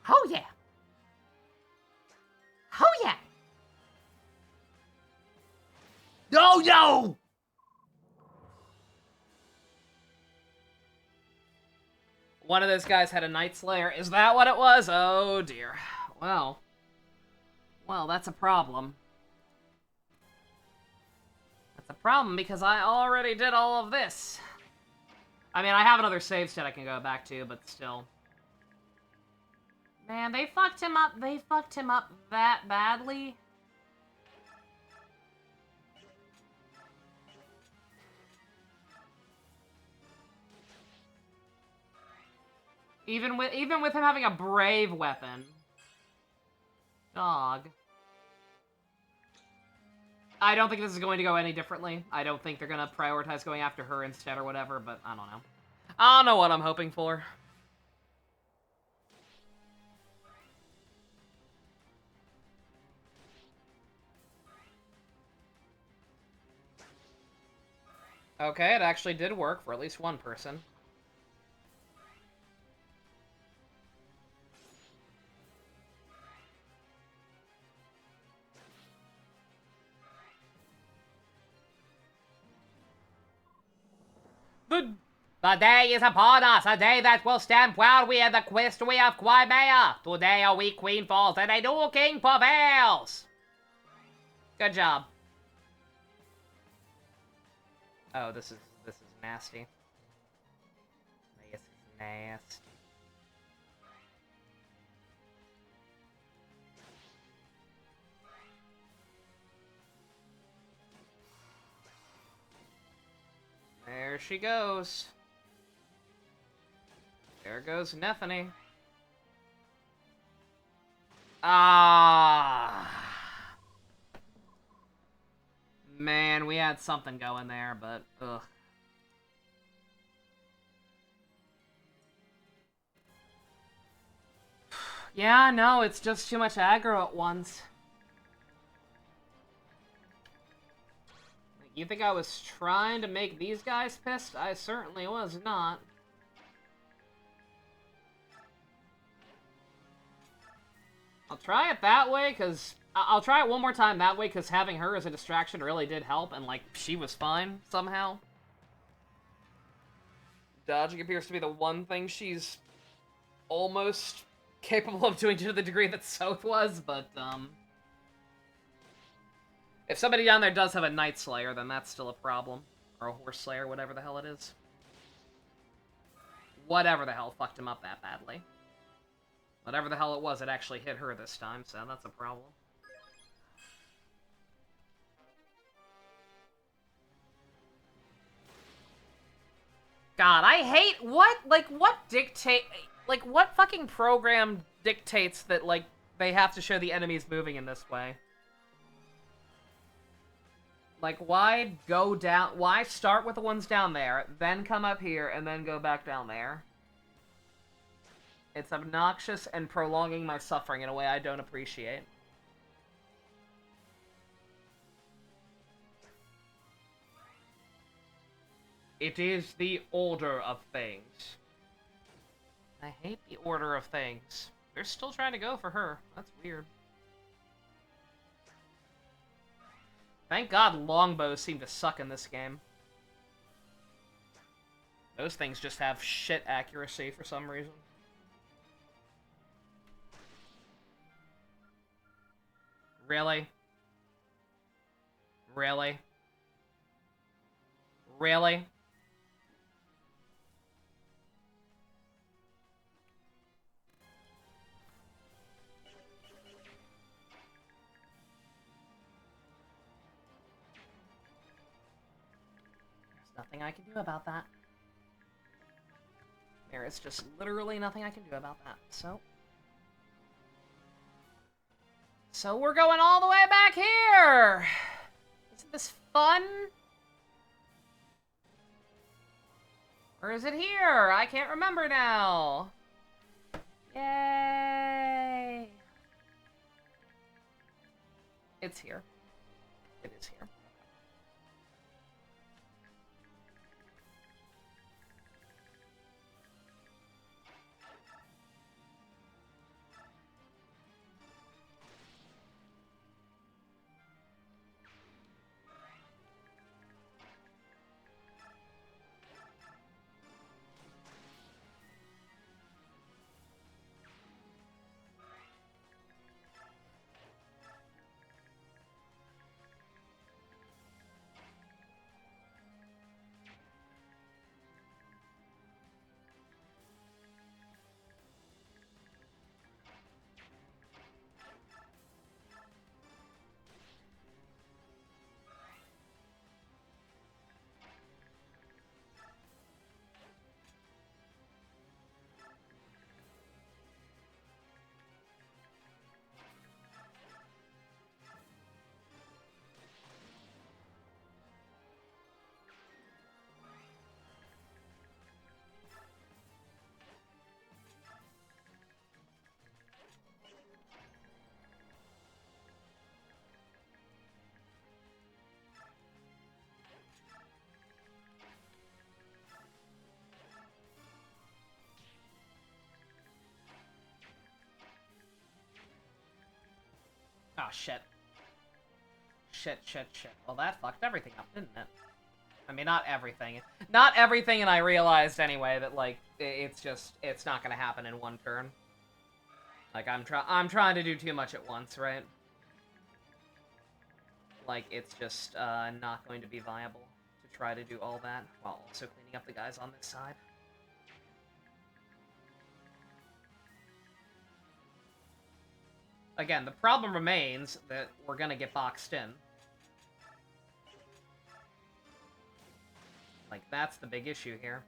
Oh yeah! Oh yeah! No, no! One of those guys had a Night Slayer. Is that what it was? Oh dear. Well, that's a problem. That's a problem because I already did all of this. I mean, I have another save state I can go back to, but still. Man, they fucked him up. They fucked him up that badly. Even with him having a brave weapon. Dog. I don't think this is going to go any differently. I don't think they're going to prioritize going after her instead or whatever, but I don't know. I don't know what I'm hoping for. Okay, it actually did work for at least one person. The day is upon us, a day that will stand proudly in the history of Crimea. Today a weak queen falls and a new king prevails. Good job. Oh, this is nasty. This is nasty. There she goes. There goes Nethany. Ah. Man, we had something going there, but ugh. Yeah, no, it's just too much aggro at once. You think I was trying to make these guys pissed? I certainly was not. I'll try it that way, because... I'll try it one more time that way, because having her as a distraction really did help, and, like, she was fine, somehow. Dodging appears to be the one thing she's almost capable of doing to the degree that South was, but, if somebody down there does have a Night Slayer, then that's still a problem. Or a Horse Slayer, whatever the hell it is. Whatever the hell fucked him up that badly. Whatever the hell it was, it actually hit her this time, so that's a problem. God, I hate what fucking program dictates that, like, they have to show the enemies moving in this way? Like, why go down, why start with the ones down there, then come up here, and then go back down there? It's obnoxious and prolonging my suffering in a way I don't appreciate. It is the order of things. I hate the order of things. They're still trying to go for her. That's weird. Thank God longbows seem to suck in this game. Those things just have shit accuracy for some reason. Really? Really? Really? There's nothing I can do about that. There is just literally nothing I can do about that, so... So we're going all the way back here! Isn't this fun? Or is it here? I can't remember now. Yay! It's here. It is here. Oh, shit. Shit. Well, that fucked everything up, didn't it? I mean, not everything. Not everything, and I realized anyway that, like, it's not gonna happen in one turn. Like, I'm trying to do too much at once, right? Like, it's just, not going to be viable to try to do all that, while also cleaning up the guys on this side. Again, the problem remains that we're gonna get boxed in. Like, that's the big issue here.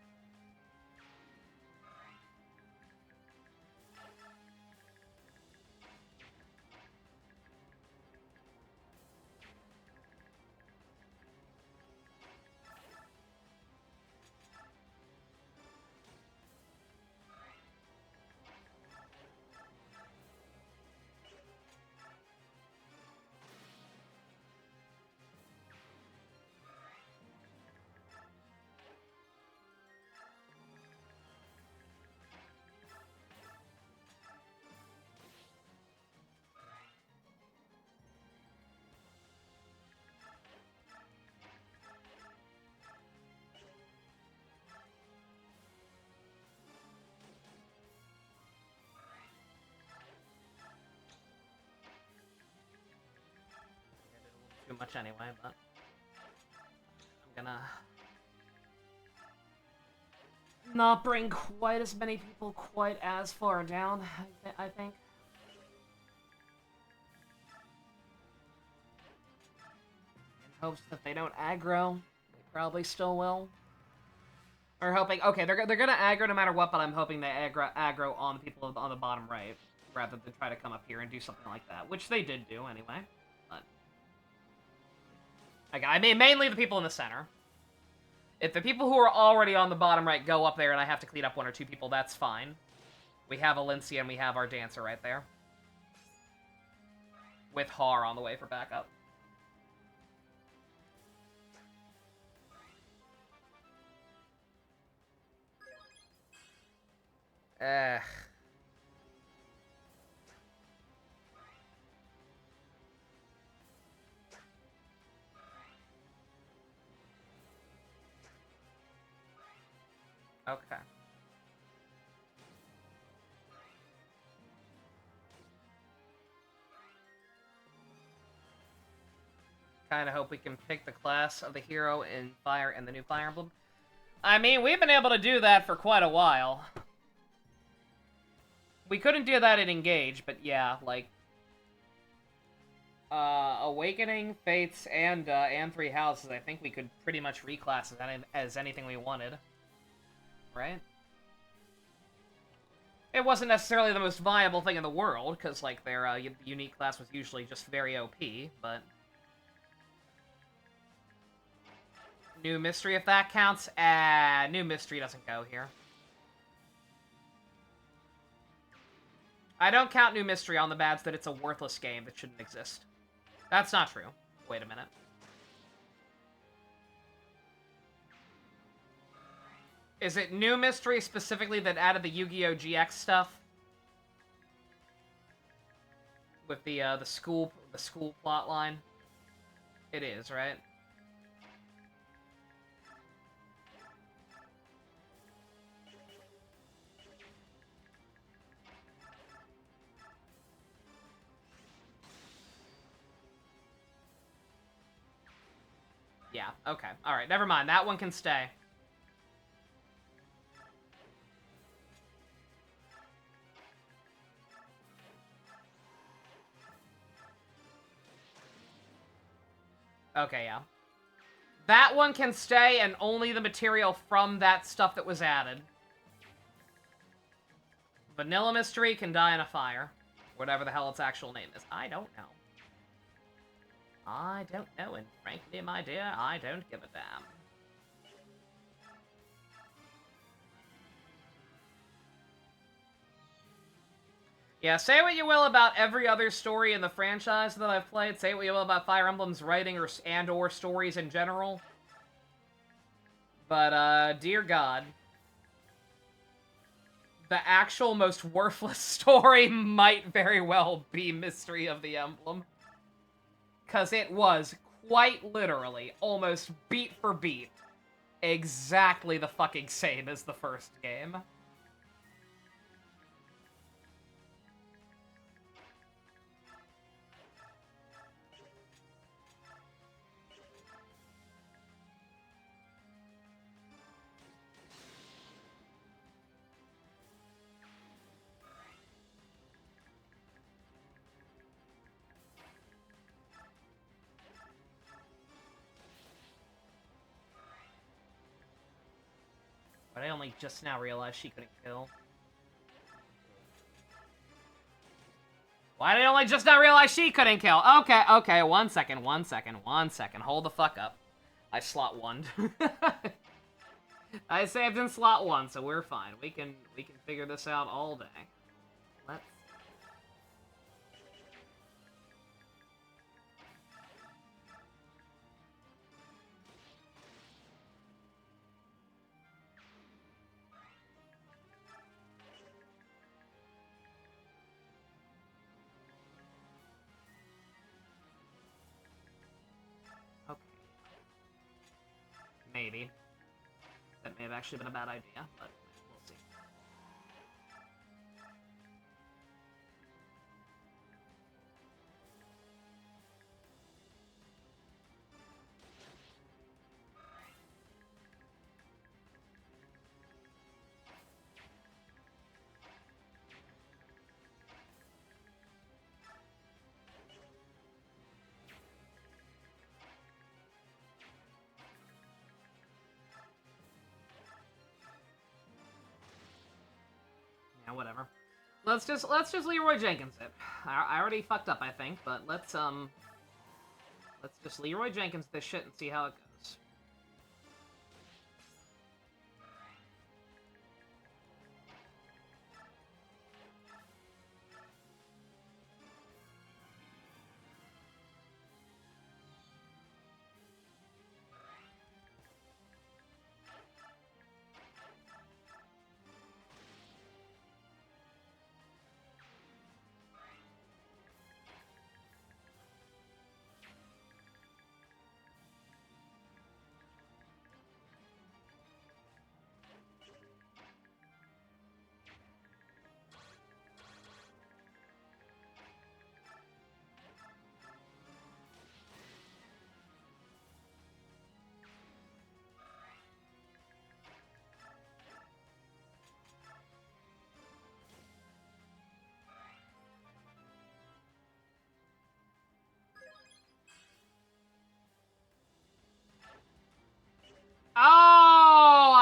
Too much anyway, but I'm gonna not bring quite as many people quite as far down, I think. In hopes that they don't aggro. They probably still will. Or hoping, okay, they're gonna aggro no matter what, but I'm hoping they aggro on the people on the bottom right, rather than try to come up here and do something like that, which they did do anyway. But I mean, mainly the people in the center. If the people who are already on the bottom right go up there and I have to clean up one or two people, that's fine. We have Alencia and we have our dancer right there. With Har on the way for backup. Okay. Kind of hope we can pick the class of the hero in Fire and the new Fire Emblem. I mean, we've been able to do that for quite a while. We couldn't do that in Engage, but yeah, like... Awakening, Fates, and Three Houses, I think we could pretty much reclass as anything we wanted. Right? It wasn't necessarily the most viable thing in the world, because, like, their unique class was usually just very OP, but... New Mystery, if that counts? New Mystery doesn't go here. I don't count New Mystery on the bads that it's a worthless game that shouldn't exist. That's not true. Wait a minute. Is it New Mystery specifically that added the Yu-Gi-Oh! GX stuff? With the school plot line? It is, right? Yeah, okay. Alright, never mind. That one can stay. Okay, yeah. That one can stay, and only the material from that stuff that was added. Vanilla Mystery can die in a fire. Whatever the hell its actual name is. I don't know. I don't know, and frankly, my dear, I don't give a damn. Yeah, say what you will about every other story in the franchise that I've played. Say what you will about Fire Emblem's writing or stories in general. But, dear God. The actual most worthless story might very well be Mystery of the Emblem. Because it was, quite literally, almost beat for beat, exactly the fucking same as the first game. But I only just now realized she couldn't kill. Why did I only just now realize she couldn't kill? Okay, one second. Hold the fuck up. I slot one. I saved in slot 1, so we're fine. We can figure this out all day. Let's... Okay. Maybe. That may have actually been a bad idea, but we'll see. Yeah, whatever. Let's just Leroy Jenkins it. I already fucked up, I think, but let's just Leroy Jenkins this shit and see how it goes.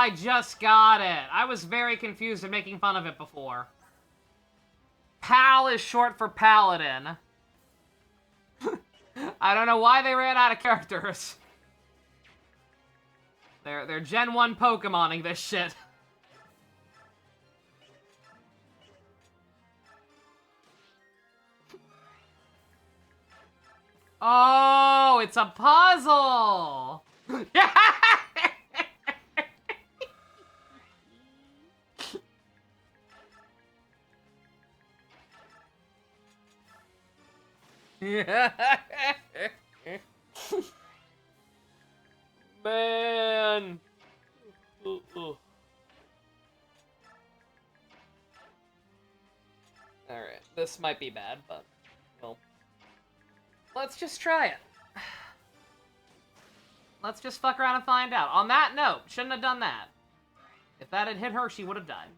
I just got it. I was very confused and making fun of it before. PAL is short for Paladin. I don't know why they ran out of characters. They're Gen 1 Pokemoning this shit. Oh, it's a puzzle! Man. Alright, this might be bad, but, well, let's just try it. Let's just fuck around and find out. On that note, shouldn't have done that. If that had hit her, she would have died.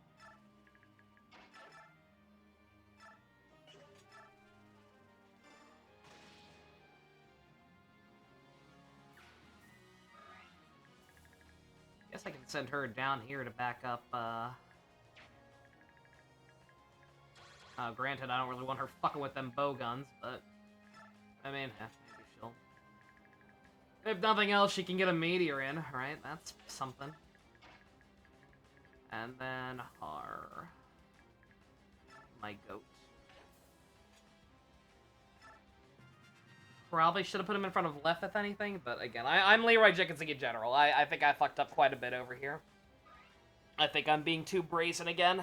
Guess I can send her down here to back up, granted, I don't really want her fucking with them bow guns, but... I mean, maybe she'll... If nothing else, she can get a meteor in, right? That's something. And then her... My goat. Probably should have put him in front of Lef, if anything, but again, I'm Leroy Jenkins in general. I think I fucked up quite a bit over here. I think I'm being too brazen again.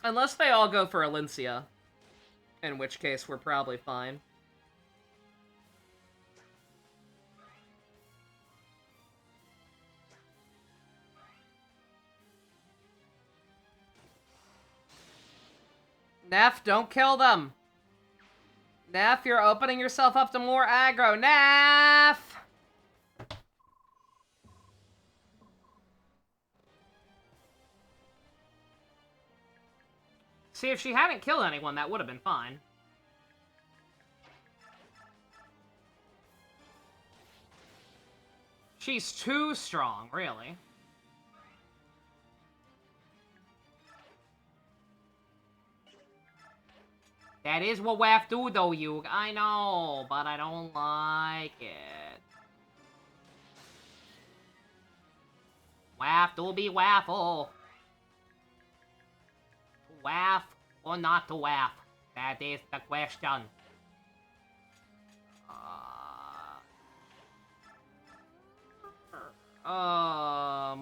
Unless they all go for Alencia. In which case, we're probably fine. Neff, don't kill them! Neff, you're opening yourself up to more aggro. Neff! See, if she hadn't killed anyone, that would have been fine. She's too strong, really. That is what we have to do, though, Yug. I know, but I don't like it. Waff to be waffle. Waff or not to waff? That is the question.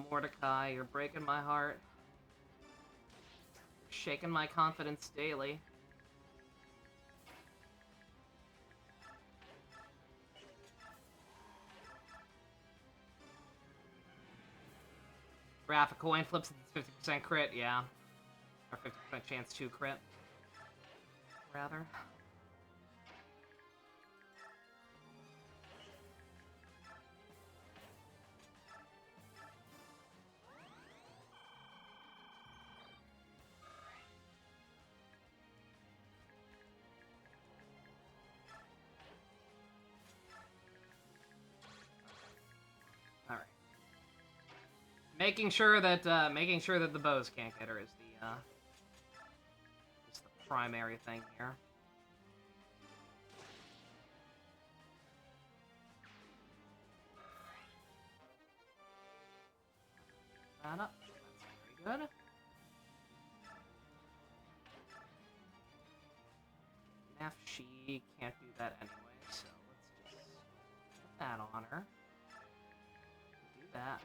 Mordecai, you're breaking my heart. Shaking my confidence daily. Raph, a coin flips, it's 50% crit, yeah. Or 50% chance to crit. Rather. Alright. Making sure that the bows can't get her is the primary thing here. That up. That's very good. Now she can't do that anyway, so let's just put that on her. Do that.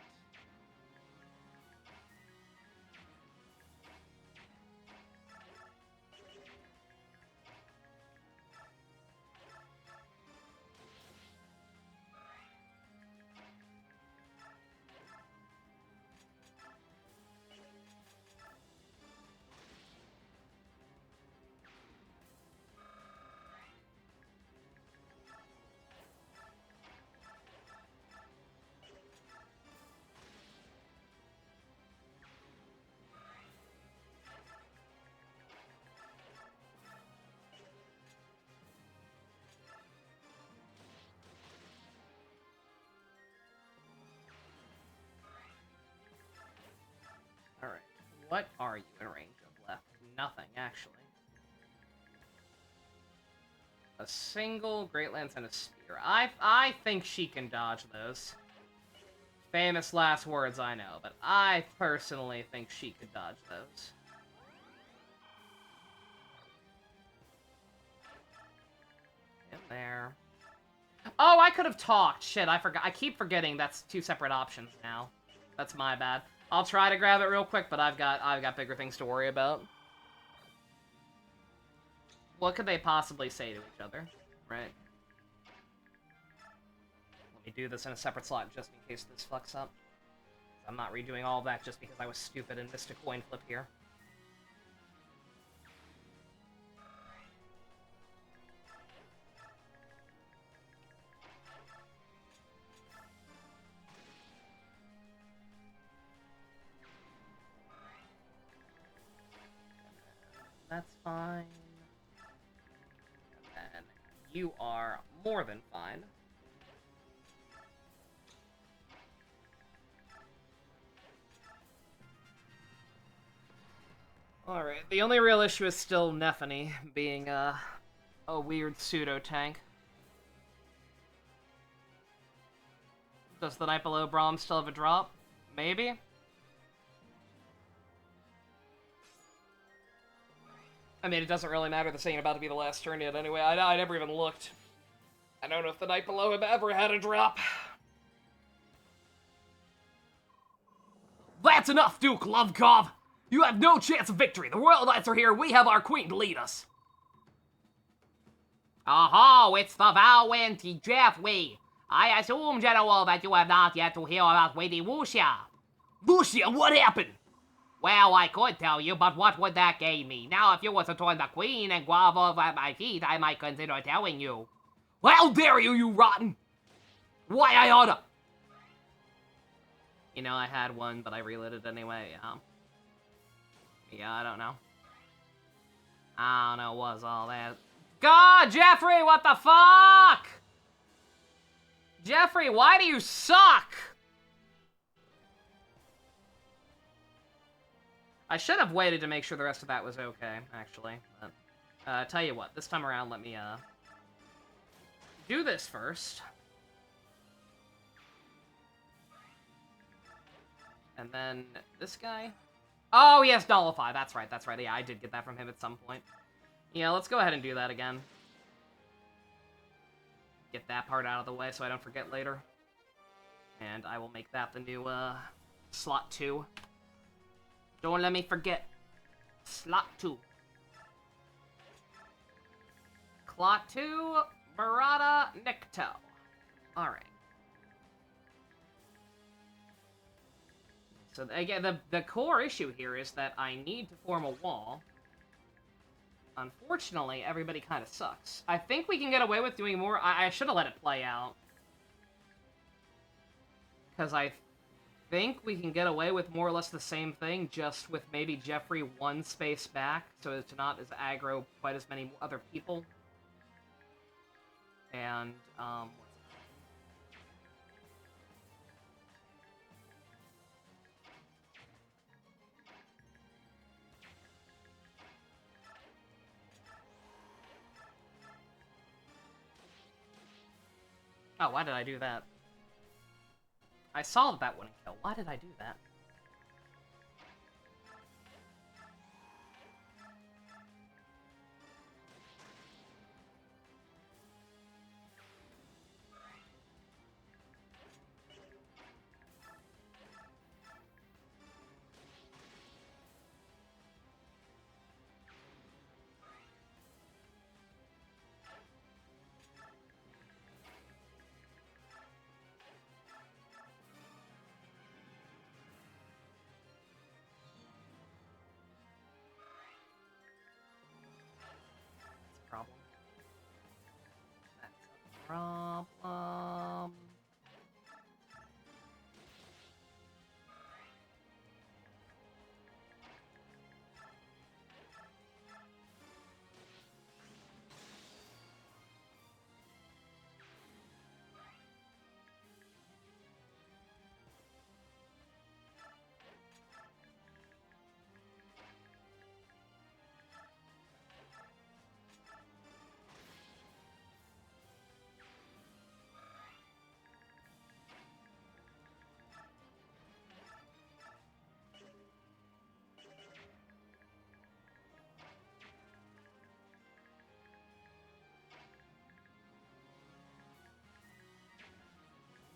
What are you in range of left? Nothing, actually. A single Great Lance and a spear. I think she can dodge those. Famous last words, I know, but I personally think she could dodge those. In there. Oh, I could have talked. Shit, I forgot. I keep forgetting that's two separate options now. That's my bad. I'll try to grab it real quick, but I've got bigger things to worry about. What could they possibly say to each other? Right. Let me do this in a separate slot just in case this fucks up. I'm not redoing all of that just because I was stupid and missed a coin flip here. That's fine. And then you are more than fine. Alright, the only real issue is still Nephany being a weird pseudo-tank. Does the Night Below Braum still have a drop? Maybe? I mean, it doesn't really matter, this ain't about to be the last turn yet anyway. I never even looked. I don't know if the Night Below have ever had a drop. That's enough, Duke Lovekov! You have no chance of victory. The Royal Knights are here. We have our queen to lead us. Oh, it's the Valenti Jeffrey. I assume, General, that you have not yet to hear about Lady Lucia. Lucia, what happened? Well, I could tell you, but what would that gain me? Now, if you were to join the Queen and grovel at my feet, I might consider telling you. How dare you, you rotten! Why, I oughta... You know, I had one, but I relit it anyway, Yeah, I don't know. I don't know what's all that. God, Jeffrey, what the fuck? Jeffrey, why do you suck? I should have waited to make sure the rest of that was okay, actually. But, tell you what, this time around, let me, do this first. And then this guy. Oh, yes, Nullify. That's right. Yeah, I did get that from him at some point. Yeah, let's go ahead and do that again. Get that part out of the way so I don't forget later. And I will make that the new, slot 2. Don't let me forget. Slot 2. Clot 2, Murata Nikto. Alright. So, again, the core issue here is that I need to form a wall. Unfortunately, everybody kind of sucks. I think we can get away with doing more. I should have let it play out. Because I think we can get away with more or less the same thing, just with maybe Jeffrey one space back, so as to not as aggro quite as many other people. And, oh, why did I do that? I saw that that wouldn't kill. Why did I do that?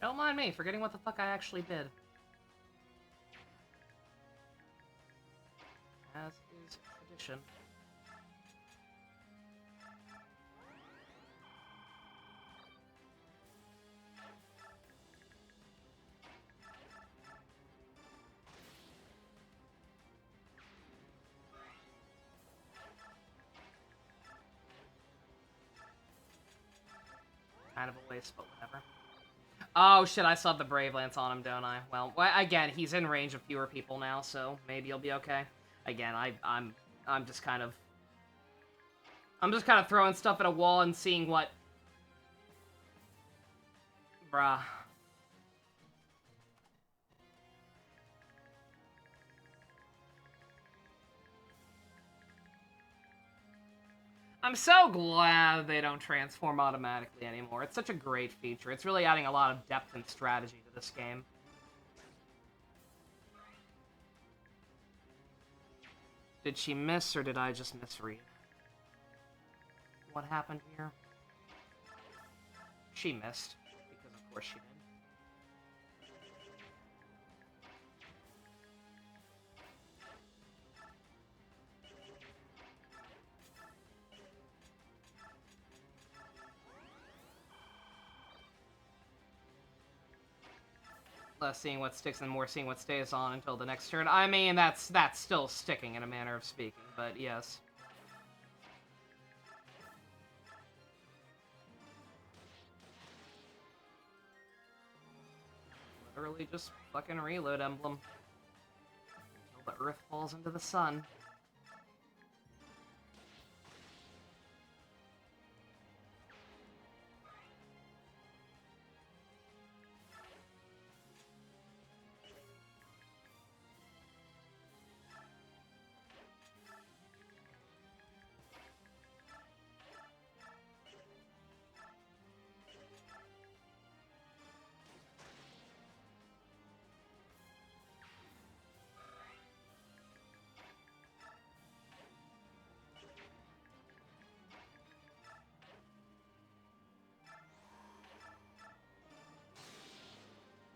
Don't mind me, forgetting what the fuck I actually did. As is tradition. Kind of a waste, but whatever. Oh shit, I still have the Brave Lance on him, don't I? Well, again, he's in range of fewer people now, so maybe he'll be okay. Again, I'm just kind of... I'm just kind of throwing stuff at a wall and seeing what... Bruh. I'm so glad they don't transform automatically anymore. It's such a great feature. It's really adding a lot of depth and strategy to this game. Did she miss, or did I just misread? What happened here? She missed, because of course she did. Less seeing what sticks and more seeing what stays on until the next turn. I mean, that's still sticking in a manner of speaking, but yes. Literally just fucking reload Emblem. Until the earth falls into the sun.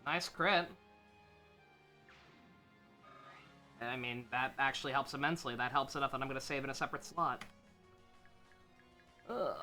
Nice crit. I mean, that actually helps immensely. That helps enough that I'm going to save in a separate slot. Ugh.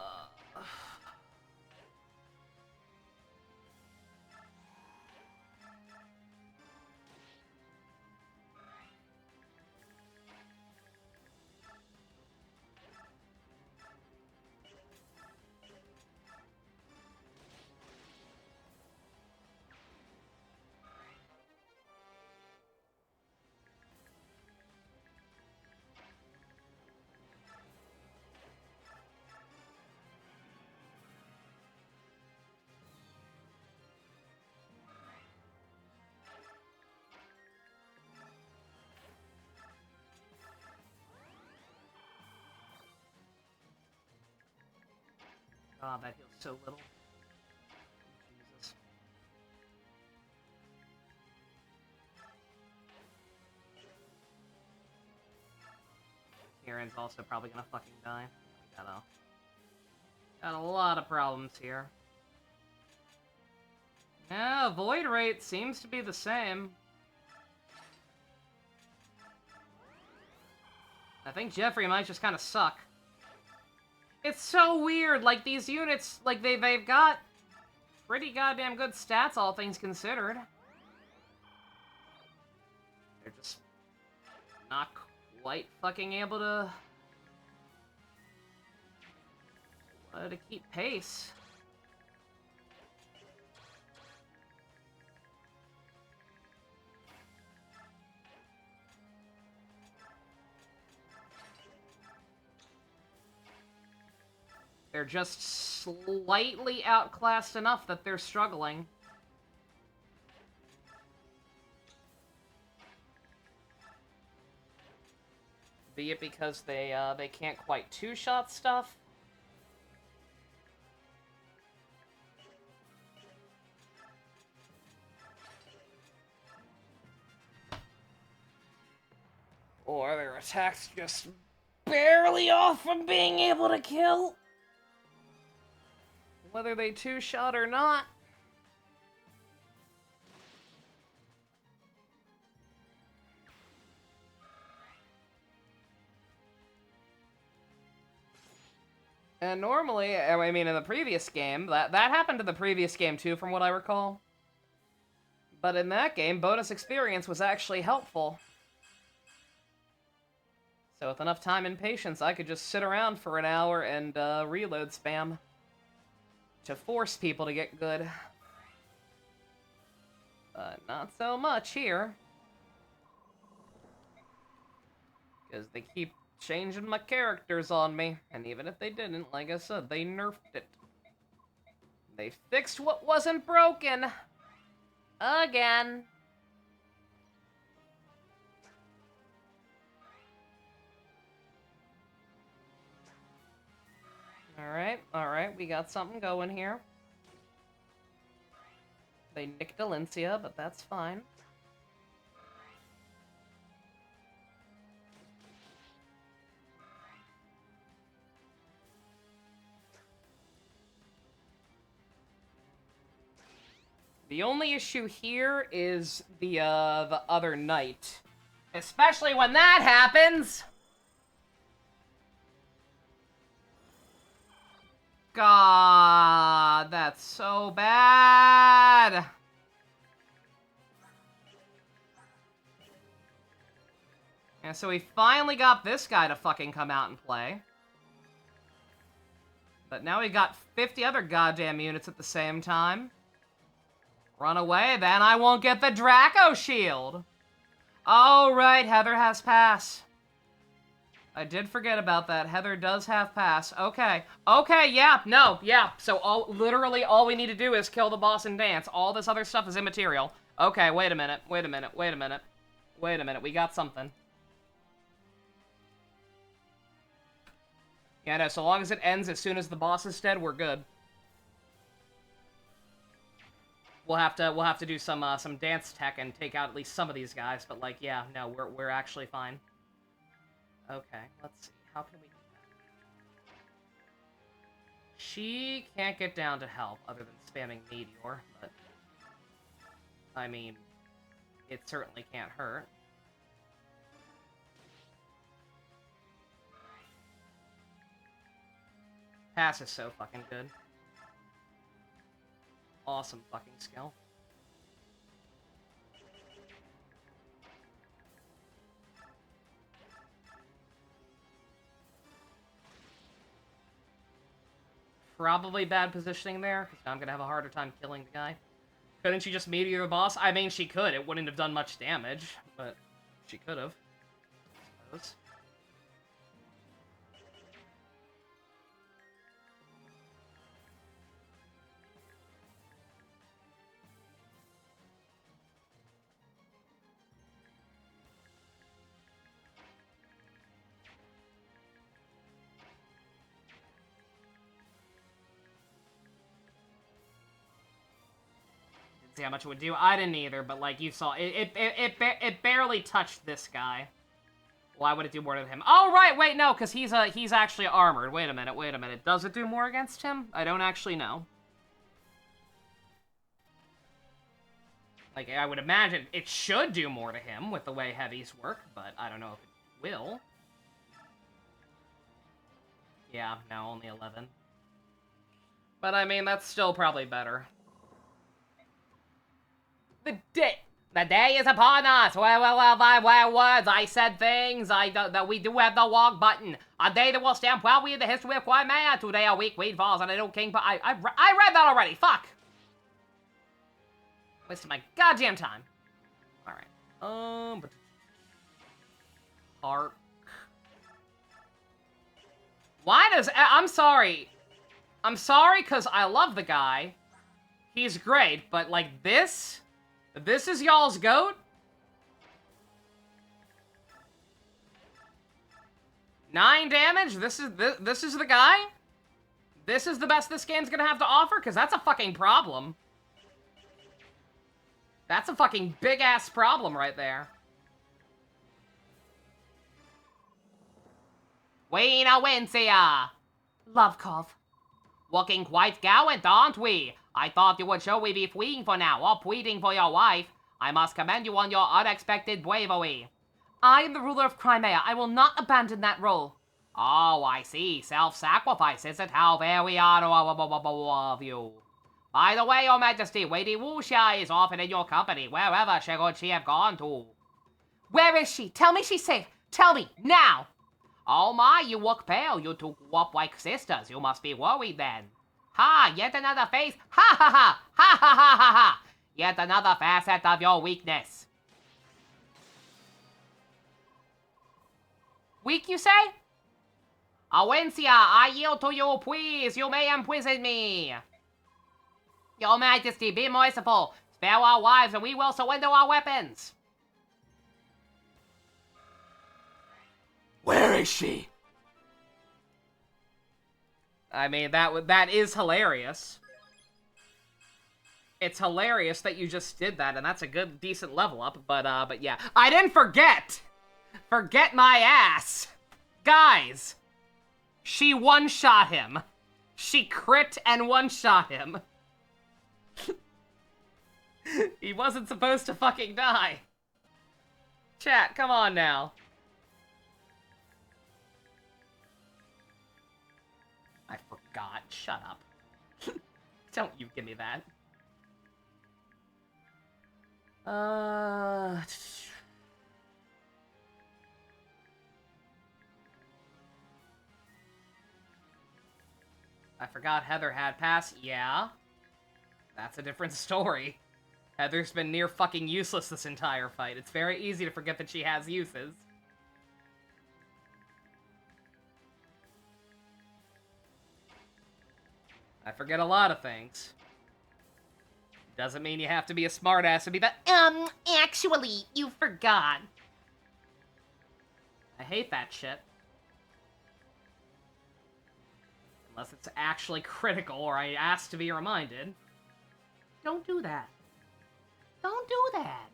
Oh, that heals so little. Jesus. Kieran's also probably gonna fucking die. Got a lot of problems here. Yeah, void rate seems to be the same. I think Jeffrey might just kind of suck. It's so weird, like, these units, like, they've got pretty goddamn good stats, all things considered. They're just not quite fucking able to keep pace. They're just slightly outclassed enough that they're struggling. Be it because they can't quite two-shot stuff. Or their attacks just barely off from being able to kill. Whether they two-shot or not. And normally, I mean, in the previous game, that happened in the previous game too, from what I recall. But in that game, bonus experience was actually helpful. So with enough time and patience, I could just sit around for an hour and reload spam to force people to get good. But not so much here. Because they keep changing my characters on me. And even if they didn't, like I said, they nerfed it. They fixed what wasn't broken. Again. Alright, we got something going here. They nicked Delencia, but that's fine. The only issue here is the other knight. Especially when that happens! God, that's so bad! And so we finally got this guy to fucking come out and play. But now we got 50 other goddamn units at the same time. Run away, then I won't get the Draco Shield! Oh, right, Heather has pass. I did forget about that. Heather does have pass. Okay. Okay, yeah, no, yeah. So literally all we need to do is kill the boss and dance. All this other stuff is immaterial. Okay, wait a minute. Wait a minute. We got something. Yeah, no, so long as it ends as soon as the boss is dead, we're good. We'll have to do some dance tech and take out at least some of these guys, but like, yeah, no, we're actually fine. Okay, let's see. How can we do that? She can't get down to help other than spamming Meteor, but I mean, it certainly can't hurt. Pass is so fucking good. Awesome fucking skill. Probably bad positioning there, because I'm gonna have a harder time killing the guy. Couldn't she just meteor the boss? I mean, she could. It wouldn't have done much damage, but she could have. I suppose. See how much it would do. I didn't either, but like you saw, it barely touched this guy. Why would it do more than him? Oh right, wait, no, because he's actually armored. Wait a minute. Does it do more against him? I don't actually know. Like, I would imagine it should do more to him with the way heavies work, but I don't know if it will. Yeah, no, only 11. But I mean, that's still probably better. The day is upon us. Well, by words, I said things. That we do have the walk button. A day that will stand proudly in the history of Crimea. Today a weak weed falls on a new king. But I read that already. Fuck. Wasted my goddamn time. All right. Arc. Why does I'm sorry, because I love the guy. He's great, but like this. This is y'all's goat? 9 damage? This is the guy? This is the best this game's gonna have to offer? Because that's a fucking problem. That's a fucking big-ass problem right there. We know Wincia! Love Cove. Looking quite gallant, aren't we? I thought you would show we be fleeing for now, or pleading for your wife. I must commend you on your unexpected bravery. I am the ruler of Crimea. I will not abandon that role. Oh, I see. Self-sacrifice isn't how very honorable of you. By the way, Your Majesty, Lady Wuxia is often in your company, wherever should she have gone to. Where is she? Tell me she's safe. Tell me, now! Oh my, you look pale. You two grew up like sisters. You must be worried then. Ha, yet another face. Ha ha ha! Ha ha ha ha ha! Yet another facet of your weakness. Weak, you say? Awencia, I yield to you, please. You may imprison me. Your Majesty, be merciful. Spare our lives and we will surrender our weapons. Where is she? I mean, that is hilarious. It's hilarious that you just did that, and that's a good, decent level up, but yeah. I didn't forget! Forget my ass! Guys! She one-shot him. She crit and one-shot him. He wasn't supposed to fucking die. Chat, come on now. I forgot. Shut up. Don't you give me that. I forgot Heather had pass. Yeah. That's a different story. Heather's been near fucking useless this entire fight. It's very easy to forget that she has uses. I forget a lot of things. Doesn't mean you have to be a smartass to be that. Actually, you forgot. I hate that shit. Unless it's actually critical or I ask to be reminded. Don't do that. Don't do that.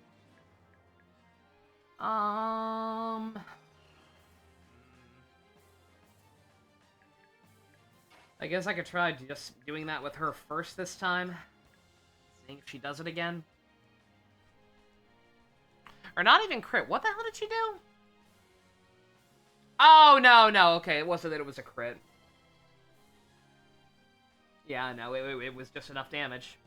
I guess I could try just doing that with her first this time. Seeing if she does it again. Or not even crit. What the hell did she do? Oh, no. Okay, it wasn't that it was a crit. Yeah, no, it was just enough damage.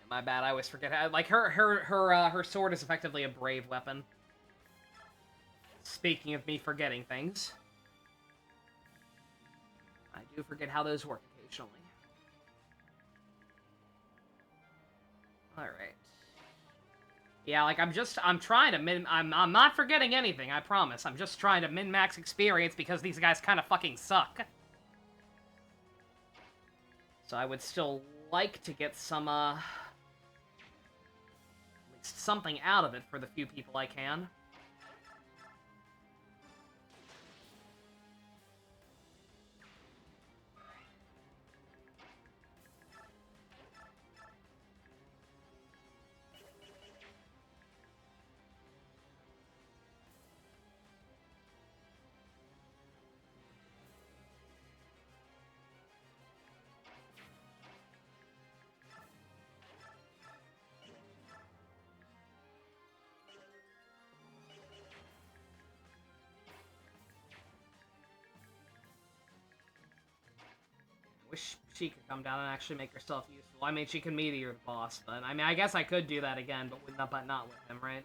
My bad, I always forget how, like, her sword is effectively a brave weapon. Speaking of me forgetting things. I do forget how those work occasionally. Alright. Yeah, like, I'm trying to I'm not forgetting anything, I promise. I'm just trying to min-max experience because these guys kind of fucking suck. So I would still like to get some, at least something out of it for the few people I can. Wish she could come down and actually make herself useful. I mean, she can meteor the boss, but I mean, I guess I could do that again, but not with him, right?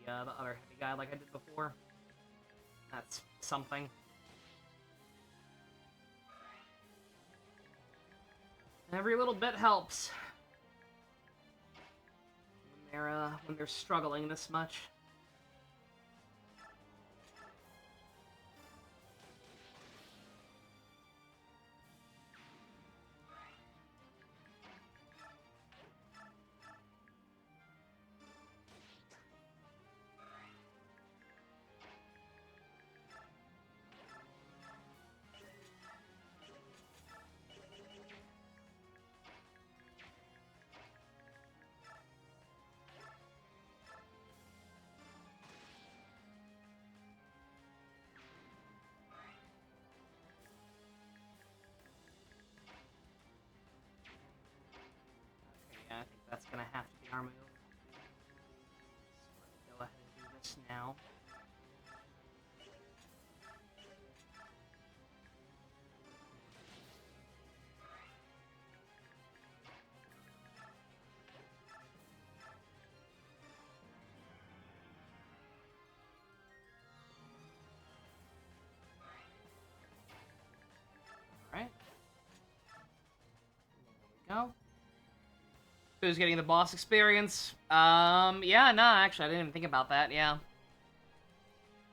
The other heavy guy like I did before. That's something. Every little bit helps. When they're struggling this much. That's gonna have to be our move. So let me go ahead and do this now. Alright. There we go. Who's getting the boss experience? Yeah, no, actually, I didn't even think about that, yeah.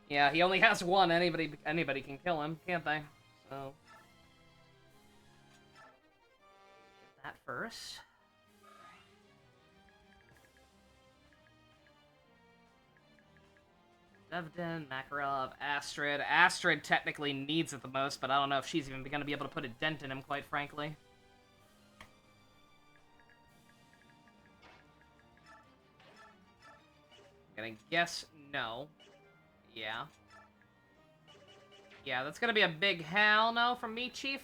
Yeah, he only has one. Anybody can kill him, can't they? So... get that first. Devden, Makarov, Astrid. Astrid technically needs it the most, but I don't know if she's even gonna be able to put a dent in him, quite frankly. I'm gonna guess no. Yeah. Yeah, that's gonna be a big hell no from me, Chief.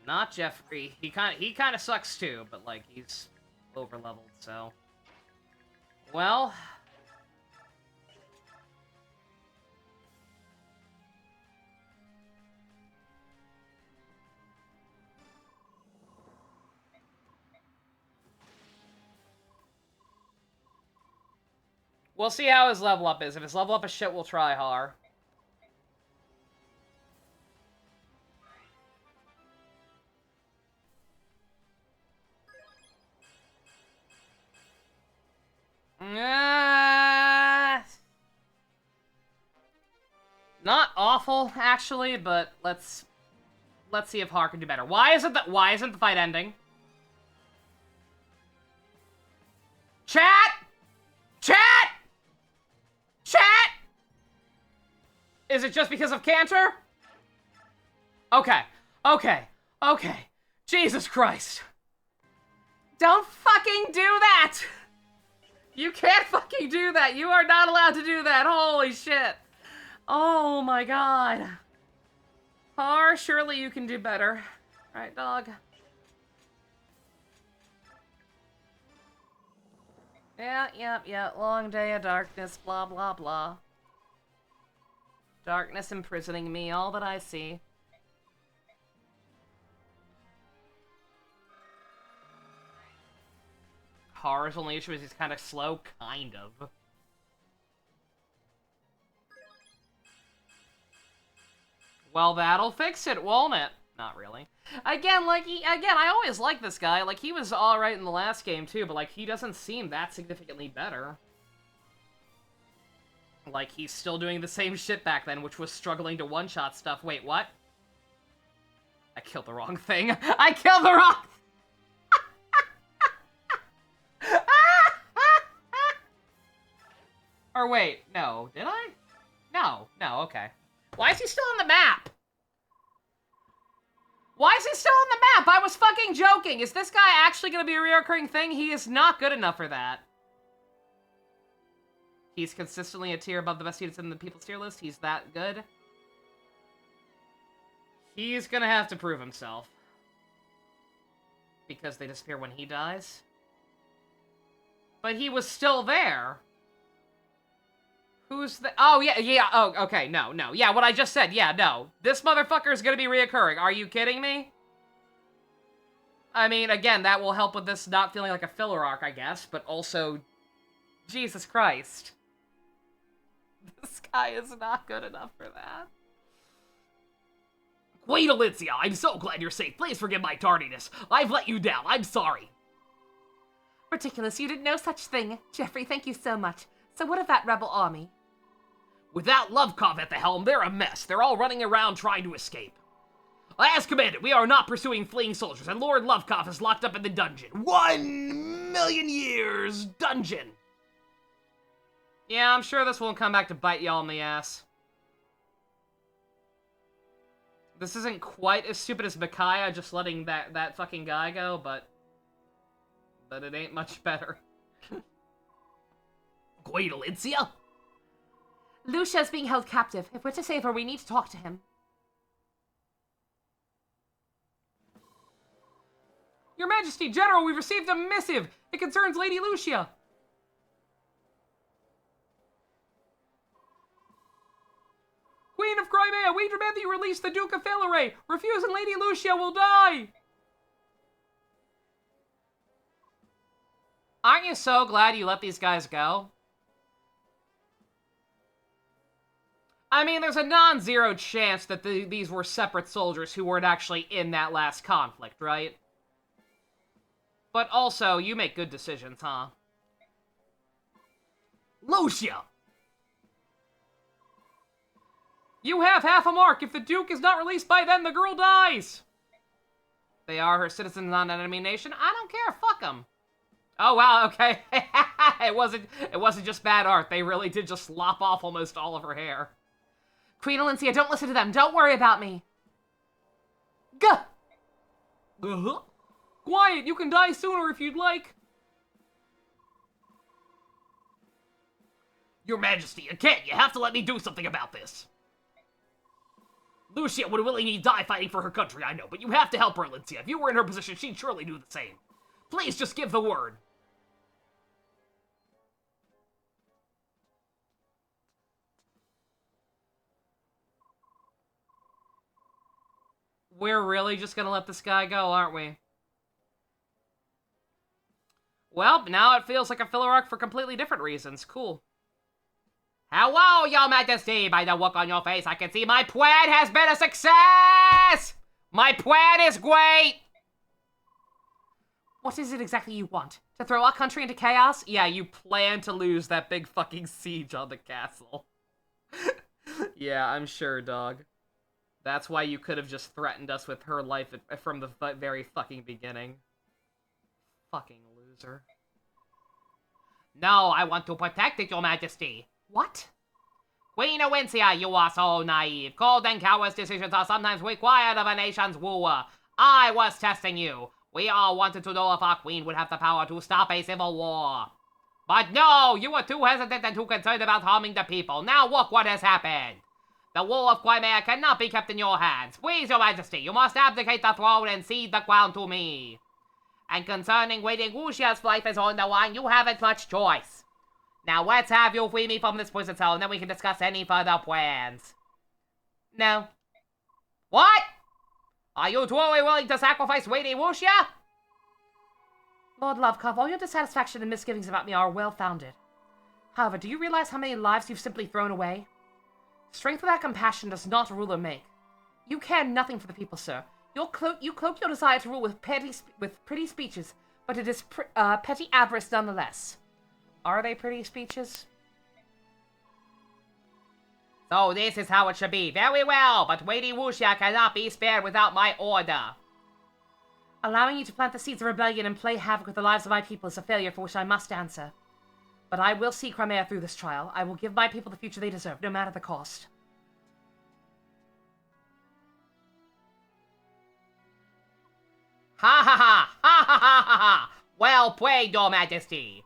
Not Jeffrey. He kind of sucks too, but like he's over leveled, so. Well. We'll see how his level up is. If his level up is shit, we'll try hard. Not awful, actually, but let's see if Har can do better. Why isn't the fight ending? Chat! Chat! Chat! Is it just because of Cantor? Okay. Okay. Okay. Jesus Christ. Don't fucking do that! You can't fucking do that! You are not allowed to do that! Holy shit! Oh my god. Har, surely you can do better. Right, dog? Yeah. Long day of darkness, blah, blah, blah. Darkness imprisoning me, all that I see. Har's only issue is he's kind of slow, kind of. Well, that'll fix it, won't it? Not really. Again, I always like this guy. Like, he was alright in the last game, too, but, like, he doesn't seem that significantly better. Like, he's still doing the same shit back then, which was struggling to one-shot stuff. Wait, what? I killed the wrong thing. I killed the wrong... Or wait, no, did I? No, okay. Why is he still on the map? Why is he still on the map? I was fucking joking. Is this guy actually gonna be a reoccurring thing? He is not good enough for that. He's consistently a tier above the best units in the people's tier list. He's that good. He's gonna have to prove himself. Because they disappear when he dies. But he was still there. Who's the... Oh, yeah, oh, okay, no. Yeah, what I just said, yeah, no. This motherfucker is gonna be reoccurring. Are you kidding me? I mean, again, that will help with this not feeling like a filler arc, I guess, but also... Jesus Christ. This guy is not good enough for that. Wait, Alicia, I'm so glad you're safe. Please forgive my tardiness. I've let you down. I'm sorry. Ridiculous, you did no such thing. Jeffrey, thank you so much. So what of that rebel army? Without Lovkov at the helm, they're a mess. They're all running around trying to escape. As commanded, we are not pursuing fleeing soldiers, and Lord Lovkov is locked up in the dungeon. 1,000,000 years dungeon. Yeah, I'm sure this won't come back to bite y'all in the ass. This isn't quite as stupid as Micaiah just letting that fucking guy go, but it ain't much better. Wait, Alicia? Lucia is being held captive. If we're to save her, we need to talk to him. Your Majesty, General, we've received a missive. It concerns Lady Lucia. Queen of Crimea, we demand that you release the Duke of Filare. Refusing Lady Lucia will die. Aren't you so glad you let these guys go? I mean, there's a non-zero chance that these were separate soldiers who weren't actually in that last conflict, right? But also, you make good decisions, huh? Lucia! You have half a mark. If the Duke is not released by then, the girl dies. They are her citizens on an enemy nation. I don't care. Fuck them. Oh, wow, okay. It wasn't just bad art. They really did just lop off almost all of her hair. Queen Alencia, don't listen to them. Don't worry about me. Gah! Uh-huh. Quiet, you can die sooner if you'd like. Your Majesty, you can't. You have to let me do something about this. Lucia would willingly die fighting for her country, I know, but you have to help her, Alencia. If you were in her position, she'd surely do the same. Please just give the word. We're really just gonna let this guy go, aren't we? Well, now it feels like a filler arc for completely different reasons. Cool. Hello, Your Majesty! By the look on your face, I can see my plan has been a success! My plan is great! What is it exactly you want? To throw our country into chaos? Yeah, you plan to lose that big fucking siege on the castle. Yeah, I'm sure, dog. That's why you could have just threatened us with her life from the very fucking beginning. Fucking loser. No, I want to protect it, Your Majesty. What? Queen Alencia, you are so naive. Cold and coward's decisions are sometimes required of a nation's ruler. I was testing you. We all wanted to know if our queen would have the power to stop a civil war. But no, you were too hesitant and too concerned about harming the people. Now look what has happened. The rule of Crimea cannot be kept in your hands. Please, Your Majesty, you must abdicate the throne and cede the crown to me. And concerning waiting Lucia's life is on the line, you haven't much choice. Now let's have you free me from this prison cell, and then we can discuss any further plans. No. What? Are you truly willing to sacrifice Lady Lucia? Lord Lovecraft, all your dissatisfaction and misgivings about me are well-founded. However, do you realize how many lives you've simply thrown away? Strength without compassion does not a ruler make. You care nothing for the people, sir. You cloak your desire to rule with pretty speeches, but it is petty avarice nonetheless. Are they pretty speeches? So this is how it should be. Very well, but Lady Lucia cannot be spared without my order. Allowing you to plant the seeds of rebellion and play havoc with the lives of my people is a failure for which I must answer. But I will see Crimea through this trial. I will give my people the future they deserve, no matter the cost. Ha ha ha! Ha ha ha ha ha! Well played, Your Majesty.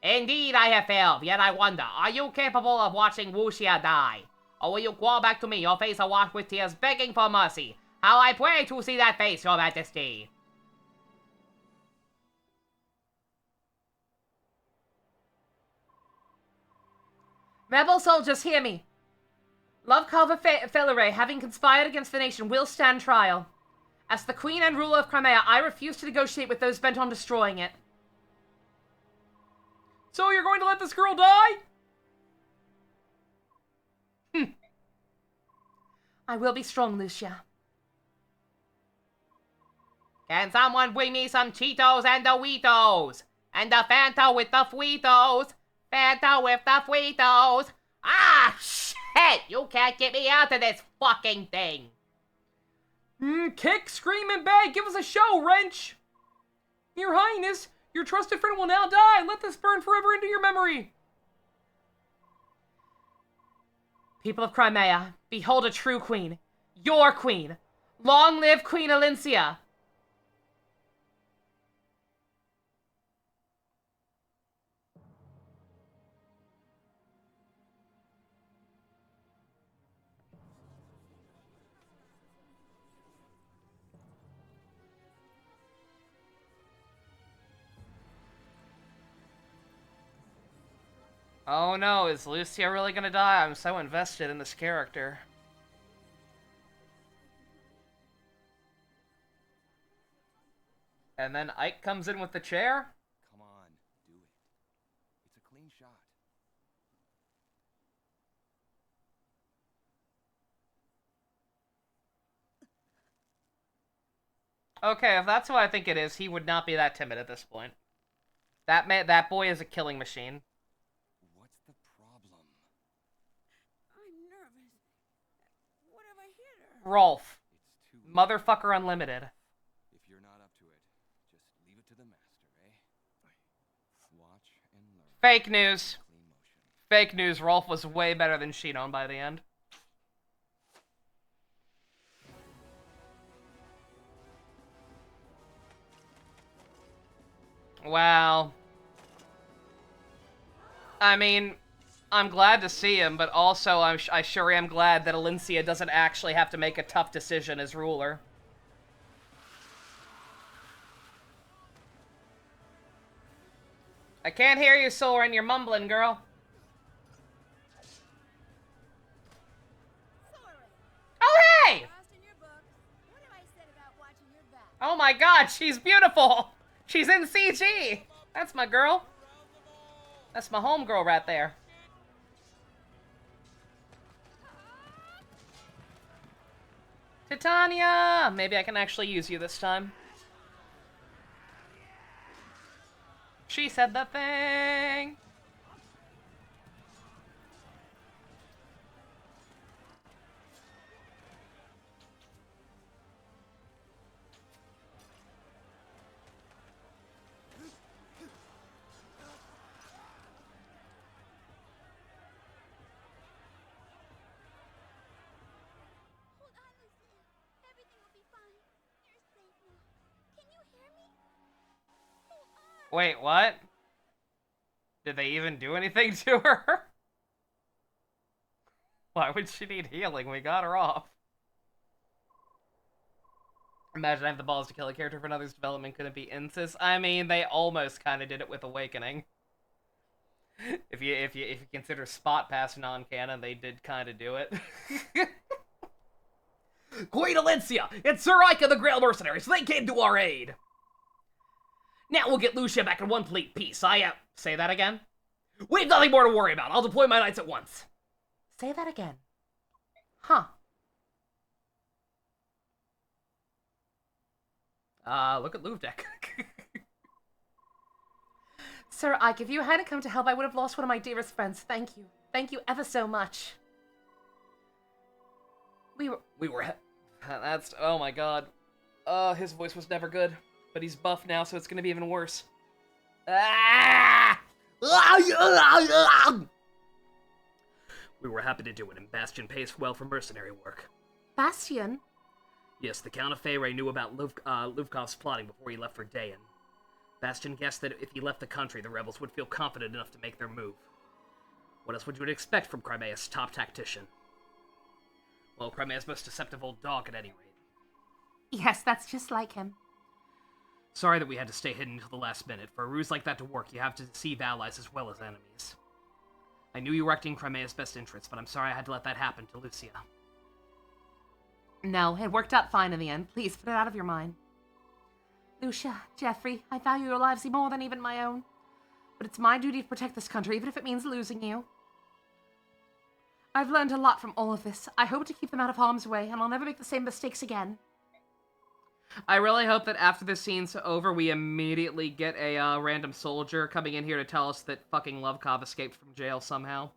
Indeed, I have failed, yet I wonder, are you capable of watching Lucia die? Or will you crawl back to me, your face awash with tears, begging for mercy? How I pray to see that face, Your Majesty. Rebel soldiers, hear me. Love Carver Felere, having conspired against the nation, will stand trial. As the Queen and ruler of Crimea, I refuse to negotiate with those bent on destroying it. So you're going to let this girl die? I will be strong, Lucia. Can someone bring me some Cheetos and Doritos? And the Fanta with the Fritos? Fanta with the Fritos? Ah, shit! You can't get me out of this fucking thing! Kick, scream, and beg! Give us a show, Wrench! Your Highness, your trusted friend will now die! Let this burn forever into your memory! People of Crimea, behold a true queen. Your queen! Long live Queen Alencia! Oh no, is Lucia really gonna die? I'm so invested in this character. And then Ike comes in with the chair? Come on, do it. It's a clean shot. Okay, if that's who I think it is, he would not be that timid at this point. That boy is a killing machine. What's the problem? I'm nervous. What if I hit her? Rolf. It's too late. Motherfucker Unlimited. If you're not up to it, just leave it to the master, eh? Watch and learn. Fake news. Clean motion. Fake news. Rolf was way better than Shinon by the end. Wow. I mean, I'm glad to see him, but also I sure am glad that Alencia doesn't actually have to make a tough decision as ruler. I can't hear you, Soren. You're mumbling, girl. Sorry. Oh, hey! Lost in your book. What have I said about watching your back? Oh my god, she's beautiful! She's in CG! That's my girl. That's my homegirl right there. Titania! Maybe I can actually use you this time. She said the thing! Hold on, Lucia. Everything will be fine. You're safe now. Can you hear me? Hold on. Wait, what? Did they even do anything to her? Why would she need healing? We got her off. Imagine I have the balls to kill a character for another's development. Couldn't be incest. I mean, they almost kind of did it with Awakening. If you consider Spot Pass non-canon, they did kind of do it. Queen Alencia and Sir Ike of the Grail Mercenaries, they came to our aid. Now we'll get Lucia back in one complete piece. Say that again? We've nothing more to worry about. I'll deploy my knights at once. Say that again. Huh. Look at Louvdeck. Sir Ike, if you hadn't come to help, I would have lost one of my dearest friends. Thank you. Thank you ever so much. That's, oh my god. His voice was never good, but he's buff now, so it's gonna be even worse. Ah! We were happy to do it, and Bastion pays well for mercenary work. Bastion? Yes, the Count of Feyre knew about Luvkov's plotting before he left for Dayan. Bastion guessed that if he left the country, the rebels would feel confident enough to make their move. What else would you expect from Crimea's top tactician? Well, Crimea's most deceptive old dog, at any rate. Yes, that's just like him. Sorry that we had to stay hidden until the last minute. For a ruse like that to work, you have to deceive allies as well as enemies. I knew you were acting in Crimea's best interests, but I'm sorry I had to let that happen to Lucia. No, it worked out fine in the end. Please, put it out of your mind. Lucia, Jeffrey, I value your lives more than even my own. But it's my duty to protect this country, even if it means losing you. I've learned a lot from all of this. I hope to keep them out of harm's way, and I'll never make the same mistakes again. I really hope that after this scene's over, we immediately get a random soldier coming in here to tell us that fucking Lovkov escaped from jail somehow.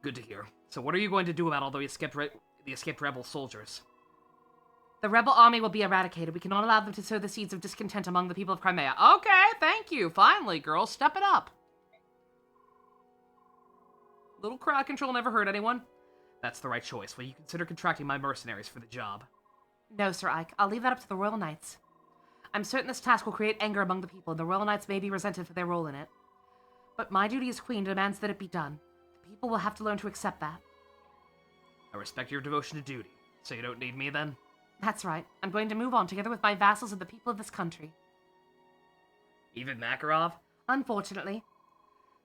Good to hear. So what are you going to do about all the escaped rebel soldiers? The rebel army will be eradicated. We cannot allow them to sow the seeds of discontent among the people of Crimea. Okay, thank you. Finally, girl, step it up. Little crowd control never hurt anyone. That's the right choice. Will you consider contracting my mercenaries for the job? No, Sir Ike. I'll leave that up to the Royal Knights. I'm certain this task will create anger among the people, and the Royal Knights may be resented for their role in it. But my duty as Queen demands that it be done. The people will have to learn to accept that. I respect your devotion to duty. So you don't need me, then? That's right. I'm going to move on together with my vassals and the people of this country. Even Makarov? Unfortunately.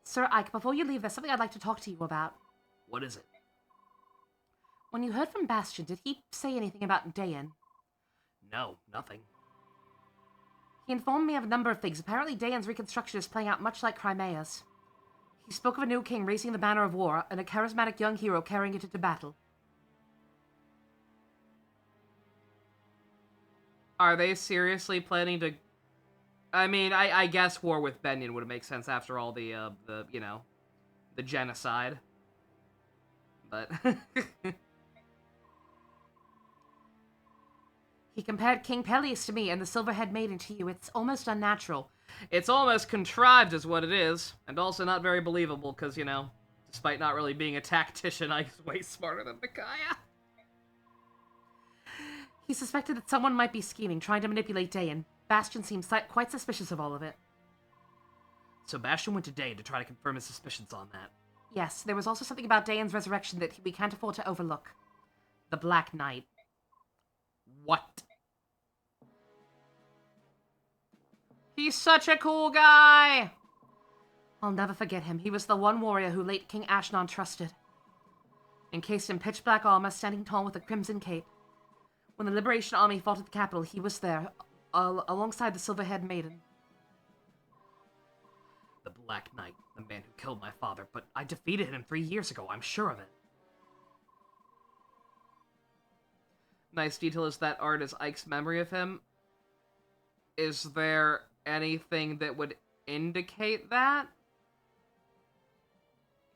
Sir Ike, before you leave, there's something I'd like to talk to you about. What is it? When you heard from Bastion, did he say anything about Dayan? No, nothing. He informed me of a number of things. Apparently, Dayan's reconstruction is playing out much like Crimea's. He spoke of a new king raising the banner of war, and a charismatic young hero carrying it into battle. Are they seriously planning to... I mean, I guess war with Benyon would make sense after all the genocide. But... He compared King Peleus to me and the Silverhead Maiden to you. It's almost unnatural. It's almost contrived is what it is, and also not very believable, because, despite not really being a tactician, Ike's way smarter than Micaiah. He suspected that someone might be scheming, trying to manipulate Dayan. Bastion seems quite suspicious of all of it. So Bastion went to Dayan to try to confirm his suspicions on that. Yes, there was also something about Dayan's resurrection that we can't afford to overlook. The Black Knight. What? He's such a cool guy! I'll never forget him. He was the one warrior who late King Ashnon trusted. Encased in pitch-black armor, standing tall with a crimson cape. When the Liberation Army fought at the capital, he was there, alongside the Silverhead Maiden. The Black Knight, the man who killed my father, but I defeated him 3 years ago, I'm sure of it. Nice detail is that art is Ike's memory of him. Is there anything that would indicate that?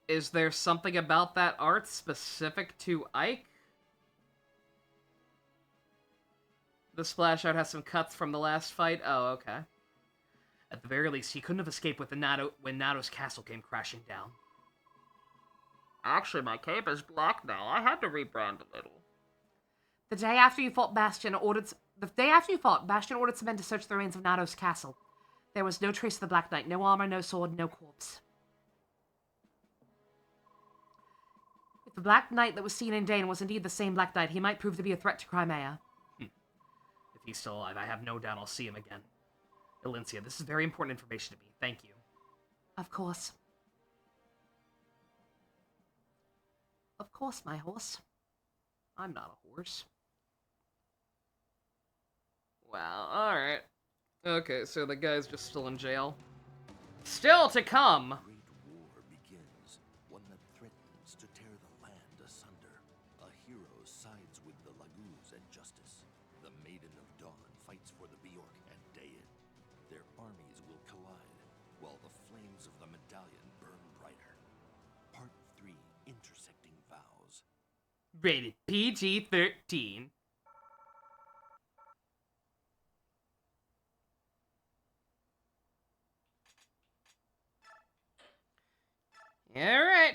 Is there something about that art specific to Ike? The splash art has some cuts from the last fight. Oh, okay. At the very least, he couldn't have escaped with when Nato's castle came crashing down. Actually, my cape is black now. I had to rebrand a little. The day after you fought, Bastion ordered some men to search the ruins of Nato's castle. There was no trace of the Black Knight, no armor, no sword, no corpse. If the Black Knight that was seen in Dayan was indeed the same Black Knight, he might prove to be a threat to Crimea. If he's still alive, I have no doubt I'll see him again. Elincia, this is very important information to me. Thank you. Of course. Of course, my horse. I'm not a horse. Wow, alright. Okay, so the guy's just still in jail. Still to come! Great war begins, one that threatens to tear the land asunder. A hero sides with the Laguz at justice. The Maiden of Dawn fights for the Bjork and Dayan. Their armies will collide, while the flames of the medallion burn brighter. Part 3, Intersecting Vows. Rated PG-13. Alright.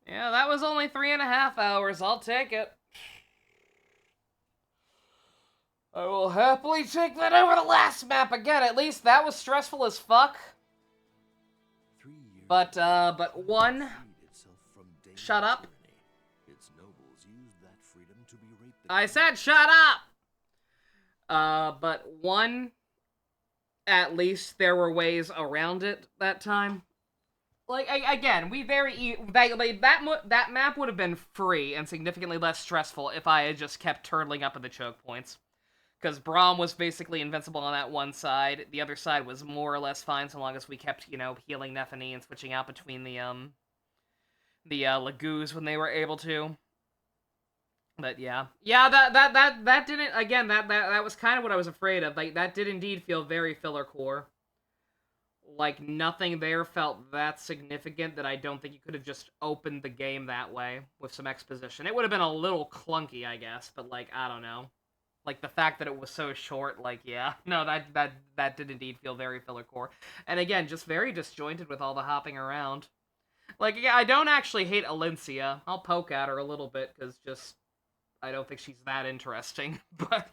Yeah, that was only 3.5 hours. I'll take it. I will happily take that over the last map again. At least that was stressful as fuck. 3 years But one... freed itself from Dayan's Shut up. tyranny. Its nobles used that freedom to berate the I said shut up! But one... At least there were ways around it that time. Like, again, that map would have been free and significantly less stressful if I had just kept turtling up in the choke points. Because Braum was basically invincible on that one side. The other side was more or less fine so long as we kept, healing Nephany and switching out between the Laguz when they were able to. But yeah. Yeah, that didn't, again, that was kind of what I was afraid of. Like, that did indeed feel very filler core. Like, nothing there felt that significant that I don't think you could have just opened the game that way with some exposition. It would have been a little clunky, I guess, but, like, I don't know. Like, the fact that it was so short, like, yeah. No, that did indeed feel very filler core. And again, just very disjointed with all the hopping around. Like, yeah, I don't actually hate Elincia. I'll poke at her a little bit, because just... I don't think she's that interesting, but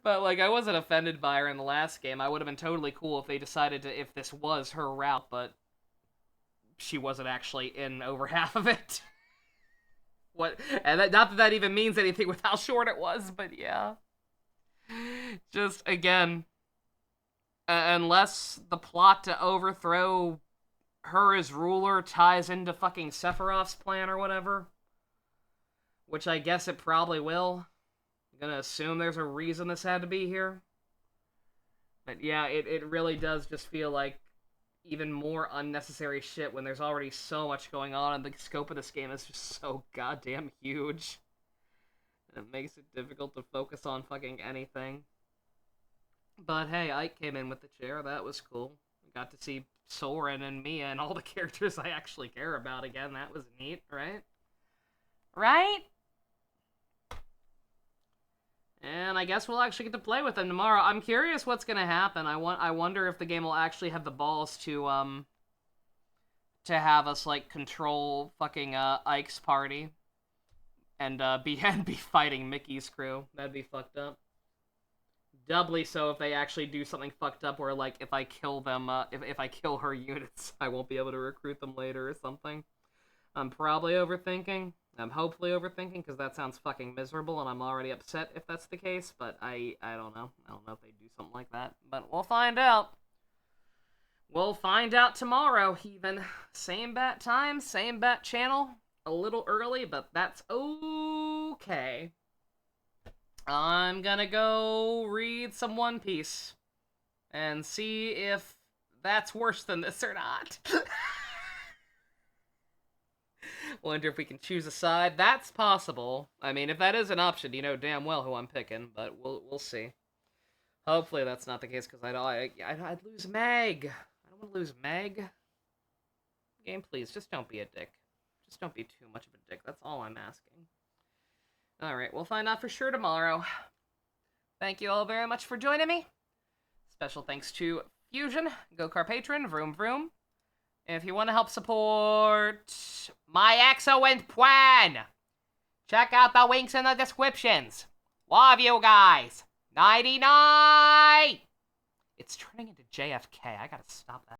like, I wasn't offended by her in the last game. I would have been totally cool if they decided if this was her route, but she wasn't actually in over half of it. Not that that even means anything with how short it was, but yeah. Just, again, unless the plot to overthrow her as ruler ties into fucking Sephiroth's plan or whatever, which I guess it probably will. I'm gonna assume there's a reason this had to be here. But yeah, it really does just feel like even more unnecessary shit when there's already so much going on and the scope of this game is just so goddamn huge. And it makes it difficult to focus on fucking anything. But hey, Ike came in with the chair, that was cool. We got to see Soren and Mia and all the characters I actually care about again, that was neat, right? Right? And I guess we'll actually get to play with them tomorrow. I'm curious what's gonna happen. I wonder if the game will actually have the balls to have us like control fucking Ike's party and be fighting Mickey's crew. That'd be fucked up. Doubly so if they actually do something fucked up where like if I kill them if I kill her units, I won't be able to recruit them later or something. I'm probably overthinking. I'm hopefully overthinking, because that sounds fucking miserable, and I'm already upset if that's the case, but I don't know. I don't know if they do something like that, but we'll find out. We'll find out tomorrow, even. Same bat time, same bat channel. A little early, but that's okay. I'm gonna go read some One Piece and see if that's worse than this or not. Wonder if we can choose a side. That's possible. I mean, if that is an option, you know damn well who I'm picking, but we'll see. Hopefully that's not the case, because I'd lose Meg. I don't want to lose Meg. Game, please, just don't be a dick. Just don't be too much of a dick. That's all I'm asking. Alright, we'll find out for sure tomorrow. Thank you all very much for joining me. Special thanks to Fusion, Go-Kart Patron, Vroom Vroom. If you want to help support my excellent plan, check out the links in the descriptions. Love you guys. 99! It's turning into JFK. I gotta stop that.